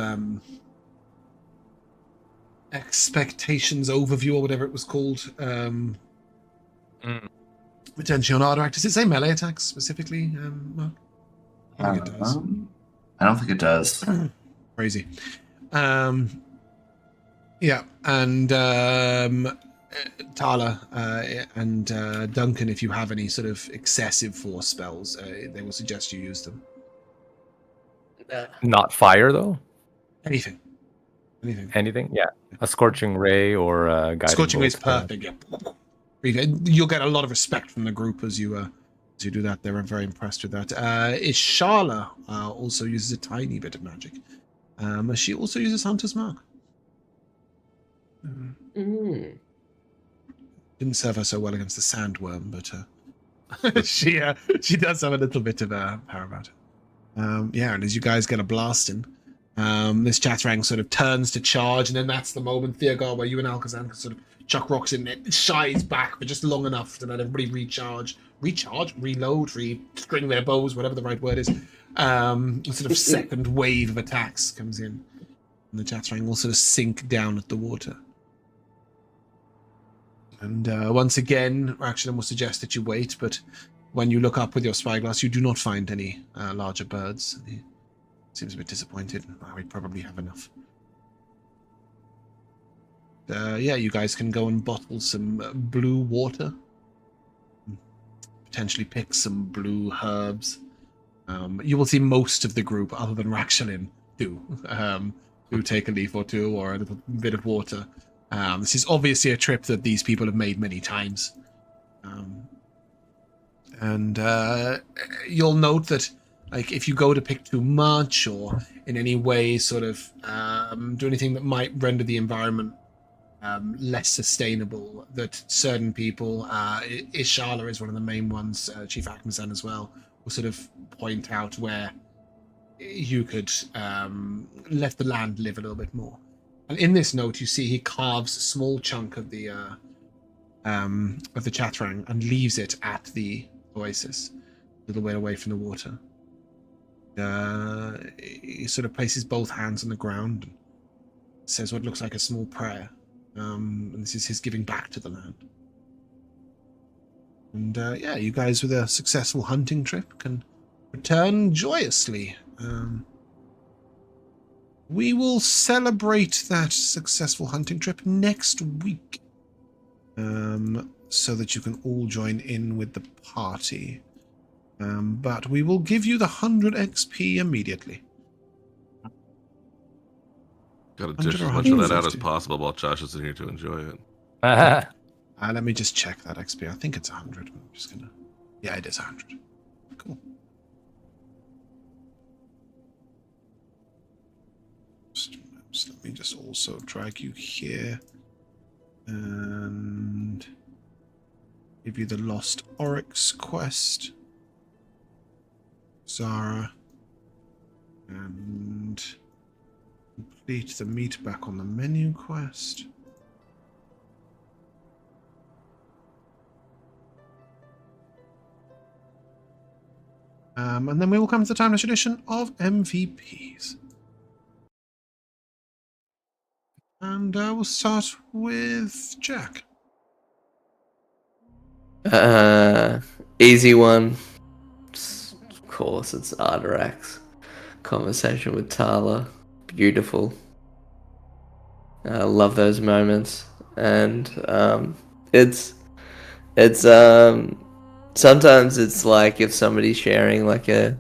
expectations overview or whatever it was called. Attention on Ardurak. Does it say melee attacks specifically, Mark? I don't think it does. I don't think it does. Crazy. Yeah, and Tala and Duncan, if you have any sort of excessive force spells, they will suggest you use them. Not fire, though? Anything. Anything? Yeah. A Scorching Ray or a Guiding Scorching Ray is Bolt. perfect, yeah. You'll get a lot of respect from the group as you do that. They're very impressed with that. Ishala also uses a tiny bit of magic. She also uses Hunter's Mark. Didn't serve her so well against the sandworm, but she does have a little bit of power about her. Yeah, and as you guys get a blasting, this Chatrang sort of turns to charge, and then that's the moment, Theogar, where you and Alakazam can sort of chuck rocks in it. It shies back, but just long enough to let everybody reload, string their bows, whatever the right word is. Sort of second wave of attacks comes in, and the Chatrang will sort of sink down at the water. And once again, Rakshanan will suggest that you wait, but when you look up with your spyglass, you do not find any larger birds. He seems a bit disappointed. We probably have enough. Yeah, you guys can go and bottle some blue water. Potentially pick some blue herbs. You will see most of the group, other than Rakshanan, do take a leaf or two or a little bit of water. This is obviously a trip that these people have made many times. And you'll note that, like, if you go to pick too much or in any way sort of do anything that might render the environment less sustainable, that certain people, Ishala is one of the main ones, Chief Akmazan as well, will sort of point out where you could let the land live a little bit more. And in this note, you see he carves a small chunk of the chatrang and leaves it at the oasis, a little way away from the water. He sort of places both hands on the ground and says what looks like a small prayer. And this is his giving back to the land. And yeah, you guys with a successful hunting trip can return joyously. We will celebrate that successful hunting trip next week, so that you can all join in with the party. But we will give you the 100 XP immediately. Gotta dish as much of that out as possible while Josh is in here to enjoy it. Let me just check that XP. I think it's 100. I'm just gonna... Yeah, it is 100. Cool. Let me just also drag you here and give you the Lost Oryx quest, Zara, and complete the meet back on the menu quest. And then we will come to the timeless edition of MVPs. And we'll start with Jack. Easy one. Of course, it's Ardurak's conversation with Tala. Beautiful. I love those moments, and it's sometimes it's like if somebody's sharing like a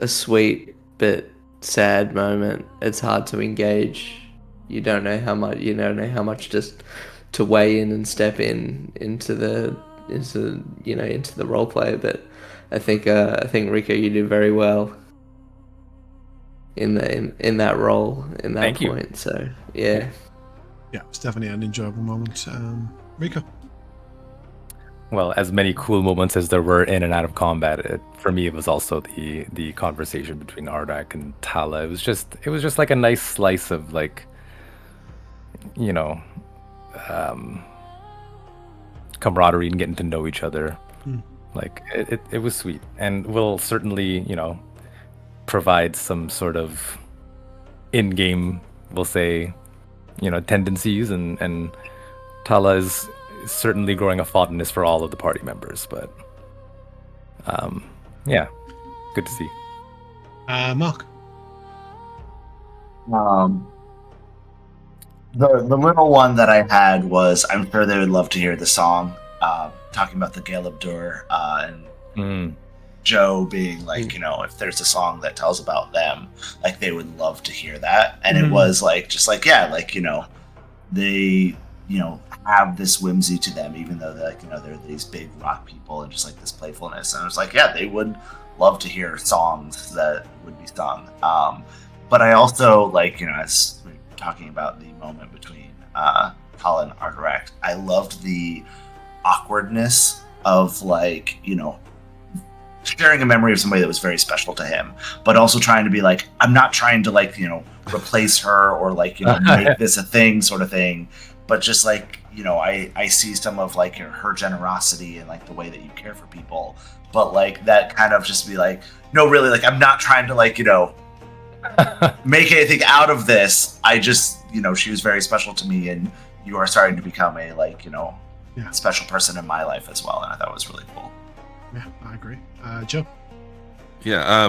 sweet but sad moment, it's hard to engage. You don't know how much just to weigh in and step into the role play. But I think Rico, you do very well in that role, in that Thank point. You. So yeah, it's definitely an enjoyable moment. Rico. Well, as many cool moments as there were in and out of combat, for me it was also the conversation between Ardurak and Tala. It was just like a nice slice of, like, camaraderie and getting to know each other. Like it was sweet, and will certainly provide some sort of in-game, we'll say, tendencies, and Tala is certainly growing a fondness for all of the party members, but yeah, good to see. Mark. The little one that I had was, I'm sure they would love to hear the song, talking about the Gale of Dur, and Joe being like, if there's a song that tells about them, like, they would love to hear that. And it was like, just like, yeah, like, they, have this whimsy to them, even though they're, they're these big rock people and just like this playfulness. And I was like, yeah, they would love to hear songs that would be sung. But I also, like, as we're talking about the moment between Tala and Ardurak, I loved the awkwardness of, like, sharing a memory of somebody that was very special to him, but also trying to be like, I'm not trying to, like, replace her or, like, make this a thing sort of thing, but just like, I see some of, like, her generosity and, like, the way that you care for people, but, like, that kind of just be like, no, really, like, I'm not trying to, like, make anything out of this. I just, she was very special to me, and you are starting to become a, like, special person in my life as well, and I thought it was really cool. Yeah, I agree. Joe. Yeah,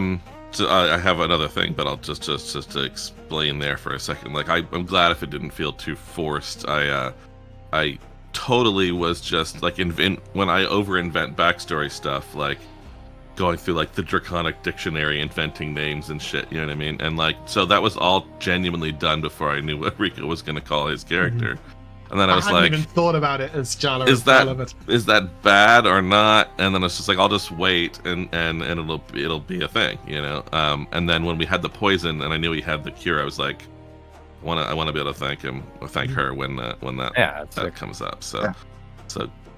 so I have another thing, but I'll just to explain there for a second. Like, I'm glad if it didn't feel too forced. I totally was just like when I over-invent backstory stuff, like, going through like the Draconic dictionary, inventing names and shit. You know what I mean? And like, so that was all genuinely done before I knew what Rico was going to call his character. And then I was hadn't like, even thought about it as Jala. is that bad or not? And then it's just like, I'll just wait and it'll be a thing, you know. And then when we had the poison and I knew he had the cure, I was like, I want to be able to thank him or thank her when that comes up. So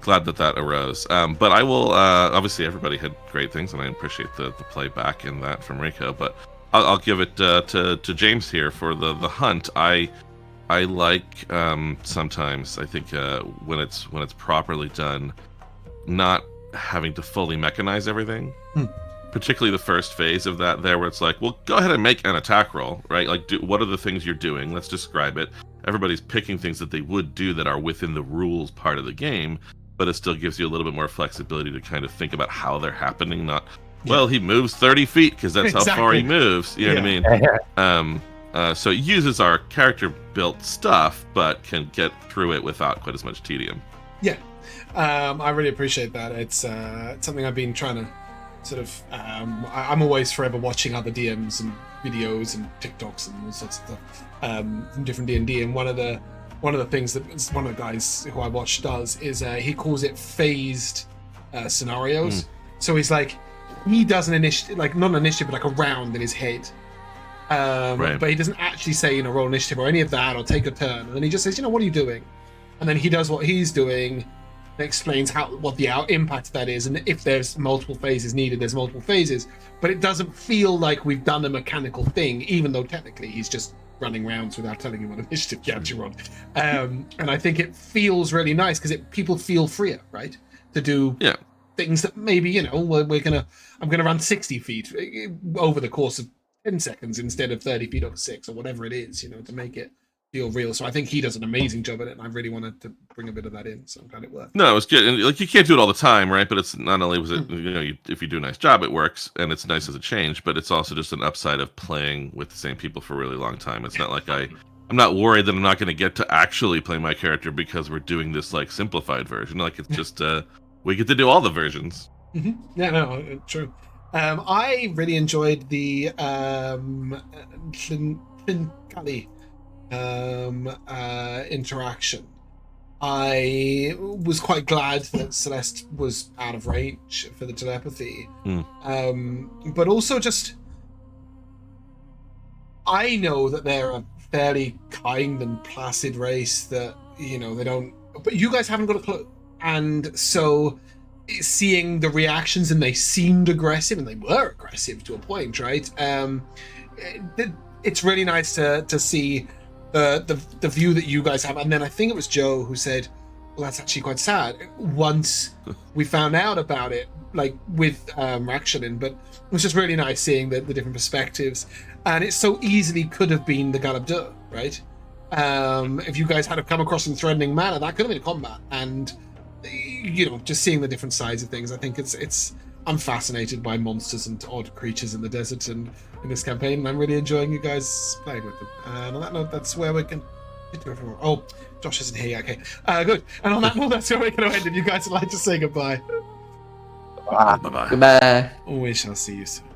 glad that arose. But I will obviously everybody had great things and I appreciate the playback in that from Rico. But I'll give it to James here for the hunt. I like sometimes I think when it's properly done, not having to fully mechanize everything. Particularly the first phase of that there where it's like, well, go ahead and make an attack roll, right? Like, what are the things you're doing? Let's describe it. Everybody's picking things that they would do that are within the rules part of the game, but it still gives you a little bit more flexibility to kind of think about how they're happening, not, well, he moves 30 feet because that's how far he moves. You know what I mean? So it uses our character-built stuff, but can get through it without quite as much tedium. Yeah, I really appreciate that. It's something I've been trying to sort of... I'm always forever watching other DMs and videos and TikToks and all sorts of stuff from different D&D, and one of the things that one of the guys who I watch does is he calls it phased scenarios. So he's like, he does an initiative, like not an initiative, but like a round in his head. But he doesn't actually say, roll initiative or any of that, or take a turn. And then he just says, what are you doing? And then he does what he's doing and explains what the impact of that is. And if there's multiple phases needed, there's multiple phases. But it doesn't feel like we've done a mechanical thing, even though technically he's just running rounds without telling you what initiative you have to run. And I think it feels really nice because people feel freer, right? To do things that maybe, I'm going to run 60 feet over the course of 10 seconds instead of 30 feet over 6 or whatever it is, to make it feel real. So I think he does an amazing job at it, and I really wanted to bring a bit of that in, so I'm glad it worked. No, it was good. And like, you can't do it all the time, right? But it's not only was it, if you do a nice job, it works, and it's nice as a change, but it's also just an upside of playing with the same people for a really long time. It's not like I'm not worried that I'm not going to get to actually play my character because we're doing this like simplified version. Like, it's just we get to do all the versions. Yeah, no, true. I really enjoyed the Kali interaction. I was quite glad that Celeste was out of range for the telepathy. But also just, I know that they're a fairly kind and placid race that, they don't, but you guys haven't got a clue. And so seeing the reactions, and they seemed aggressive, and they were aggressive to a point, right? It's really nice to see the view that you guys have. And then I think it was Joe who said, well, that's actually quite sad once we found out about it, like with Rakshalin. But it was just really nice seeing the different perspectives, and it so easily could have been the Galabdur, right? If you guys had have come across in threatening manner, that could have been a combat. And just seeing the different sides of things, I think I'm fascinated by monsters and odd creatures in the desert and in this campaign, and I'm really enjoying you guys playing with them. And on that note, that's where we can get to everyone. Oh, Josh isn't here yet. Okay, good. And on that note, that's where we're going to end. If you guys would like to say goodbye. Bye-bye. Goodbye. We shall see you soon.